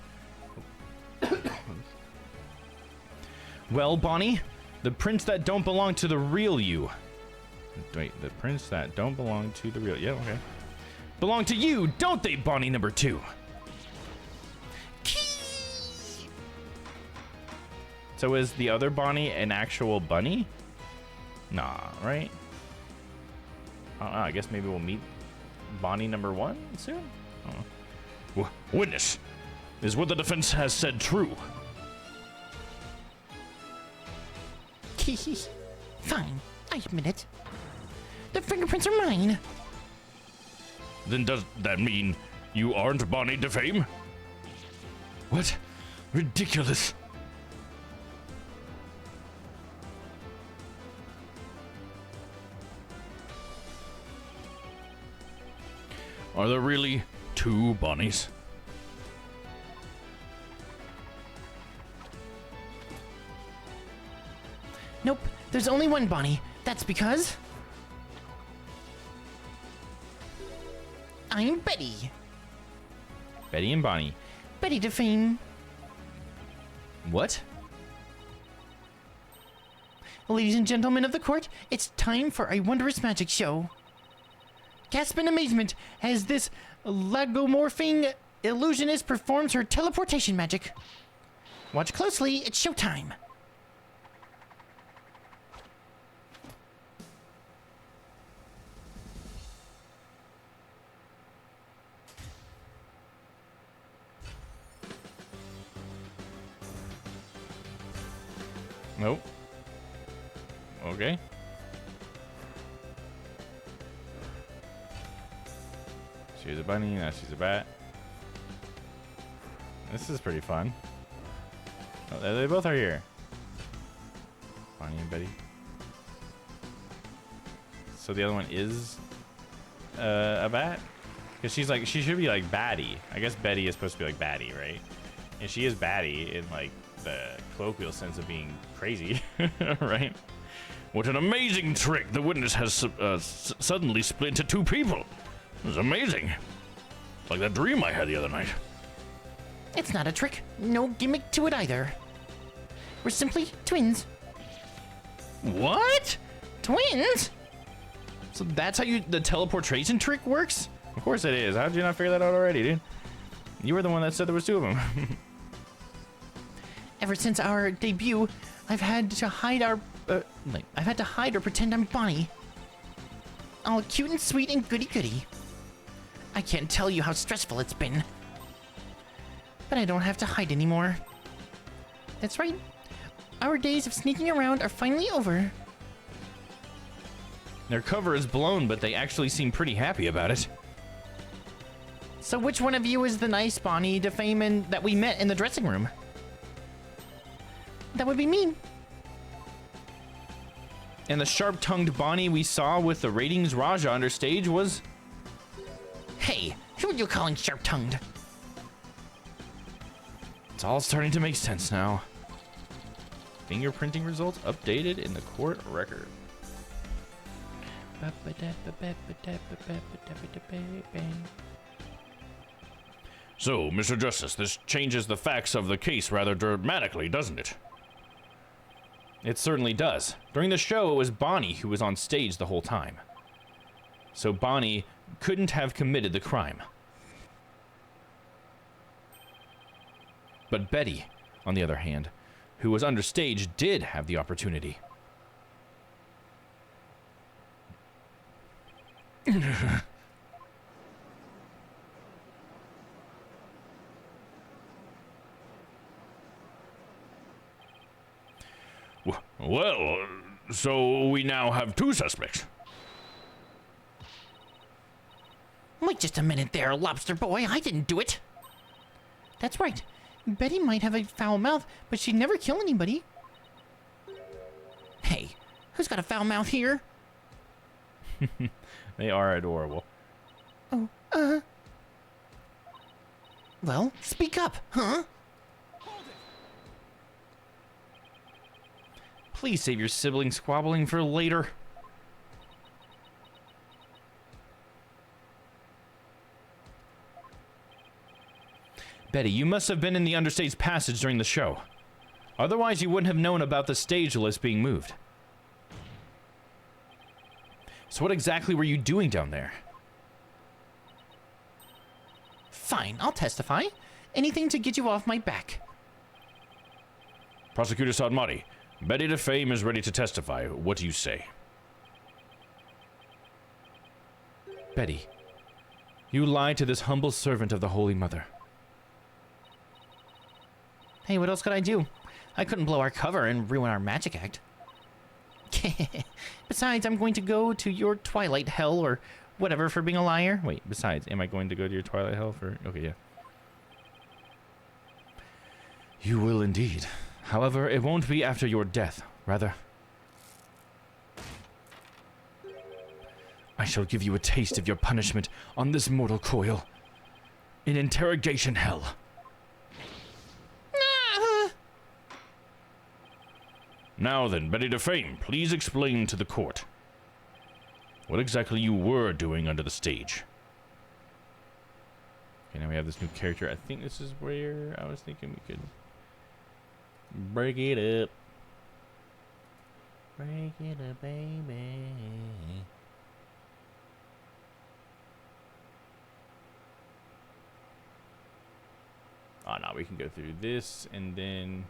Speaker 1: Well, Bonnie, the prints that don't belong to the real you. Wait, the prints that don't belong to the real... Yeah, okay. Belong to you, don't they, Bonnie number 2? So is the other Bonnie an actual bunny? Nah, right? I don't know, I guess maybe we'll meet Bonnie number 1 soon? I don't know.
Speaker 5: Witness, is what the defense has said true?
Speaker 4: Fine, I admit it. The fingerprints are mine.
Speaker 5: Then does that mean you aren't Bonnie DeFame?
Speaker 1: What? Ridiculous.
Speaker 5: Are there really 2 Bonnies?
Speaker 4: Nope, there's only one Bonnie. That's because... I'm Betty.
Speaker 1: Betty and Bonnie.
Speaker 4: Betty DeFame.
Speaker 1: What?
Speaker 4: Ladies and gentlemen of the court, it's time for a wondrous magic show. Gasp in amazement as this lagomorphing illusionist performs her teleportation magic. Watch closely, it's showtime.
Speaker 1: Nope. Okay. She's a bunny, now she's a bat. This is pretty fun. Oh, they both are here. Bonnie and Betty. So the other one is a bat? Because she's like, she should be like Batty. I guess Betty is supposed to be like Batty, right? And she is Batty in like the colloquial sense of being crazy, right?
Speaker 5: What an amazing trick! The witness has suddenly split into 2 people. It was amazing. Like that dream I had the other night.
Speaker 4: It's not a trick, no gimmick to it either. We're simply twins.
Speaker 1: What?
Speaker 4: Twins?
Speaker 1: So that's how the teleportation trick works? Of course it is. How did you not figure that out already, dude? You were the one that said there was 2 of them.
Speaker 4: Ever since our debut, I've had to hide or pretend I'm Bonnie. All cute and sweet and goody-goody. I can't tell you how stressful it's been. But I don't have to hide anymore. That's right. Our days of sneaking around are finally over.
Speaker 1: Their cover is blown, but they actually seem pretty happy about it.
Speaker 4: So which one of you is the nice Bonnie DeFame that we met in the dressing room? That would be me.
Speaker 1: And the sharp-tongued Bonnie we saw with the ratings Raja under stage was...
Speaker 4: Hey, who are you calling sharp-tongued?
Speaker 1: It's all starting to make sense now. Fingerprinting results updated in the court record.
Speaker 5: So, Mr. Justice, this changes the facts of the case rather dramatically, doesn't it?
Speaker 1: It certainly does. During the show, it was Bonnie who was on stage the whole time. So Bonnie couldn't have committed the crime. But Betty, on the other hand, who was under stage, did have the opportunity.
Speaker 5: Well, so we now have 2 suspects.
Speaker 4: Wait just a minute there, lobster boy. I didn't do it. That's right. Betty might have a foul mouth, but she'd never kill anybody. Hey, who's got a foul mouth here?
Speaker 1: They are adorable.
Speaker 4: Oh, well, speak up, huh?
Speaker 1: Please save your sibling squabbling for later. Betty, you must have been in the understage passage during the show. Otherwise, you wouldn't have known about the stage list being moved. So what exactly were you doing down there?
Speaker 4: Fine, I'll testify. Anything to get you off my back.
Speaker 5: Prosecutor Sadmati, Betty DeFame is ready to testify. What do you say?
Speaker 1: Betty, you lied to this humble servant of the Holy Mother.
Speaker 4: Hey, what else could I do? I couldn't blow our cover and ruin our magic act. Besides, I'm going to go to your twilight hell or whatever for being a liar.
Speaker 1: Wait, besides, am I going to go to your twilight hell for... Okay, yeah. You will indeed. However, it won't be after your death. Rather,
Speaker 3: I shall give you a taste of your punishment on this mortal coil. In interrogation hell.
Speaker 5: Now then, Betty DeFame, please explain to the court what exactly you were doing under the stage.
Speaker 1: Okay, now we have this new character. I think this is where I was thinking we could break it up. Break it up, baby. Oh, no, we can go through this, and then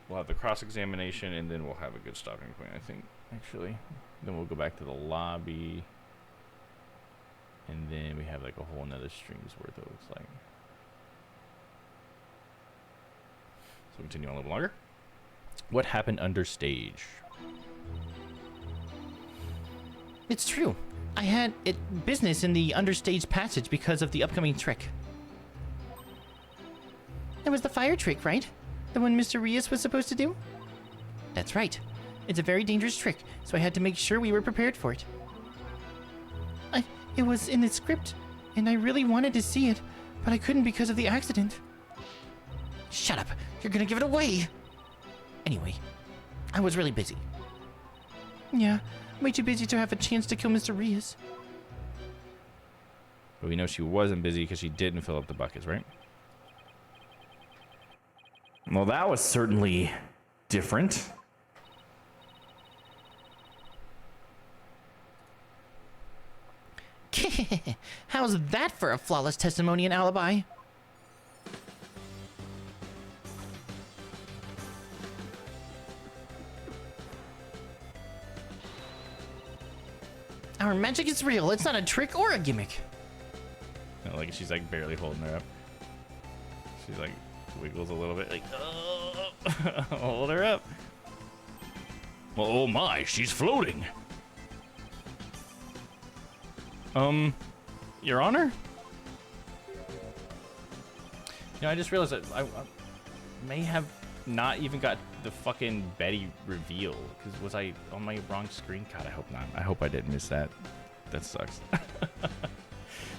Speaker 1: we'll have the cross-examination, and then we'll have a good stopping point, I think, actually. Then we'll go back to the lobby, and then we have like a whole nother string's worth, it looks like. So continue on a little longer. What happened under stage?
Speaker 4: It's true. I had business in the understage passage because of the upcoming trick. That was the fire trick, right? The one Mr. Rias was supposed to do? That's right. It's a very dangerous trick, so I had to make sure we were prepared for it. It was in the script, and I really wanted to see it, but I couldn't because of the accident. Shut up. You're gonna give it away. Anyway, I was really busy. Yeah, way too busy to have a chance to kill Mr. Rias.
Speaker 1: But we know she wasn't busy because she didn't fill up the buckets, right?
Speaker 3: Well, that was certainly different.
Speaker 4: How's that for a flawless testimony and alibi? Our magic is real. It's not a trick or a gimmick.
Speaker 1: No, like she's like barely holding her up. She's like wiggles a little bit, like, oh, hold her up.
Speaker 5: Well, oh my, she's floating.
Speaker 1: Your Honor? You know, I just realized that I may have not even got the fucking Betty reveal. Because was I on my wrong screen? God, I hope not. I hope I didn't miss that. That sucks.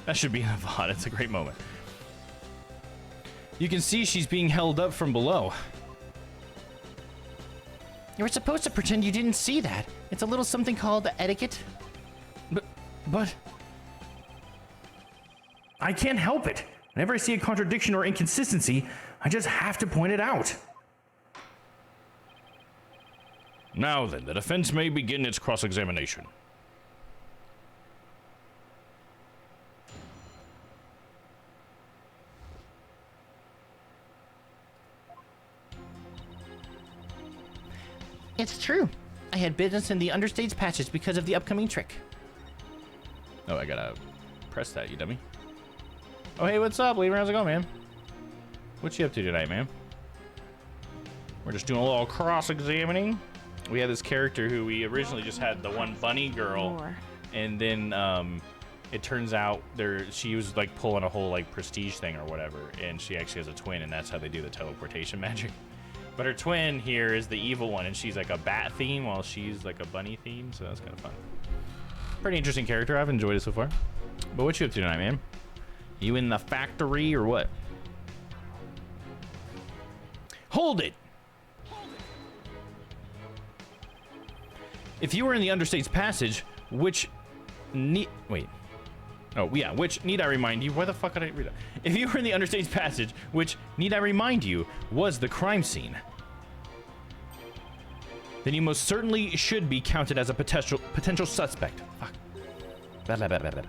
Speaker 1: That should be in the VOD. It's a great moment. You can see she's being held up from below.
Speaker 4: You were supposed to pretend you didn't see that. It's a little something called etiquette.
Speaker 3: But I can't help it. Whenever I see a contradiction or inconsistency, I just have to point it out.
Speaker 5: Now then, the defense may begin its cross-examination.
Speaker 4: It's true. I had business in the understage passage because of the upcoming trick.
Speaker 1: Oh, I gotta press that, you dummy. Oh, hey, what's up, Lee? How's it going, man? What you up to tonight, man? We're just doing a little cross-examining. We had this character who we originally just had the one bunny girl, and then it turns out she was like pulling a whole like prestige thing or whatever, and she actually has a twin, and that's how they do the teleportation magic. But her twin here is the evil one, and she's like a bat theme while she's like a bunny theme, so that's kind of fun. Pretty interesting character. I've enjoyed it so far. But what you up to tonight, man? You in the factory or what? Hold it! If you were in the understage passage, which need I remind you? Why the fuck did I read that? If you were in the understage passage, which need I remind you was the crime scene, then you most certainly should be counted as a potential suspect. Fuck. Blah, blah, blah, blah, blah.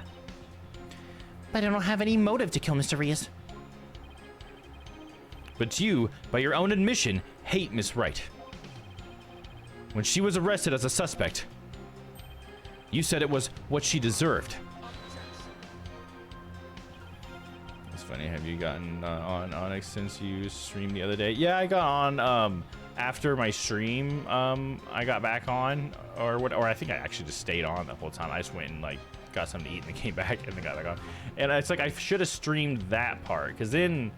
Speaker 4: But I don't have any motive to kill Mr. Rias.
Speaker 1: But you, by your own admission, hate Miss Wright. When she was arrested as a suspect, you said it was what she deserved. It's funny. Have you gotten on Onyx since you streamed the other day? Yeah, I got on after my stream. I got back on, or I think I actually just stayed on the whole time. I just went and like got something to eat and then came back and then got back on. And it's like I should have streamed that part, because then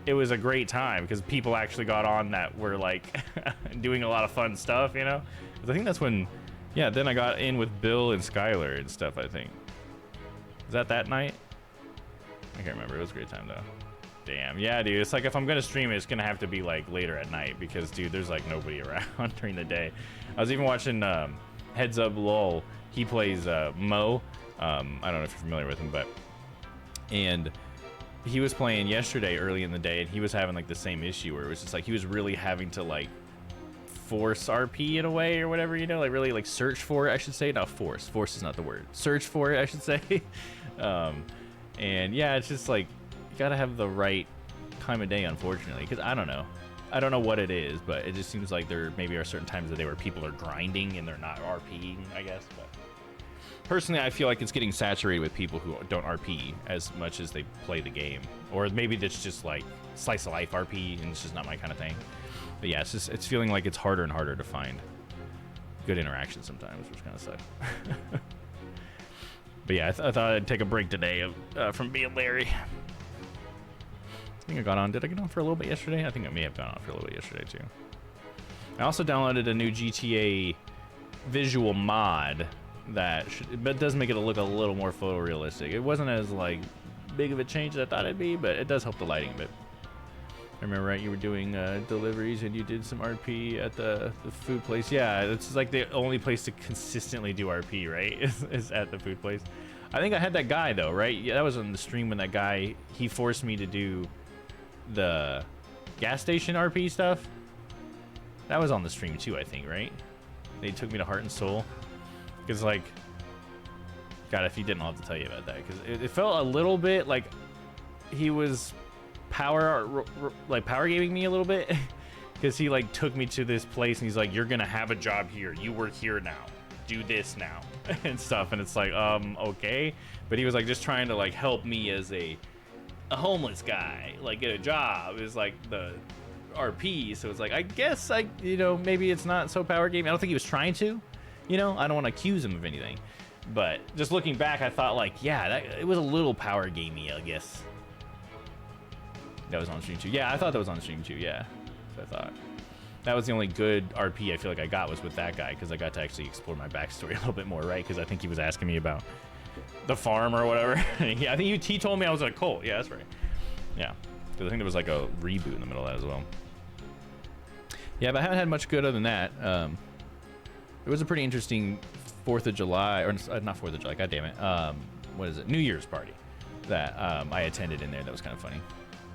Speaker 1: it was a great time because people actually got on that were like doing a lot of fun stuff, you know. 'Cause I think that's when Yeah, then I got in with Bill and Skylar and stuff, I think. Is that night? I can't remember. It was a great time, though. Damn. Yeah, dude. It's like if I'm going to stream it, it's going to have to be, like, later at night because, dude, there's, like, nobody around during the day. I was even watching Heads Up LOL. He plays Mo. I don't know if you're familiar with him, but... And he was playing yesterday early in the day, and he was having, like, the same issue where it was just, like, he was really having to, like, force RP in a way or whatever, you know, like really like search for it, I should say. Not force is not the word, search for it, I should say. And yeah, it's just like you gotta have the right time of day, unfortunately, because I don't know what it is, but it just seems like there maybe are certain times of the day where people are grinding and they're not RPing, I guess. But personally, I feel like it's getting saturated with people who don't RP as much as they play the game, or maybe it's just like slice of life RP and it's just not my kind of thing. But yeah, it's feeling like it's harder and harder to find good interaction sometimes, which kind of sucks. But yeah, I thought I'd take a break today from being Larry. I think I got on. Did I get on for a little bit yesterday? I think I may have gone on for a little bit yesterday too. I also downloaded a new GTA visual mod that but does make it look a little more photorealistic. It wasn't as like big of a change as I thought it'd be, but it does help the lighting a bit. I remember, right, you were doing deliveries and you did some RP at the food place. Yeah, it's like the only place to consistently do RP, right? is at the food place. I think I had that guy, though, right? Yeah, that was on the stream when that guy, he forced me to do the gas station RP stuff. That was on the stream, too, I think, right? They took me to Heart and Soul. Because, like, God, if he didn't, I'll have to tell you about that. Because it felt a little bit like he was... power gaming me a little bit because he like took me to this place and he's like, you're gonna have a job here, you work here now, do this now and stuff, and it's like okay, but he was like just trying to like help me as a homeless guy like get a job. It was like the RP, so it's like I guess maybe it's not so power gaming. I don't think he was trying to, I don't want to accuse him of anything, but just looking back I thought like, yeah, it was a little power gamey, I guess. That was on stream too. Yeah, I thought that was on stream too. Yeah, so I thought that was the only good RP I feel like I got was with that guy because I got to actually explore my backstory a little bit more, right? Because I think he was asking me about the farm or whatever. Yeah, I think he told me I was like Colt. Yeah, that's right. Yeah, because I think there was like a reboot in the middle of that as well. Yeah, but I haven't had much good other than that. It was a pretty interesting 4th of July, or not 4th of July. God damn it. What is it? New Year's party that I attended in there. That was kind of funny.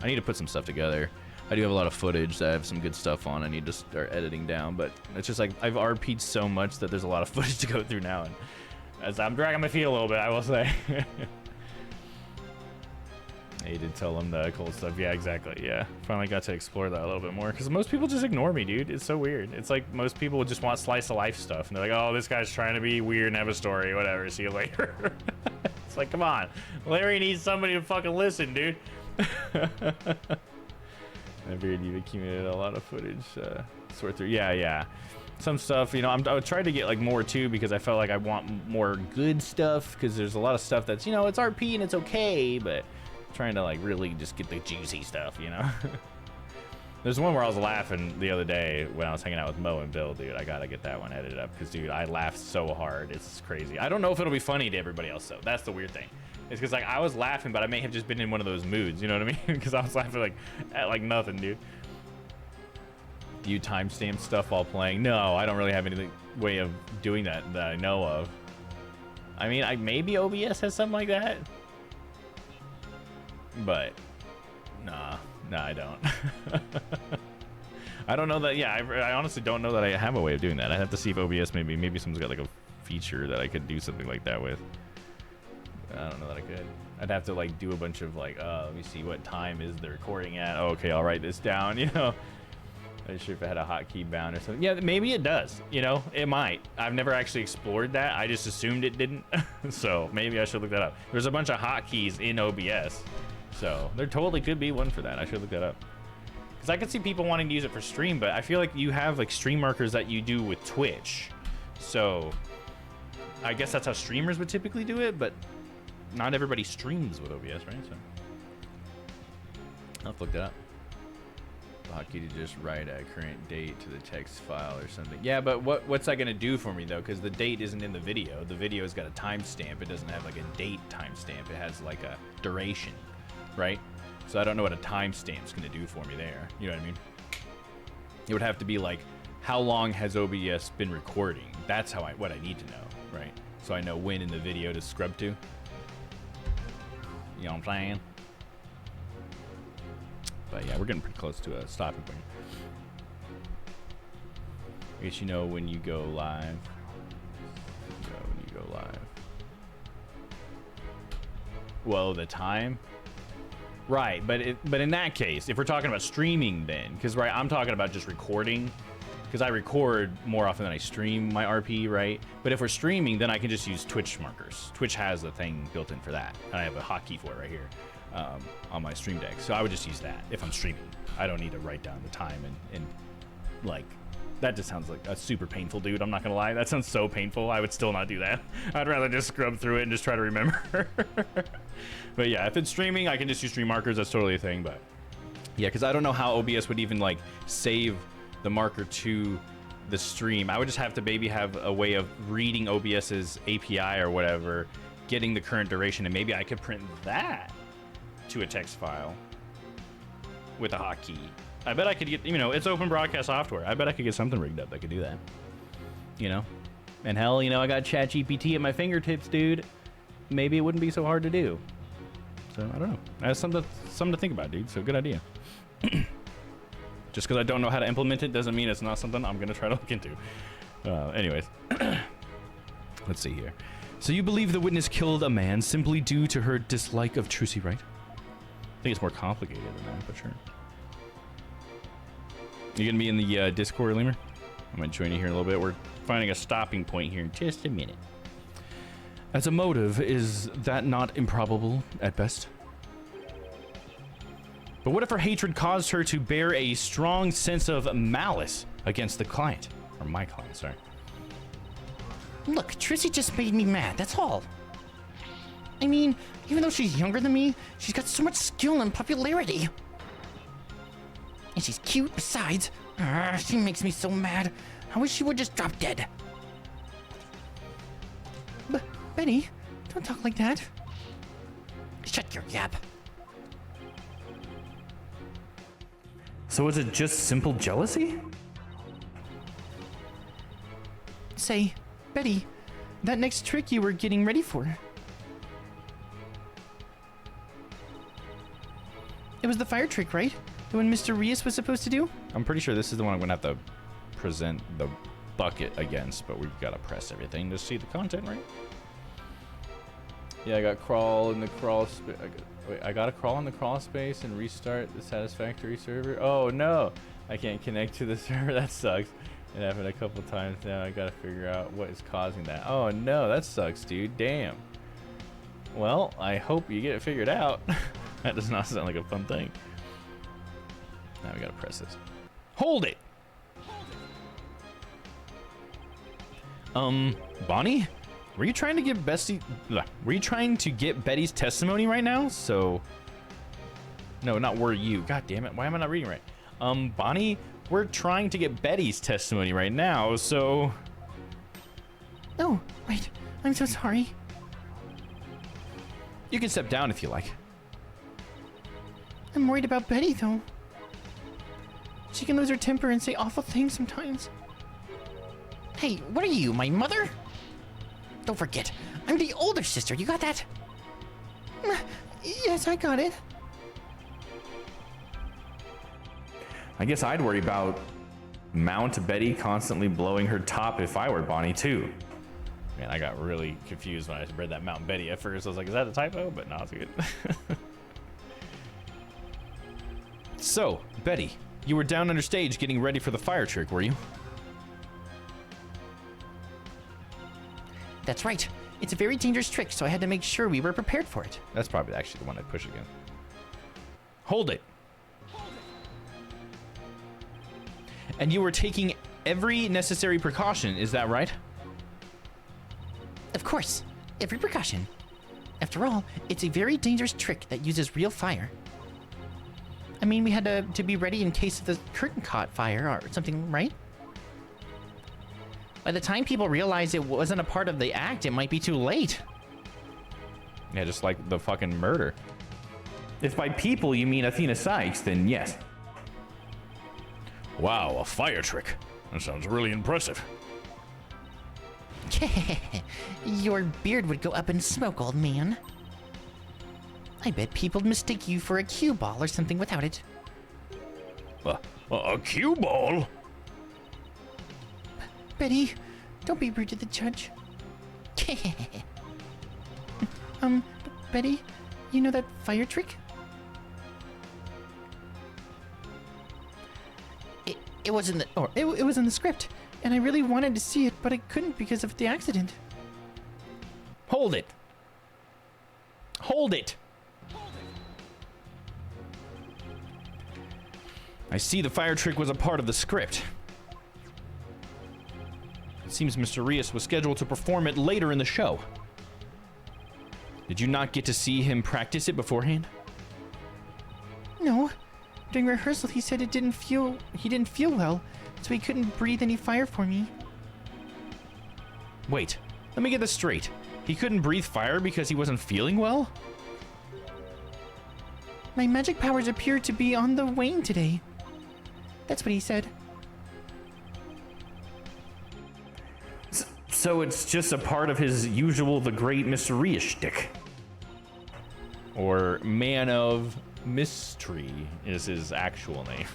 Speaker 1: I need to put some stuff together. I do have a lot of footage that I have some good stuff on. I need to start editing down, but it's just like I've RP'd so much that there's a lot of footage to go through now, and as I'm dragging my feet a little bit, I will say. I did tell them the cool stuff. Yeah, exactly. Yeah, finally got to explore that a little bit more because most people just ignore me, dude. It's so weird. It's like most people just want slice of life stuff, and they're like, "Oh, this guy's trying to be weird and have a story, whatever. See you later." It's like, come on, Larry needs somebody to fucking listen, dude. I figured you've accumulated a lot of footage sort through. Yeah, some stuff, I would try to get like more too because I felt like I want more good stuff because there's a lot of stuff that's it's RP and it's okay, but trying to like really just get the juicy stuff. There's one where I was laughing the other day when I was hanging out with Mo and Bill, dude. I gotta get that one edited up because, dude, I laughed so hard. It's crazy. I don't know if it'll be funny to everybody else, though. That's the weird thing. It's because, like, I was laughing, but I may have just been in one of those moods, you know what I mean? Because I was laughing, like, at, like, nothing, dude. Do you timestamp stuff while playing? No, I don't really have any way of doing that I know of. I mean, maybe OBS has something like that. But, nah, I don't. I don't know that, yeah, I honestly don't know that I have a way of doing that. I have to see if OBS maybe someone's got, like, a feature that I could do something like that with. I don't know that I could. I'd have to like do a bunch of like, let me see, what time is the recording at? Oh, okay, I'll write this down, I'm not sure if it had a hotkey bound or something. Yeah, maybe it does, it might. I've never actually explored that. I just assumed it didn't. So maybe I should look that up. There's a bunch of hotkeys in OBS. So there totally could be one for that. I should look that up. Because I could see people wanting to use it for stream, but I feel like you have like stream markers that you do with Twitch. So I guess that's how streamers would typically do it, but not everybody streams with OBS, right? So I'll have to look that up. Hotkey to just write a current date to the text file or something. Yeah, but what's that gonna do for me though? Because the date isn't in the video. The video's got a timestamp. It doesn't have like a date timestamp. It has like a duration, right? So I don't know what a timestamp's gonna do for me there. You know what I mean? It would have to be like, how long has OBS been recording? That's what I need to know, right? So I know when in the video to scrub to. You know what I'm saying? But yeah, we're getting pretty close to a stopping point. I guess you know when you go live. Well, the time. Right, but in that case, if we're talking about streaming, then, because right, I'm talking about just recording, because I record more often than I stream my RP, right? But if we're streaming, then I can just use Twitch markers. Twitch has a thing built in for that, and I have a hotkey for it right here. On my stream deck, so I would just use that if I'm streaming. I don't need to write down the time and like, that just sounds like a super painful, dude. I'm not gonna lie, that sounds so painful. I would still not do that. I'd rather just scrub through it and just try to remember. But yeah, if it's streaming, I can just use stream markers. That's totally a thing. But yeah, because I don't know how OBS would even like save the marker to the stream. I would just have to maybe have a way of reading OBS's API or whatever, getting the current duration, and maybe I could print that to a text file with a hotkey. I bet I could get, you know, it's open broadcast software. I bet I could get something rigged up that could do that. You know? And hell, you know, I got ChatGPT at my fingertips, dude. Maybe it wouldn't be so hard to do. So, I don't know. That's something to think about, dude. So, good idea. Just because I don't know how to implement it doesn't mean it's not something I'm going to try to look into. Anyways. Let's see here.
Speaker 3: So you believe the witness killed a man simply due to her dislike of Trucy, right?
Speaker 1: I think it's more complicated than that, but sure. You gonna be in the Discord, Lemur? I'm gonna join you here in a little bit. We're finding a stopping point here in just a minute.
Speaker 3: As a motive, is that not improbable at best? But what if her hatred caused her to bear a strong sense of malice against the client? Or my client, sorry.
Speaker 6: Look, Trucy just made me mad, that's all. I mean, even though she's younger than me, she's got so much skill and popularity. And she's cute besides. She makes me so mad. I wish she would just drop dead. Betty, don't talk like that. Shut your yap.
Speaker 3: So is it just simple jealousy?
Speaker 6: Say, Betty, that next trick you were getting ready for. It was the fire trick, right? The one Mr. Rias was supposed to do?
Speaker 1: I'm pretty sure this is the one I'm gonna have to present the bucket against, but we've got to press everything to see the content, right? Yeah, I got crawl in the crawl space. I gotta crawl in the crawl space and restart the satisfactory server. Oh no, I can't connect to the server. That sucks. It happened a couple times now. I gotta figure out what is causing that. Oh no, that sucks, dude. Damn. Well, I hope you get it figured out. That does not sound like a fun thing. Now we gotta press this. Hold it!
Speaker 3: Bonnie? Were you trying to get Betty's testimony right now? So... No, not were you. God damn it, why am I not reading right? Bonnie, we're trying to get Betty's testimony right now, so...
Speaker 6: Oh, right. I'm so sorry.
Speaker 3: You can step down if you like.
Speaker 6: I'm worried about Betty, though. She can lose her temper and say awful things sometimes. Hey, what are you, my mother? Don't forget, I'm the older sister, you got that? Yes, I got it.
Speaker 3: I guess I'd worry about Mount Betty constantly blowing her top if I were Bonnie, too.
Speaker 1: Man, I got really confused when I read that Mountain Betty at first. I was like, is that a typo? But no, it's good.
Speaker 3: So, Betty, you were down under stage getting ready for the fire trick, were you?
Speaker 6: That's right. It's a very dangerous trick, so I had to make sure we were prepared for it.
Speaker 1: That's probably actually the one I'd push again.
Speaker 3: Hold it. And you were taking every necessary precaution, is that right?
Speaker 6: Of course, every precaution. After all, it's a very dangerous trick that uses real fire.
Speaker 4: I mean, we had to be ready in case the curtain caught fire or something, right? By the time people realize it wasn't a part of the act, it might be too late.
Speaker 1: Yeah, just like the fucking murder.
Speaker 3: If by people you mean Athena Sykes, then yes.
Speaker 5: Wow, a fire trick. That sounds really impressive.
Speaker 4: Your beard would go up in smoke, old man. I bet people'd mistake you for a cue ball or something without it.
Speaker 5: A cue ball?
Speaker 4: Betty, don't be rude to the judge. Betty, you know that fire trick? It was in the it was in the script, and I really wanted to see it, but I couldn't because of the accident.
Speaker 1: Hold it. Hold it. I see the fire trick was a part of the script. It seems Mr. Rios was scheduled to perform it later in the show. Did you not get to see him practice it beforehand?
Speaker 4: No. During rehearsal, he said he didn't feel well, so he couldn't breathe any fire for me.
Speaker 1: Wait, let me get this straight. He couldn't breathe fire because he wasn't feeling well?
Speaker 4: My magic powers appear to be on the wane today. That's what he said.
Speaker 3: So it's just a part of his usual the great Mr. Rios shtick.
Speaker 1: Or Man of Mystery is his actual name.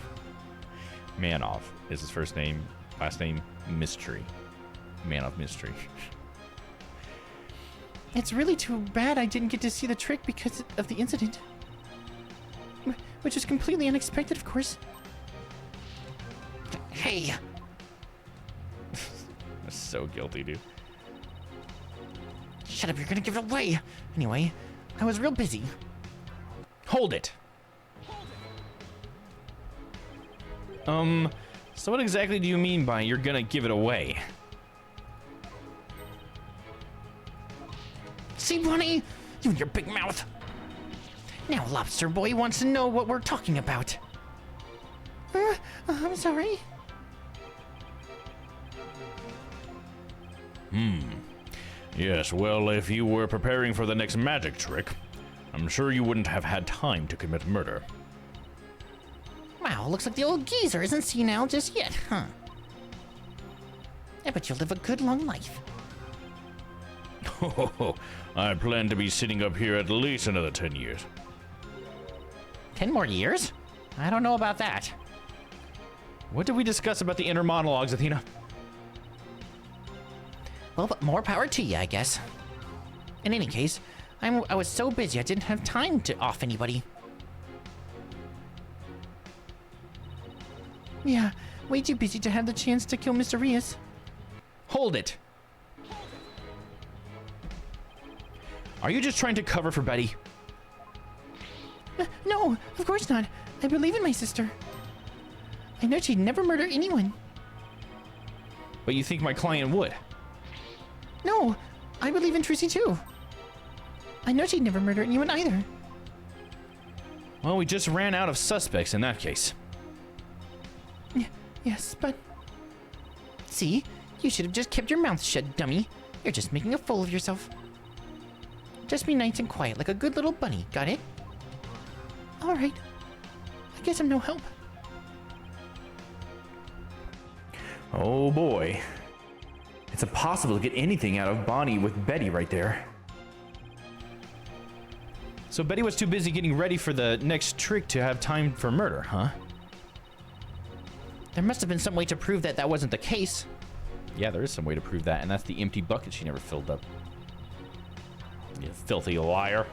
Speaker 1: Manov is his first name, last name Mystery. Man of Mystery.
Speaker 4: It's really too bad I didn't get to see the trick because of the incident. Which is completely unexpected, of course. Hey!
Speaker 1: That's so guilty, dude.
Speaker 4: Shut up, you're gonna give it away! Anyway, I was real busy.
Speaker 1: Hold it! So what exactly do you mean by you're gonna give it away?
Speaker 4: See, Bonnie? You and your big mouth! Now Lobster Boy wants to know what we're talking about. I'm sorry.
Speaker 5: Yes, well, if you were preparing for the next magic trick, I'm sure you wouldn't have had time to commit murder.
Speaker 4: Wow, looks like the old geezer isn't senile just yet, huh? I bet you'll live a good long life.
Speaker 5: I plan to be sitting up here at least another 10 years.
Speaker 4: 10 more years? I don't know about that.
Speaker 1: What did we discuss about the inner monologues, Athena?
Speaker 4: Well, but more power to you, I guess. In any case, I was so busy I didn't have time to off anybody. Yeah, way too busy to have the chance to kill Mr. Rios.
Speaker 1: Hold it! Are you just trying to cover for Betty?
Speaker 4: No, of course not. I believe in my sister. I know she'd never murder anyone.
Speaker 1: But you think my client would?
Speaker 4: No, I believe in Trucy too. I know she'd never murder anyone either.
Speaker 1: Well, we just ran out of suspects in that case.
Speaker 4: Yes, but... See? You should have just kept your mouth shut, dummy. You're just making a fool of yourself. Just be nice and quiet like a good little bunny, got it? Alright. I guess I'm no help.
Speaker 3: Oh boy. It's impossible to get anything out of Bonnie with Betty right there.
Speaker 1: So Betty was too busy getting ready for the next trick to have time for murder, huh?
Speaker 4: There must have been some way to prove that wasn't the case.
Speaker 1: Yeah, there is some way to prove that, and that's the empty bucket she never filled up. You filthy liar.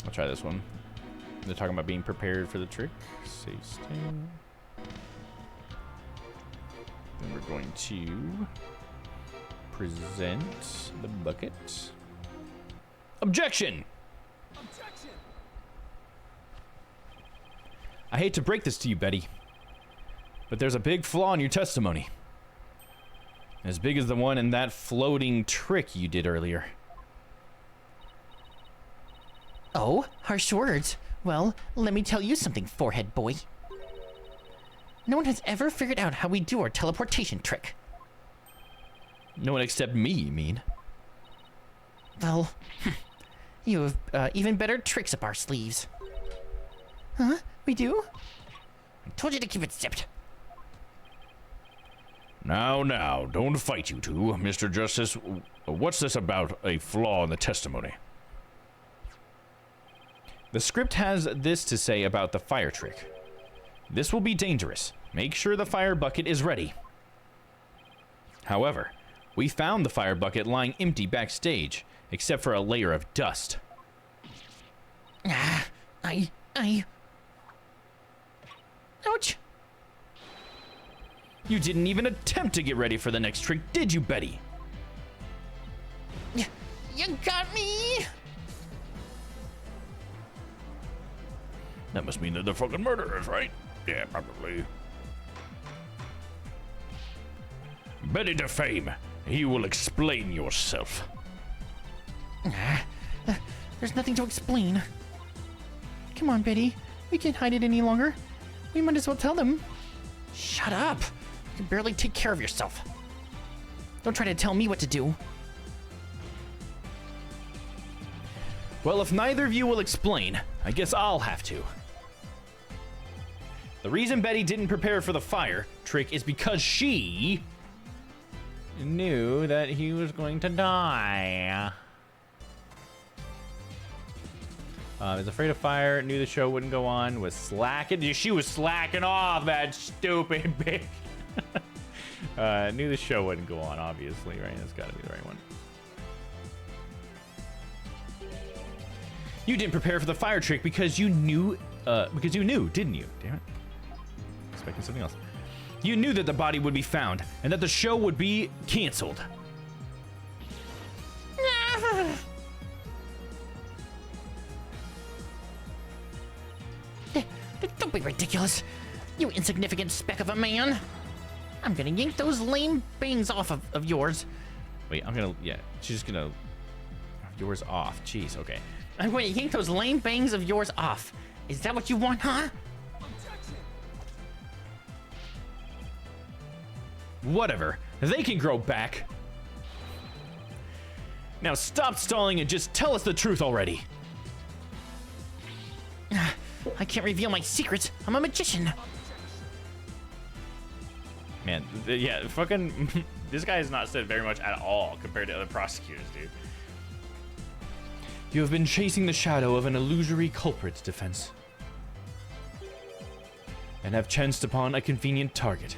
Speaker 1: I'll try this one. They're talking about being prepared for the trick. Save state. Then we're going to present the bucket. Objection! I hate to break this to you, Betty, but there's a big flaw in your testimony.
Speaker 3: As big as the one in that floating trick you did earlier.
Speaker 4: Oh, harsh words. Well, let me tell you something, forehead boy. No one has ever figured out how we do our teleportation trick.
Speaker 3: No one except me, you mean?
Speaker 4: Well, you have even better tricks up our sleeves. Huh? We do? I told you to keep it zipped.
Speaker 5: Now, don't fight, you two. Mr. Justice, what's this about a flaw in the testimony?
Speaker 3: The script has this to say about the fire trick. This will be dangerous. Make sure the fire bucket is ready. However, we found the fire bucket lying empty backstage, except for a layer of dust.
Speaker 4: Ouch.
Speaker 3: You didn't even attempt to get ready for the next trick, did you, Betty?
Speaker 4: You got me.
Speaker 5: That must mean that they're fucking murderers, right? Yeah, probably. Betty DeFame, you will explain yourself.
Speaker 4: There's nothing to explain. Come on, Betty. We can't hide it any longer. We might as well tell them. Shut up. You can barely take care of yourself. Don't try to tell me what to do.
Speaker 3: Well, if neither of you will explain, I guess I'll have to. The reason Betty didn't prepare for the fire trick is because she knew that he was going to die. Is afraid of fire, knew the show wouldn't go on, was slacking. She was slacking off, that stupid bitch. Knew the show wouldn't go on, obviously, right? That's gotta be the right one. You didn't prepare for the fire trick because you knew, didn't you? Damn it. Expecting something else. You knew that the body would be found and that the show would be canceled.
Speaker 4: Don't be ridiculous. You insignificant speck of a man. I'm gonna yank those lame bangs off of yours.
Speaker 3: Wait, she's just gonna... Yours off. Jeez, okay.
Speaker 4: I'm going to yank those lame bangs of yours off. Is that what you want, huh?
Speaker 3: Whatever. They can grow back. Now stop stalling and just tell us the truth already.
Speaker 4: I can't reveal my secrets. I'm a magician.
Speaker 1: Man, yeah, fucking... this guy has not said very much at all compared to other prosecutors, dude.
Speaker 3: You have been chasing the shadow of an illusory culprit, defense, and have chanced upon a convenient target.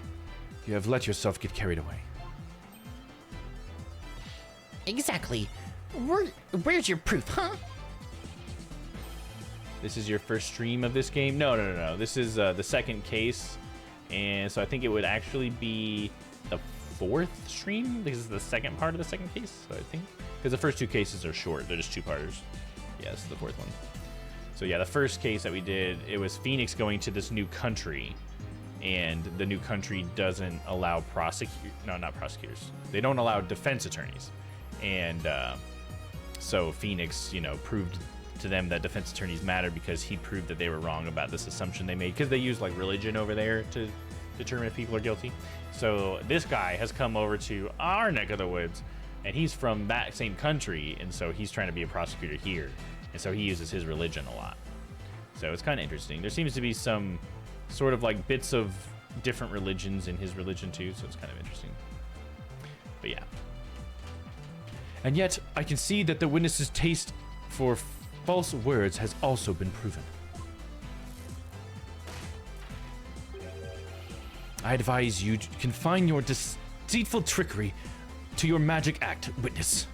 Speaker 3: You have let yourself get carried away.
Speaker 4: Exactly. Where's your proof, huh?
Speaker 1: This is your first stream of this game? No. This is the second case. And so I think it would actually be the fourth stream. This is the second part of the second case, so I think. Because the first two cases are short. They're just two-parters. Yeah, this is the fourth one. So yeah, the first case that we did, it was Phoenix going to this new country. And the new country doesn't allow not prosecutors. They don't allow defense attorneys. And so Phoenix, proved to them that defense attorneys matter because he proved that they were wrong about this assumption they made. Because they use like religion over there to determine if people are guilty. So this guy has come over to our neck of the woods. And he's from that same country. And so he's trying to be a prosecutor here. And so he uses his religion a lot. So it's kind of interesting. There seems to be some sort of like bits of different religions in his religion too, so it's kind of interesting. But yeah.
Speaker 3: And yet, I can see that the witness's taste for false words has also been proven. I advise you to confine your deceitful trickery to your magic act, witness.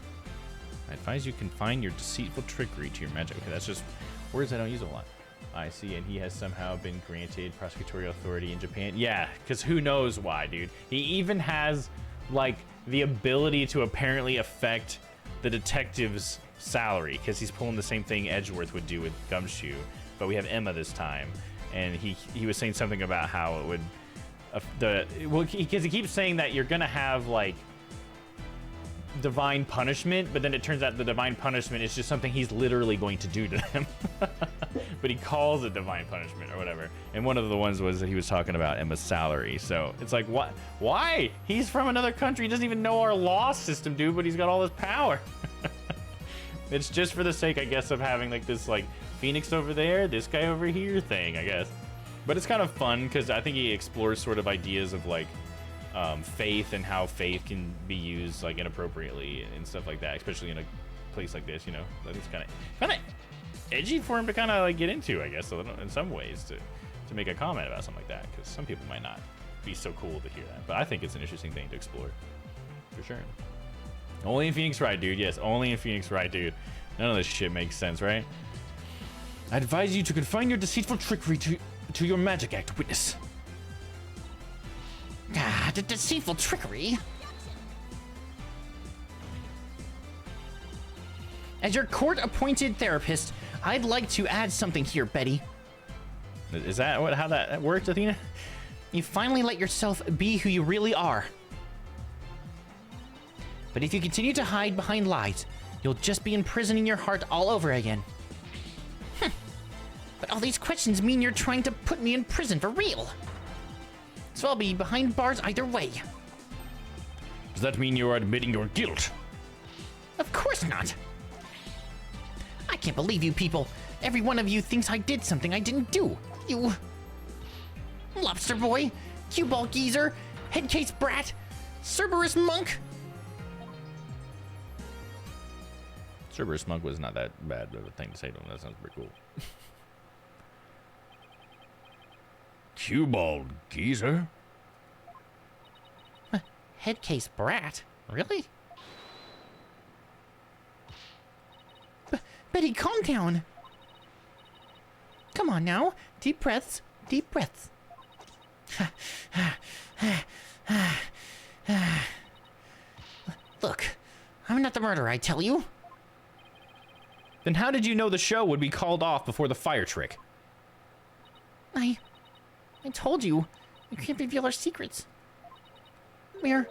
Speaker 1: I advise you confine your deceitful trickery to your magic. Okay, that's just words I don't use a lot. I see, and he has somehow been granted prosecutorial authority in Japan. Yeah, because who knows why, dude. He even has, like, the ability to apparently affect the detective's salary, because he's pulling the same thing Edgeworth would do with Gumshoe. But we have Emma this time, and he was saying something about how it would... because he keeps saying that you're going to have, like, divine punishment, but then it turns out the divine punishment is just something he's literally going to do to them. But he calls it divine punishment or whatever. And one of the ones was that he was talking about Emma's salary. So it's like, what? Why? He's from another country. He doesn't even know our law system, dude, but he's got all this power. It's just for the sake, I guess, of having like this like Phoenix over there, this guy over here thing, I guess. But it's kind of fun because I think he explores sort of ideas of like faith and how faith can be used like inappropriately and stuff like that, especially in a place like this, you know. That is kind of edgy for him to kind of like get into, I guess, in some ways to make a comment about something like that, because some people might not be so cool to hear that. But I think it's an interesting thing to explore, for sure. Only in Phoenix Wright, dude. Yes, only in Phoenix Wright, dude. None of this shit makes sense, right?
Speaker 3: I advise you to confine your deceitful trickery to your magic act, witness.
Speaker 6: Ah, the deceitful trickery. As your court-appointed therapist, I'd like to add something here, Betty.
Speaker 1: Is that how that works, Athena?
Speaker 6: You finally let yourself be who you really are. But if you continue to hide behind lies, you'll just be imprisoning your heart all over again. But all these questions mean you're trying to put me in prison for real. So I'll be behind bars either way.
Speaker 5: Does that mean you are admitting your guilt?
Speaker 6: Of course not. I can't believe you people. Every one of you thinks I did something I didn't do. You... Lobster Boy, Cue Ball Geezer, Headcase Brat, Cerberus Monk.
Speaker 1: Cerberus Monk was not that bad of a thing to say to him. That sounds pretty cool.
Speaker 5: Cue-ball geezer?
Speaker 6: Headcase Brat? Really? Betty, calm down. Come on now. Deep breaths. Deep breaths. Look, I'm not the murderer, I tell you.
Speaker 1: Then how did you know the show would be called off before the fire trick?
Speaker 6: I told you. We can't reveal our secrets. We're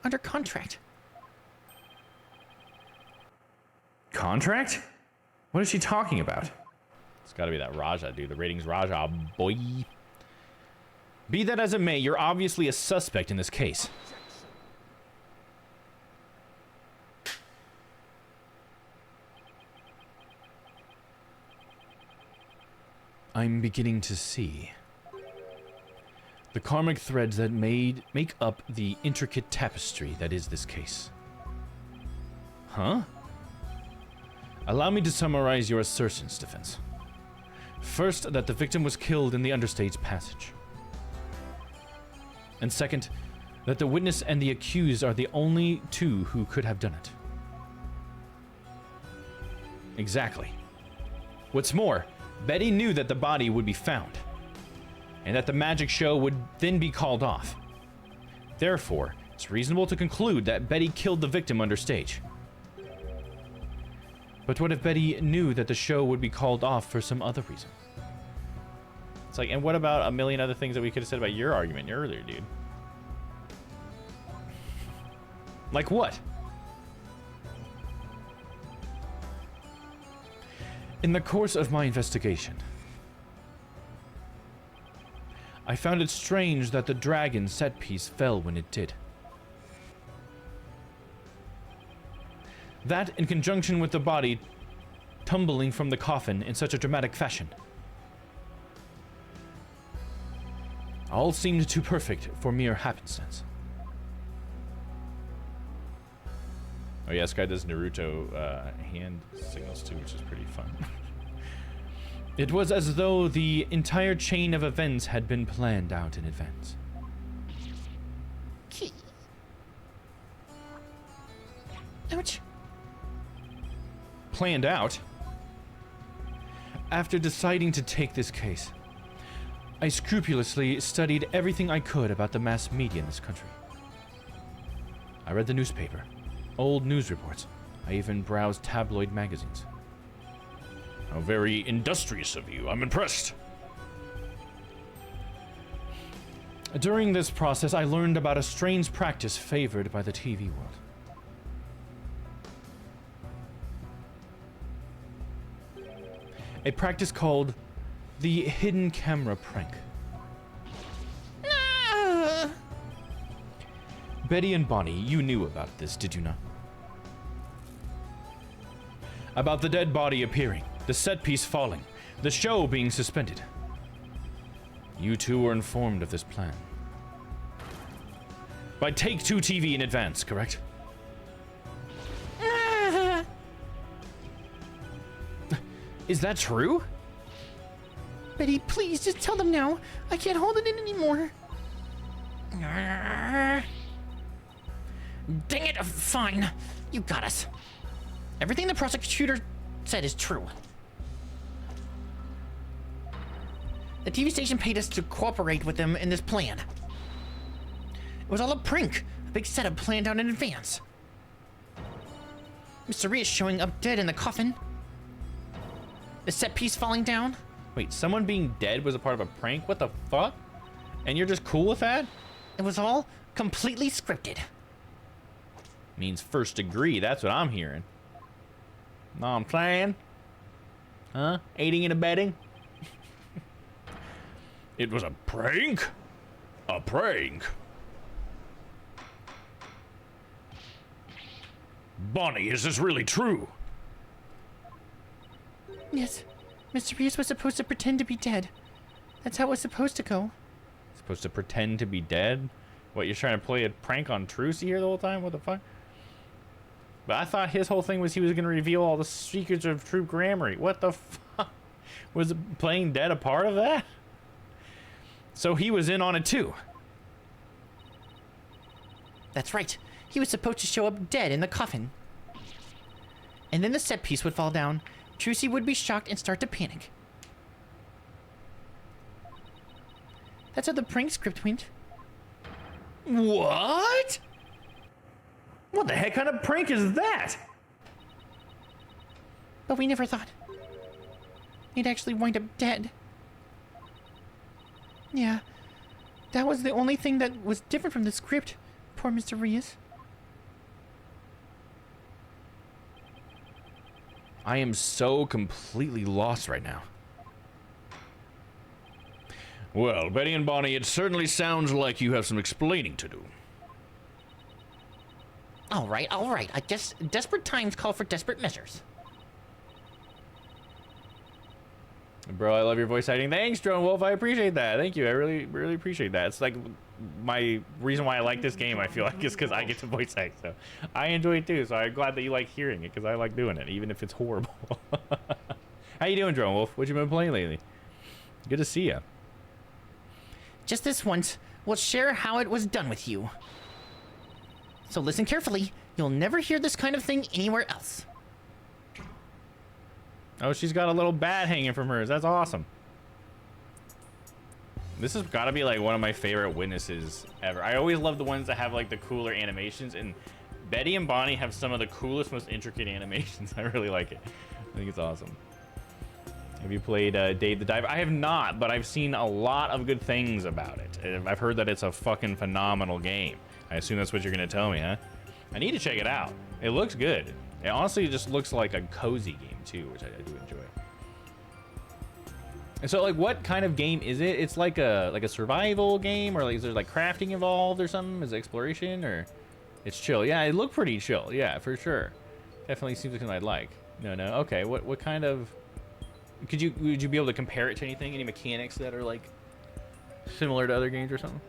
Speaker 6: under contract.
Speaker 3: Contract? What is she talking about?
Speaker 1: It's got to be that Raja, dude. The ratings Raja, boy. Be that as it may, you're obviously a suspect in this case.
Speaker 3: I'm beginning to see the karmic threads that make up the intricate tapestry that is this case. Huh? Allow me to summarize your assertions, defense. First, that the victim was killed in the understage passage. And second, that the witness and the accused are the only two who could have done it. Exactly. What's more, Betty knew that the body would be found, and that the magic show would then be called off. Therefore, it's reasonable to conclude that Betty killed the victim understage. But what if Betty knew that the show would be called off for some other reason?
Speaker 1: It's like, and what about a million other things that we could have said about your argument earlier, dude? Like what?
Speaker 3: In the course of my investigation, I found it strange that the dragon set piece fell when it did. That, in conjunction with the body tumbling from the coffin in such a dramatic fashion, all seemed too perfect for mere happenstance.
Speaker 1: Oh yeah, this guy does Naruto hand signals too, which is pretty fun.
Speaker 3: It was as though the entire chain of events had been planned out in advance.
Speaker 6: Ouch.
Speaker 3: Planned out? After deciding to take this case, I scrupulously studied everything I could about the mass media in this country. I read the newspaper, old news reports. I even browsed tabloid magazines.
Speaker 5: How very industrious of you. I'm impressed.
Speaker 3: During this process, I learned about a strange practice favored by the TV world. A practice called the hidden camera prank. Betty and Bonnie, you knew about this, did you not? About the dead body appearing, the set piece falling, the show being suspended. You two were informed of this plan. By Take-Two TV in advance, correct? Is that true?
Speaker 4: Betty, please, just tell them now. I can't hold it in anymore. Dang it, fine. You got us. Everything the prosecutor said is true. The TV station paid us to cooperate with them in this plan. It was all a prank, a big setup planned out in advance. Mr. Rios showing up dead in the coffin. The set piece falling down.
Speaker 1: Wait, someone being dead was a part of a prank? What the fuck? And you're just cool with that?
Speaker 4: It was all completely scripted.
Speaker 1: Means first degree, that's what I'm hearing. Know what I'm saying? Huh? Aiding and abetting?
Speaker 5: It was a prank? A prank? Bonnie, is this really true?
Speaker 4: Yes, Mr. Rios was supposed to pretend to be dead. That's how it was supposed to go.
Speaker 1: Supposed to pretend to be dead? What, you're trying to play a prank on Trucy here the whole time? What the fuck? But I thought his whole thing was he was going to reveal all the secrets of Troop Grammary. What the fuck? Was playing dead a part of that? So he was in on it too.
Speaker 4: That's right. He was supposed to show up dead in the coffin. And then the set piece would fall down. Trucy would be shocked and start to panic. That's how the prank script went.
Speaker 3: What? What the heck kind of prank is that?
Speaker 4: But we never thought he'd actually wind up dead. Yeah, that was the only thing that was different from the script. Poor Mr. Rios.
Speaker 1: I am so completely lost right now.
Speaker 5: Well, Betty and Bonnie, it certainly sounds like you have some explaining to do.
Speaker 4: All right. I guess desperate times call for desperate measures.
Speaker 1: Bro, I love your voice acting. Thanks, Drone Wolf. I appreciate that. Thank you. I really, really appreciate that. It's like my reason why I like this game, I feel like, is because I get to voice act. So I enjoy it too. So I'm glad that you like hearing it because I like doing it, even if it's horrible. How you doing, Drone Wolf? What you been playing lately? Good to see you.
Speaker 4: Just this once, we'll share how it was done with you. So listen carefully. You'll never hear this kind of thing anywhere else.
Speaker 1: Oh, she's got a little bat hanging from hers. That's awesome. This has got to be like one of my favorite witnesses ever. I always love the ones that have like the cooler animations, and Betty and Bonnie have some of the coolest, most intricate animations. I really like it. I think it's awesome. Have you played Dave the Diver? I have not, but I've seen a lot of good things about it. I've heard that it's a fucking phenomenal game. I assume that's what you're going to tell me, huh? I need to check it out. It looks good. It honestly just looks like a cozy game too, which I do enjoy. And so, like, what kind of game is it? It's like a survival game, or like is there like crafting involved or something? Is it exploration, or it's chill? Yeah, it looked pretty chill. Yeah, for sure. Definitely seems like something I'd like. No. Okay, what kind of? Would you be able to compare it to anything? Any mechanics that are like similar to other games or something?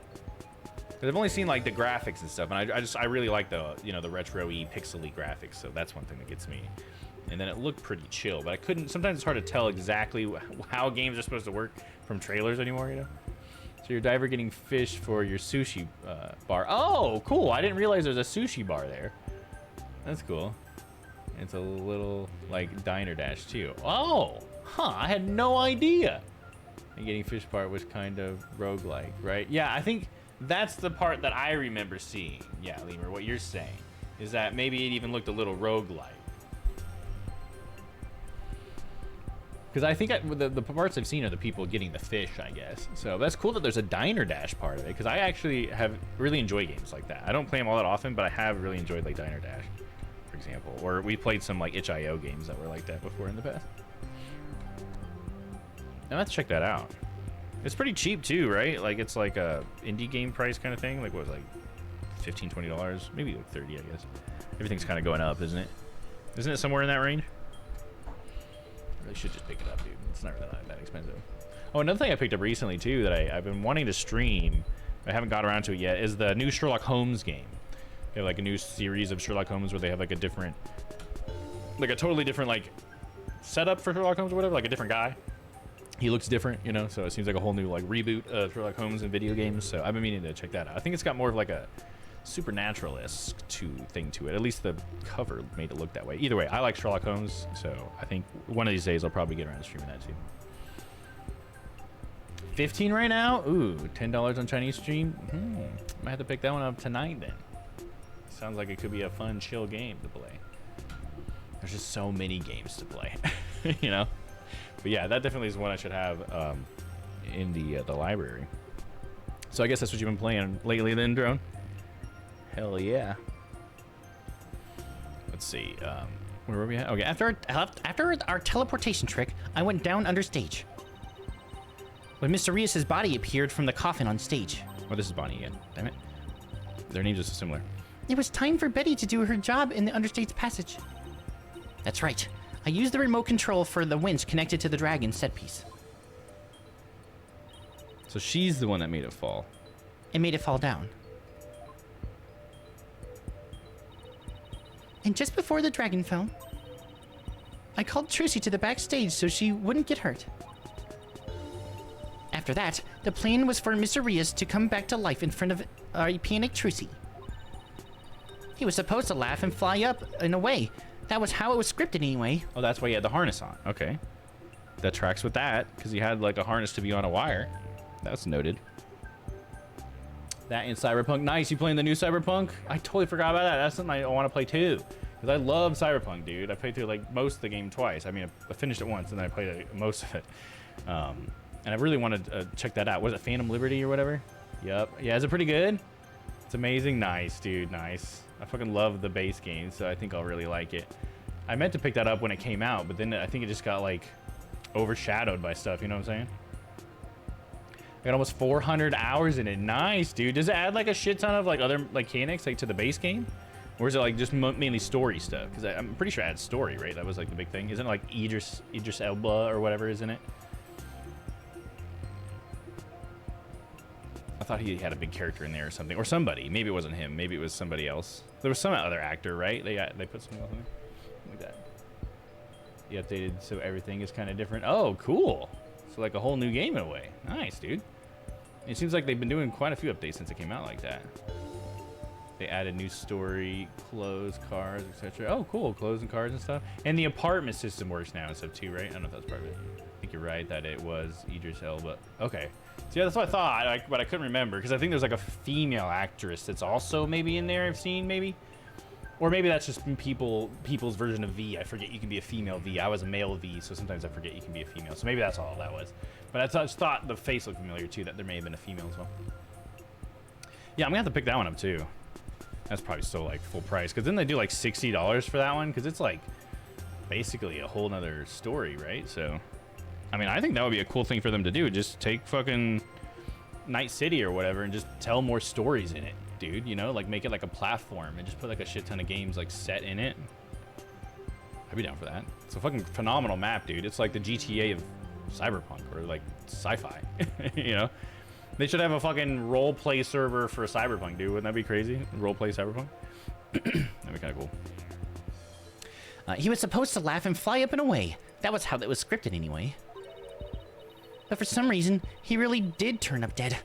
Speaker 1: Because I've only seen like the graphics and stuff, and I really like the the retro-y pixely graphics, so that's one thing that gets me. And then it looked pretty chill, but I couldn't. Sometimes it's hard to tell exactly how games are supposed to work from trailers anymore, So your diver getting fish for your sushi bar. Oh, cool! I didn't realize there's a sushi bar there. That's cool. It's a little like diner dash too. Oh, huh! I had no idea. And getting fish part was kind of roguelike, right? Yeah, I think that's the part that I remember seeing. Yeah, Lemur, what you're saying is that maybe it even looked a little roguelike. Because I think the parts I've seen are the people getting the fish, I guess. So that's cool that there's a diner dash part of it, because I actually have really enjoyed games like that. I don't play them all that often, but I have really enjoyed like Diner Dash, for example. Or we played some like itch.io games that were like that before in the past. I'll have to check that out. It's pretty cheap too, right? Like it's like a indie game price kind of thing. Like what was like $15, $20, maybe like 30, I guess. Everything's kind of going up, isn't it? Isn't it somewhere in that range? I really should just pick it up, dude. It's not really that expensive. Oh, another thing I picked up recently too that I've been wanting to stream, I haven't got around to it yet, is the new Sherlock Holmes game. They have like a new series of Sherlock Holmes where they have like a different, like a totally different like setup for Sherlock Holmes or whatever, like a different guy. He looks different, you know, so it seems like a whole new like reboot of Sherlock Holmes in video games. So I've been meaning to check that out. I think it's got more of like a supernatural-esque thing to it. At least the cover made it look that way. Either way, I like Sherlock Holmes, so I think one of these days I'll probably get around to streaming that too. 15 right now? Ooh, $10 on Chinese stream? Might have to pick that one up tonight then. Sounds like it could be a fun, chill game to play. There's just so many games to play, you know? But yeah, that definitely is one I should have in the library. So I guess that's what you've been playing lately then, Drone? Hell yeah. Let's see, where were we at? Okay,
Speaker 4: After our teleportation trick, I went down under stage. When Mr. Rios' body appeared from the coffin on stage.
Speaker 1: Oh, this is Bonnie again. Damn it. Their names are so similar.
Speaker 4: It was time for Betty to do her job in the understage passage. That's right. I used the remote control for the winch connected to the dragon set piece.
Speaker 1: So she's the one that made it fall.
Speaker 4: It made it fall down. And just before the dragon fell, I called Trucy to the backstage so she wouldn't get hurt. After that, the plan was for Mr. Rios to come back to life in front of a panicked Trucy. He was supposed to laugh and fly up and away. That was how it was scripted anyway.
Speaker 1: Oh, that's why he had the harness on. Okay. That tracks with that, because he had like a harness to be on a wire. That's noted. That in Cyberpunk. Nice, you playing the new Cyberpunk? I totally forgot about that. That's something I want to play too. Because I love Cyberpunk, dude. I played through like most of the game twice. I mean, I finished it once and then I played most of it. And I really wanted to check that out. Was it Phantom Liberty or whatever? Yep. Yeah, is it pretty good? It's amazing. Nice, dude. Nice. I fucking love the base game, so I think I'll really like it. I meant to pick that up when it came out, but then I think it just got like overshadowed by stuff, you know what I'm saying? I got almost 400 hours in it. Nice, dude. Does it add like a shit ton of like other like mechanics like to the base game? Or is it like just mainly story stuff? Because I'm pretty sure it adds story, right? That was like the big thing. Isn't it like Idris Elba or whatever, isn't it? I thought he had a big character in there or something, or somebody. Maybe it wasn't him. Maybe it was somebody else. There was some other actor, right? They put something else in there, like that. He updated so everything is kind of different. Oh, cool. So like a whole new game in a way. Nice, dude. It seems like they've been doing quite a few updates since it came out like that. They added new story, clothes, cars, etc. Oh, cool. Clothes and cars and stuff. And the apartment system works now and stuff too, right? I don't know if that's part of it. I think you're right that it was Idris Elba. Okay. So yeah, that's what I thought, but I couldn't remember because I think there's like a female actress that's also maybe in there. I've seen maybe, or maybe that's just people's version of V. I forget you can be a female V. I was a male V, so sometimes I forget you can be a female. So maybe that's all that was. But I just thought the face looked familiar too. That there may have been a female as well. Yeah, I'm gonna have to pick that one up too. That's probably still like full price because then they do like $60 for that one because it's like basically a whole nother story, right? So. I mean, I think that would be a cool thing for them to do. Just take fucking Night City or whatever and just tell more stories in it, dude. You know, like make it like a platform and just put like a shit ton of games like set in it. I'd be down for that. It's a fucking phenomenal map, dude. It's like the GTA of Cyberpunk or like sci-fi, you know? They should have a fucking role play server for Cyberpunk, dude. Wouldn't that be crazy? Role play Cyberpunk? That'd be kind of cool.
Speaker 4: He was supposed to laugh and fly up and away. That was how that was scripted anyway. But for some reason, he really did turn up dead.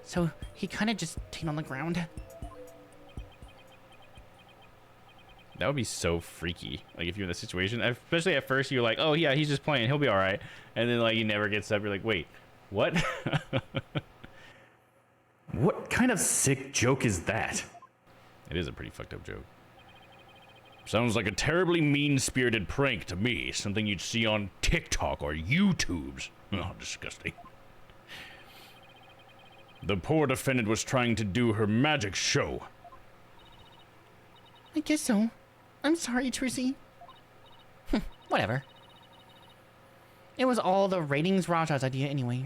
Speaker 4: So he kind of just stayed on the ground.
Speaker 1: That would be so freaky. Like if you're in the situation, especially at first you're like, oh yeah, he's just playing, he'll be all right. And then like he never gets up. You're like, wait, what?
Speaker 3: What kind of sick joke is that?
Speaker 1: It is a pretty fucked up joke.
Speaker 5: Sounds like a terribly mean-spirited prank to me. Something you'd see on TikTok or YouTubes. Oh, disgusting. The poor defendant was trying to do her magic show.
Speaker 4: I guess so. I'm sorry, Trucy. Whatever. It was all the ratings Raja's idea anyway.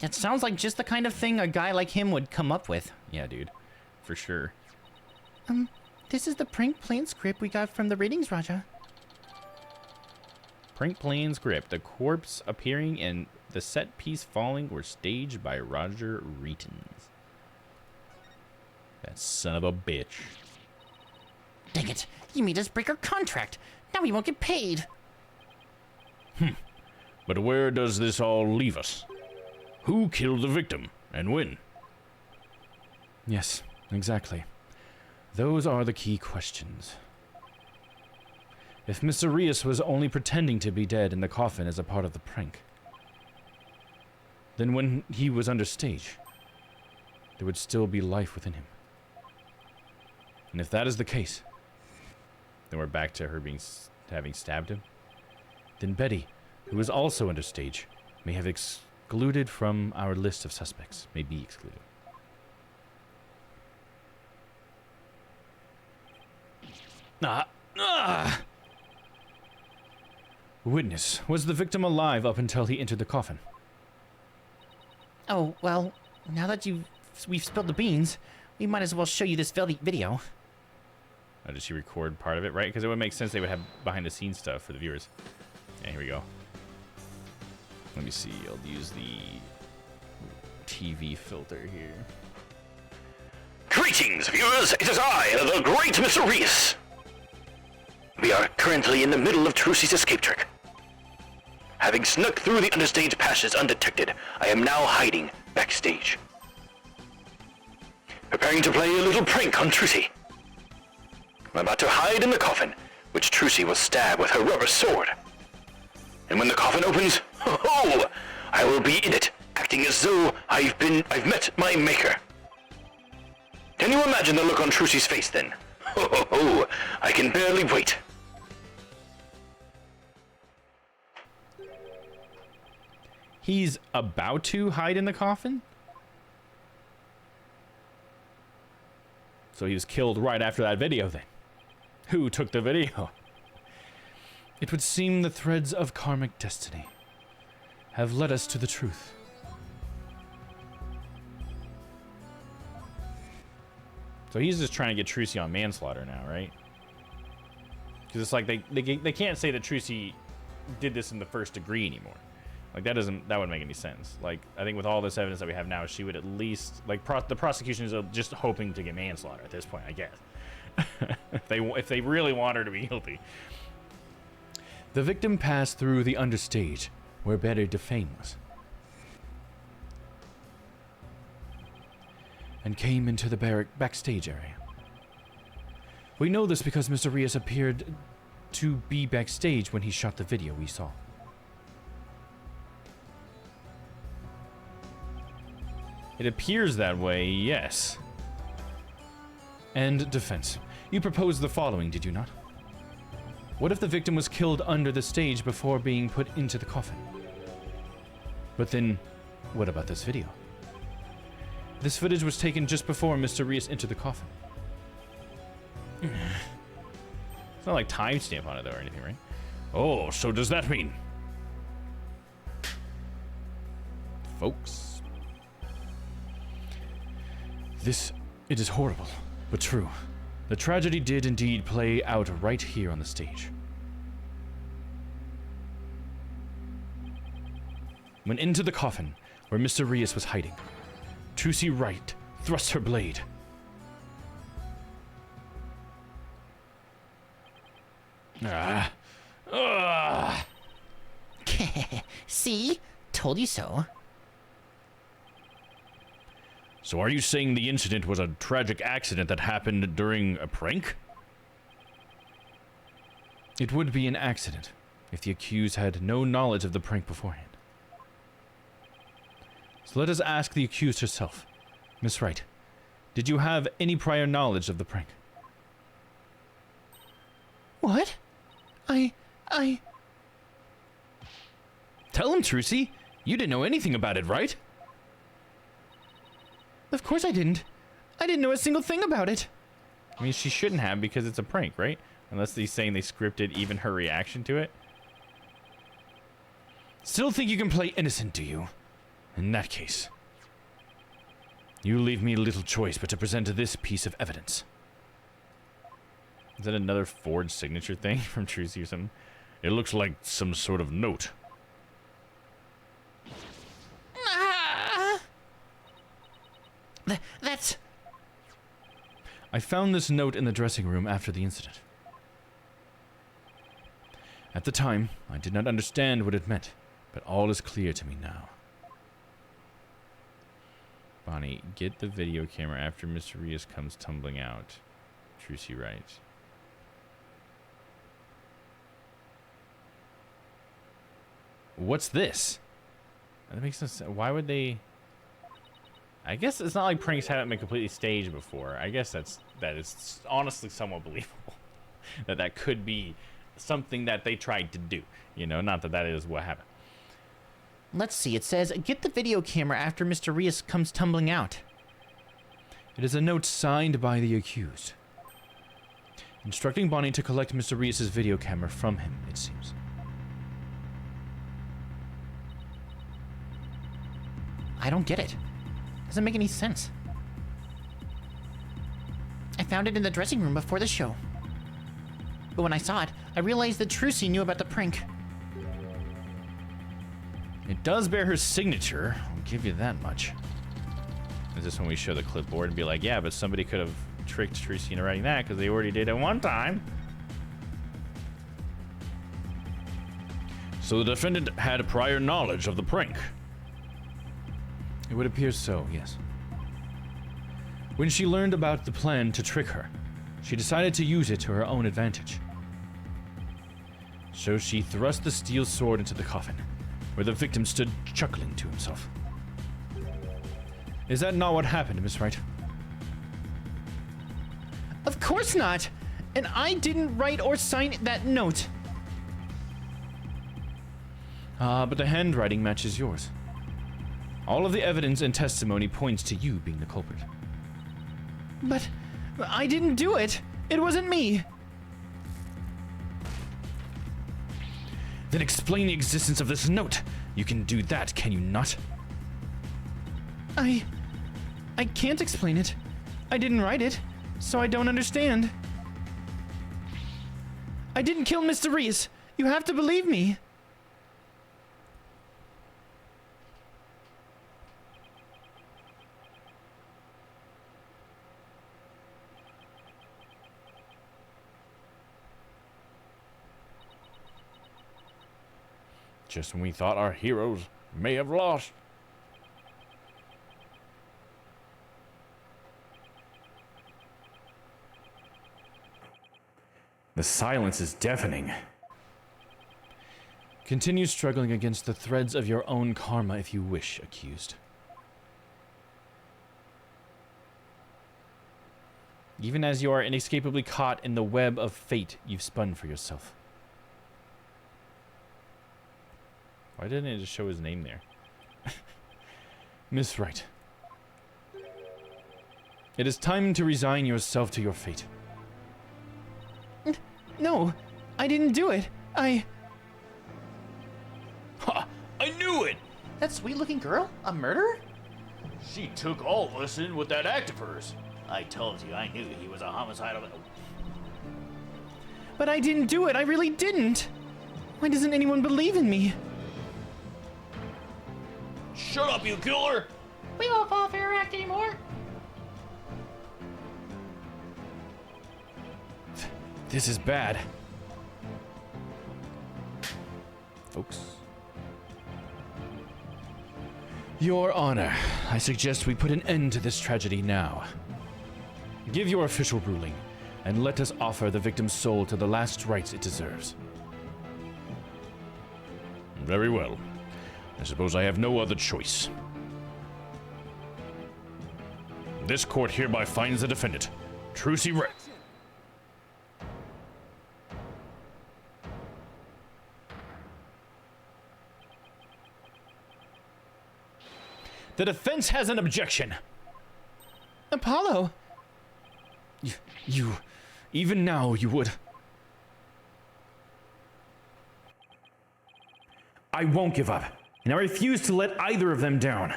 Speaker 4: That sounds like just the kind of thing a guy like him would come up with.
Speaker 1: Yeah, dude. For sure.
Speaker 4: This is the prank plan script we got from the ratings Raja.
Speaker 1: Prank plan script. The corpse appearing and the set piece falling were staged by Roger Reetons. That son of a bitch.
Speaker 4: Dang it, you made us break our contract. Now we won't get paid.
Speaker 5: But where does this all leave us? Who killed the victim, and when?
Speaker 3: Yes, exactly. Those are the key questions. If Mr. Rios was only pretending to be dead in the coffin as a part of the prank, then when he was under stage, there would still be life within him. And if that is the case,
Speaker 1: Then we're back to her having stabbed him.
Speaker 3: then Betty, who is also under stage, may have excluded from our list of suspects.
Speaker 1: May be excluded.
Speaker 3: Witness, was the victim alive up until he entered the coffin?
Speaker 4: Oh, well, now that we've spilled the beans, we might as well show you this video.
Speaker 1: Oh, did she record part of it, right? Because it would make sense they would have behind-the-scenes stuff for the viewers. Yeah, here we go. Let me see. I'll use the TV filter here.
Speaker 8: Greetings, viewers. It is I, the great Mr. Reese. We are currently in the middle of Trucy's escape trick. Having snuck through the understage passages undetected, I am now hiding backstage. Preparing to play a little prank on Trucy. I'm about to hide in the coffin, which Trucy will stab with her rubber sword. And when the coffin opens, ho-ho! I will be in it, acting as though I've met my maker. Can you imagine the look on Trucy's face then? Ho-ho-ho! I can barely wait.
Speaker 1: He's about to hide in the coffin? So he was killed right after that video then. Who took the video?
Speaker 3: It would seem the threads of karmic destiny have led us to the truth.
Speaker 1: So he's just trying to get Trucy on manslaughter now, right? Because it's like they can't say that Trucy did this in the first degree anymore. Like that wouldn't make any sense. Like I think with all this evidence that we have now, she would at least like the prosecution is just hoping to get manslaughter at this point, I guess. if they really want her to be guilty.
Speaker 3: The victim passed through the understage, where Betty Defame was, and came into the backstage area. We know this because Mr. Rios appeared to be backstage when he shot the video we saw.
Speaker 1: It appears that way, yes.
Speaker 3: And defense. You proposed the following, did you not? What if the victim was killed under the stage before being put into the coffin? But then, what about this video? This footage was taken just before Mr. Rios entered the coffin.
Speaker 1: It's not like timestamp on it though or anything, right?
Speaker 5: Oh, so does that mean?
Speaker 1: Folks.
Speaker 3: It is horrible, but true. The tragedy did indeed play out right here on the stage. When into the coffin, where Mr. Rios was hiding, Trucy Wright thrust her blade.
Speaker 4: See? Told you so.
Speaker 5: So are you saying the incident was a tragic accident that happened during a prank?
Speaker 3: It would be an accident if the accused had no knowledge of the prank beforehand. So let us ask the accused herself. Miss Wright, did you have any prior knowledge of the prank?
Speaker 4: What? I...
Speaker 3: Tell him, Trucy. You didn't know anything about it, right?
Speaker 4: Of course I didn't. I didn't know a single thing about it.
Speaker 1: I mean, she shouldn't have because it's a prank, right? Unless he's saying they scripted even her reaction to it.
Speaker 3: Still think you can play innocent, do you? In that case, you leave me little choice but to present this piece of evidence.
Speaker 1: Is that another forged signature thing from Trucy or something?
Speaker 5: It looks like some sort of note.
Speaker 4: That's...
Speaker 3: I found this note in the dressing room after the incident. At the time, I did not understand what it meant, but all is clear to me now.
Speaker 1: Bonnie, get the video camera after Mr. Rios comes tumbling out. Trucy writes. What's this? That makes no sense. Why would they... I guess it's not like pranks haven't been completely staged before. I guess that is honestly somewhat believable. that could be something that they tried to do. You know, not that is what happened.
Speaker 4: Let's see, it says, get the video camera after Mr. Rios comes tumbling out.
Speaker 3: It is a note signed by the accused, instructing Bonnie to collect Mr. Rios' video camera from him, it seems.
Speaker 4: I don't get it. Doesn't make any sense. I found it in the dressing room before the show. But when I saw it, I realized that Trucy knew about the prank.
Speaker 3: It does bear her signature, I'll give you that much.
Speaker 1: Is this when we show the clipboard and be like, yeah, but somebody could have tricked Trucy into writing that because they already did it one time?
Speaker 5: So the defendant had prior knowledge of the prank.
Speaker 3: It would appear so, yes. When she learned about the plan to trick her, she decided to use it to her own advantage. So she thrust the steel sword into the coffin, where the victim stood chuckling to himself. Is that not what happened, Miss Wright?
Speaker 4: Of course not! And I didn't write or sign that note.
Speaker 3: But the handwriting matches yours. All of the evidence and testimony points to you being the culprit.
Speaker 4: But I didn't do it. It wasn't me.
Speaker 3: Then explain the existence of this note. You can do that, can you not?
Speaker 4: I can't explain it. I didn't write it, so I don't understand. I didn't kill Mr. Rios. You have to believe me.
Speaker 5: Just when we thought our heroes may have lost.
Speaker 3: The silence is deafening. Continue struggling against the threads of your own karma if you wish, accused.
Speaker 1: Even as you are inescapably caught in the web of fate you've spun for yourself. Why didn't it just show his name there?
Speaker 3: Miss Wright. It is time to resign yourself to your fate.
Speaker 4: No, I didn't do it.
Speaker 5: Ha! I knew it!
Speaker 4: That sweet-looking girl? A murderer?
Speaker 5: She took all of us in with that act of hers. I told you, I knew he was a homicidal...
Speaker 4: But I didn't do it. I really didn't. Why doesn't anyone believe in me?
Speaker 5: Shut up, you killer!
Speaker 4: We won't fall for your act anymore.
Speaker 3: This is bad. Folks. Your Honor, I suggest we put an end to this tragedy now. Give your official ruling, and let us offer the victim's soul to the last rites it deserves.
Speaker 5: Very well. I suppose I have no other choice. This court hereby finds the defendant, Trucy Wright.
Speaker 3: The defense has an objection.
Speaker 4: Apollo.
Speaker 3: You, even now you would. I won't give up, and I refuse to let either of them down.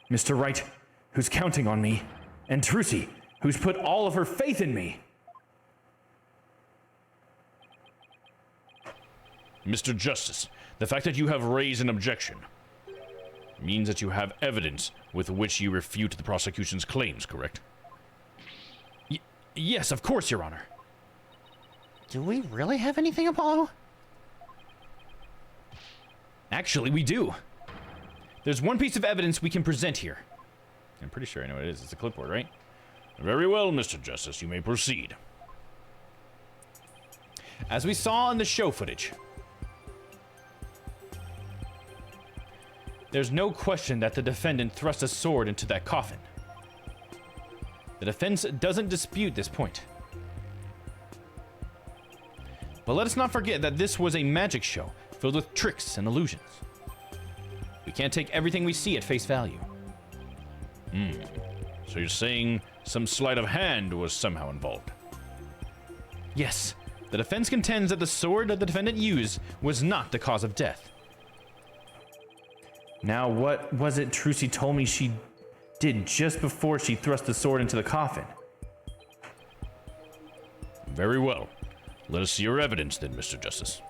Speaker 3: Mr. Wright, who's counting on me, and Trucy, who's put all of her faith in me.
Speaker 5: Mr. Justice, the fact that you have raised an objection means that you have evidence with which you refute the prosecution's claims, correct?
Speaker 3: Yes, of course, Your Honor.
Speaker 4: Do we really have anything, Apollo?
Speaker 3: Actually, we do. There's one piece of evidence we can present here.
Speaker 1: I'm pretty sure I know what it is. It's a clipboard, right?
Speaker 5: Very well, Mr. Justice, you may proceed.
Speaker 3: As we saw in the show footage, there's no question that the defendant thrust a sword into that coffin. The defense doesn't dispute this point. But let us not forget that this was a magic show filled with tricks and illusions. We can't take everything we see at face value.
Speaker 5: So you're saying some sleight of hand was somehow involved?
Speaker 3: Yes, the defense contends that the sword that the defendant used was not the cause of death. Now, what was it Trucy told me she did just before she thrust the sword into the coffin?
Speaker 5: Very well. Let us see your evidence then, Mr. Justice.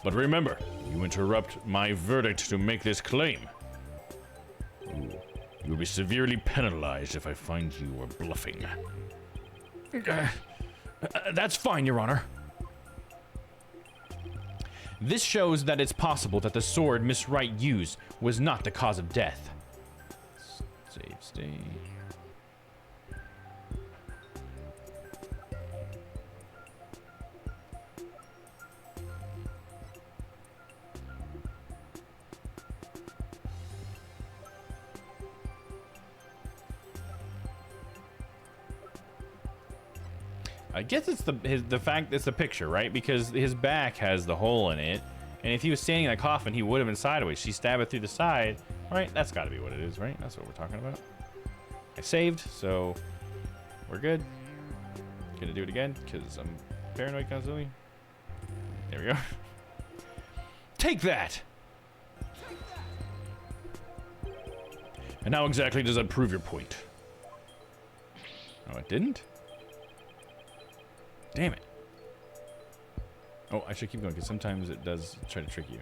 Speaker 5: But remember, you interrupt my verdict to make this claim. You will be severely penalized if I find you are bluffing.
Speaker 3: That's fine, Your Honor. This shows that it's possible that the sword Miss Wright used was not the cause of death.
Speaker 1: Save state. I guess it's the fact it's the picture, right? Because his back has the hole in it, and if he was standing in a coffin, he would have been sideways. She stabbed it through the side, right? That's got to be what it is, right? That's what we're talking about. I saved, so we're good. Gonna do it again because I'm paranoid constantly. There we go.
Speaker 3: Take that!
Speaker 5: And how exactly does that prove your point?
Speaker 1: Oh, it didn't? Damn it. Oh, I should keep going because sometimes it does try to trick you.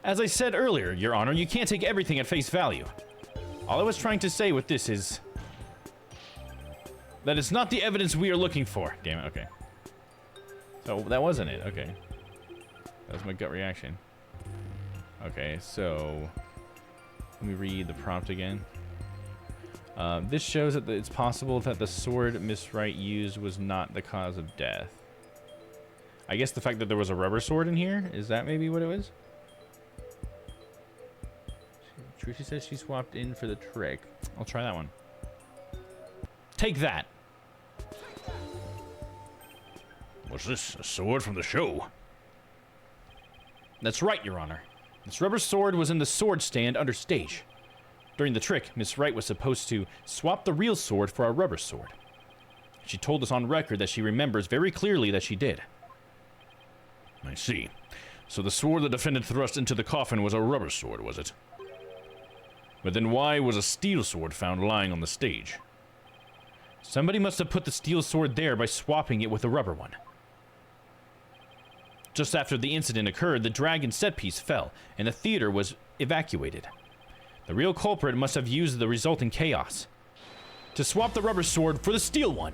Speaker 3: As I said earlier, Your Honor, you can't take everything at face value. All I was trying to say with this is that it's not the evidence we are looking for.
Speaker 1: Damn it, okay. So that wasn't it, okay. That was my gut reaction. Okay, so let me read the prompt again. This shows that it's possible that the sword Miss Wright used was not the cause of death. I guess the fact that there was a rubber sword in here, is that maybe what it was? Trucy says she swapped in for the trick. I'll try that one.
Speaker 3: Take that.
Speaker 5: What's this? A sword from the show?
Speaker 3: That's right, Your Honor. This rubber sword was in the sword stand under stage. During the trick, Miss Wright was supposed to swap the real sword for a rubber sword. She told us on record that she remembers very clearly that she did.
Speaker 5: I see. So the sword the defendant thrust into the coffin was a rubber sword, was it? But then why was a steel sword found lying on the stage?
Speaker 3: Somebody must have put the steel sword there by swapping it with a rubber one. Just after the incident occurred, the dragon set piece fell, and the theater was evacuated. The real culprit must have used the resulting chaos to swap the rubber sword for the steel one.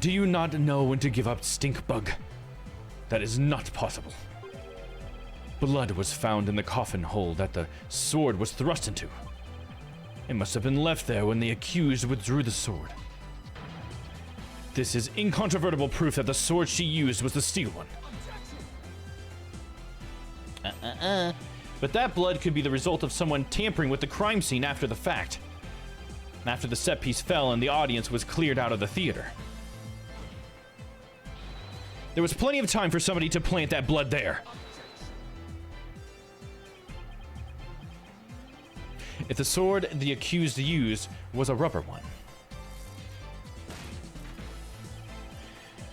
Speaker 3: Do you not know when to give up, stink bug? That is not possible. Blood was found in the coffin hole that the sword was thrust into. It must have been left there when the accused withdrew the sword. This is incontrovertible proof that the sword she used was the steel one. But that blood could be the result of someone tampering with the crime scene after the fact. After the set piece fell and the audience was cleared out of the theater. There was plenty of time for somebody to plant that blood there. If the sword the accused used was a rubber one,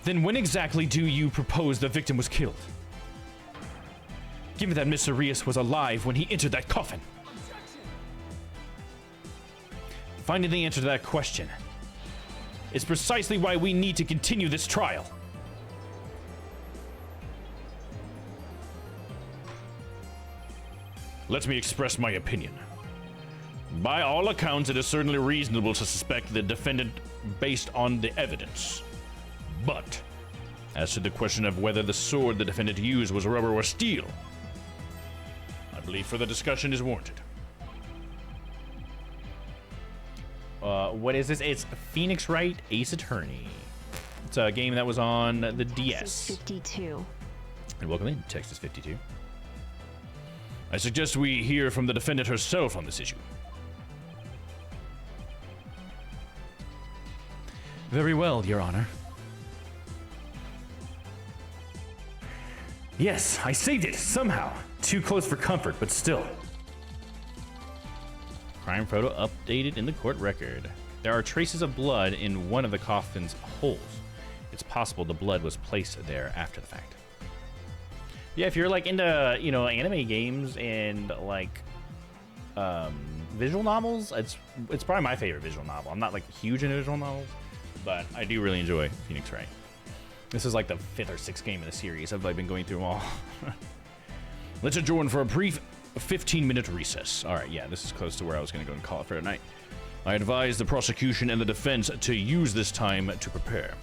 Speaker 3: Then when exactly do you propose the victim was killed? Given that Mr. Rios was alive when he entered that coffin. Finding the answer to that question is precisely why we need to continue this trial.
Speaker 5: Let me express my opinion. By all accounts, it is certainly reasonable to suspect the defendant based on the evidence. But, as to the question of whether the sword the defendant used was rubber or steel, I believe further discussion is warranted.
Speaker 1: What is this? It's Phoenix Wright Ace Attorney. It's a game that was on the DS.
Speaker 9: 52.
Speaker 1: And welcome in, Texas 52.
Speaker 5: I suggest we hear from the defendant herself on this issue.
Speaker 3: Very well, Your Honor. Yes, I saved it, somehow. Too close for comfort, but still.
Speaker 1: Crime photo updated in the court record. There are traces of blood in one of the coffin's holes. It's possible the blood was placed there after the fact. Yeah, if you're like into, you know, anime games and like visual novels, it's probably my favorite visual novel. I'm not like huge into visual novels, but I do really enjoy Phoenix Wright. This is like the 5th or 6th game of the series. I've been going through them all.
Speaker 5: Let's adjourn for a brief 15-minute recess.
Speaker 1: All right, yeah, this is close to where I was going to go and call it for tonight.
Speaker 5: I advise the prosecution and the defense to use this time to prepare.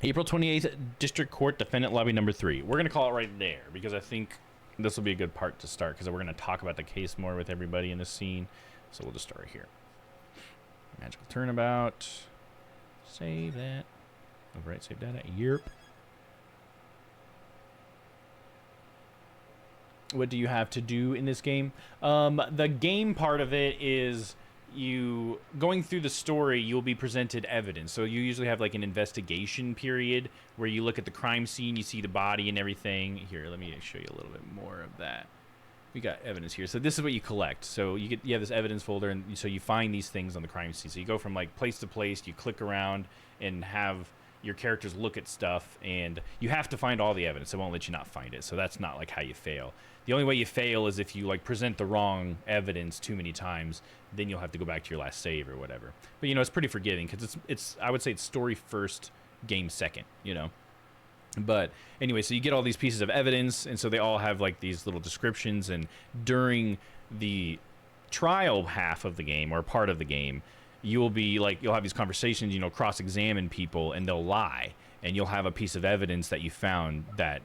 Speaker 1: April 28th, District Court, Defendant Lobby number 3. We're going to call it right there because I think this will be a good part to start because we're going to talk about the case more with everybody in the scene. So we'll just start right here. Magical Turnabout. Save that. Overwrite save data. Yerp. What do you have to do in this game? The game part of it is you going through the story, you'll be presented evidence. So you usually have like an investigation period where you look at the crime scene, you see the body and everything. Here, let me show you a little bit more of that. We got evidence here. So this is what you collect. So you have this evidence folder, and so you find these things on the crime scene. So you go from like place to place, you click around and have your characters look at stuff, and you have to find all the evidence. It won't let you not find it. So that's not like how you fail. The only way you fail is if you like present the wrong evidence too many times, then you'll have to go back to your last save or whatever. But you know, it's pretty forgiving because it's I would say it's story first, game second, you know. But anyway, so you get all these pieces of evidence, and so they all have like these little descriptions, and during the trial half of the game or part of the game, you'll have these conversations, you know, cross-examine people, and they'll lie, and you'll have a piece of evidence that you found that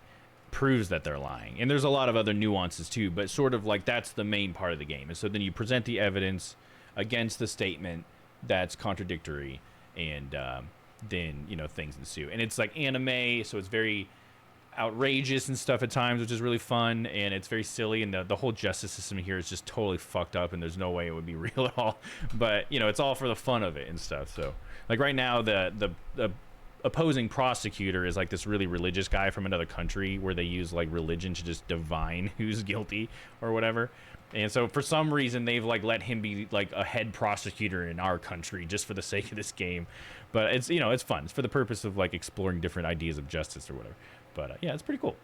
Speaker 1: proves that they're lying. And there's a lot of other nuances too, but sort of like that's the main part of the game. And so then you present the evidence against the statement that's contradictory, and then, you know, things ensue. And it's like anime, so it's very outrageous and stuff at times, which is really fun, and it's very silly, and the whole justice system here is just totally fucked up, and there's no way it would be real at all. But, you know, it's all for the fun of it and stuff. So, like right now, the opposing prosecutor is like this really religious guy from another country where they use like religion to just divine who's guilty or whatever. And so for some reason they've like let him be like a head prosecutor in our country just for the sake of this game. But it's, you know, it's fun. It's for the purpose of like exploring different ideas of justice or whatever. But yeah, it's pretty cool.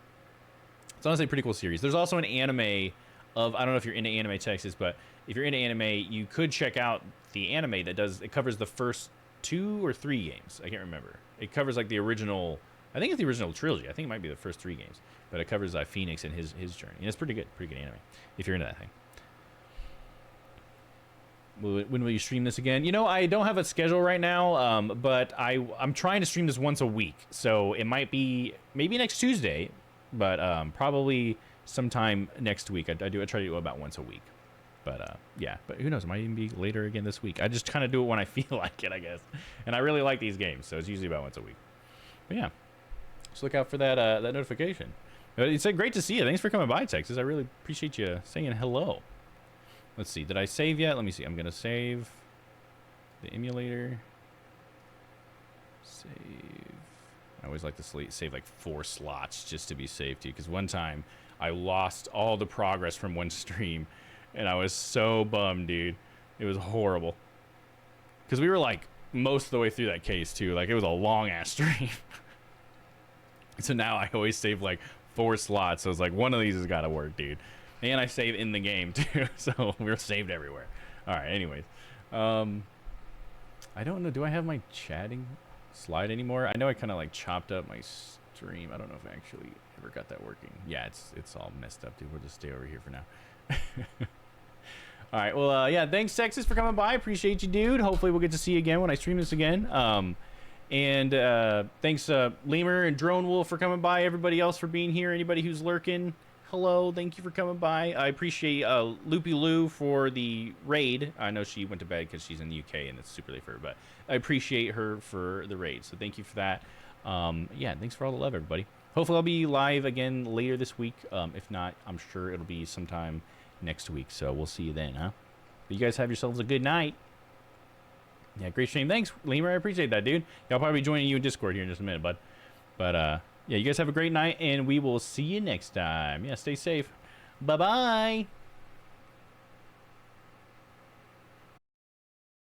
Speaker 1: It's honestly a pretty cool series. There's also an anime of, I don't know if you're into anime, Texas, but if you're into anime, you could check out the anime that it covers the first 2 or 3 games. I can't remember. It covers like the original, I think it's the original trilogy. I think it might be the first 3 games, but it covers Phoenix and his journey. And it's pretty good anime if you're into that thing. When will you stream this again? You know, I don't have a schedule right now, but I'm trying to stream this once a week. So it might be maybe next Tuesday, but probably sometime next week. I try to do it about once a week. But yeah, but who knows? It might even be later again this week. I just kind of do it when I feel like it, I guess. And I really like these games, so it's usually about once a week. But yeah, just look out for that that notification. It's great to see you. Thanks for coming by, Texas. I really appreciate you saying hello. Let's see. Did I save yet? Let me see. I'm going to save. the emulator. Save. I always like to save like 4 slots just to be safe too, because one time I lost all the progress from one stream, and I was so bummed, dude. It was horrible. Because we were like most of the way through that case too. Like it was a long ass stream. So now I always save like 4 slots. So it's like one of these has got to work, dude. And I save in the game too. So we're saved everywhere. All right. Anyways, I don't know. Do I have my chatting slide anymore? I know I kind of like chopped up my stream. I don't know if I actually ever got that working. Yeah, it's all messed up, dude. We'll just stay over here for now. All right. Well, yeah. Thanks, Texas, for coming by. Appreciate you, dude. Hopefully, we'll get to see you again when I stream this again. And thanks, Lemur and Drone Wolf, for coming by. Everybody else for being here. Anybody who's lurking, hello. Thank you for coming by. I appreciate Loopy Lou for the raid. I know she went to bed because she's in the UK and it's super late for her, but I appreciate her for the raid. So thank you for that. Yeah, thanks for all the love, everybody. Hopefully, I'll be live again later this week. If not, I'm sure it'll be sometime next week. So we'll see you then, huh? But you guys have yourselves a good night. Yeah, great stream. Thanks, Lemur. I appreciate that, dude. I'll probably be joining you in Discord here in just a minute, bud. But, yeah, you guys have a great night, and we will see you next time. Yeah, stay safe. Bye-bye.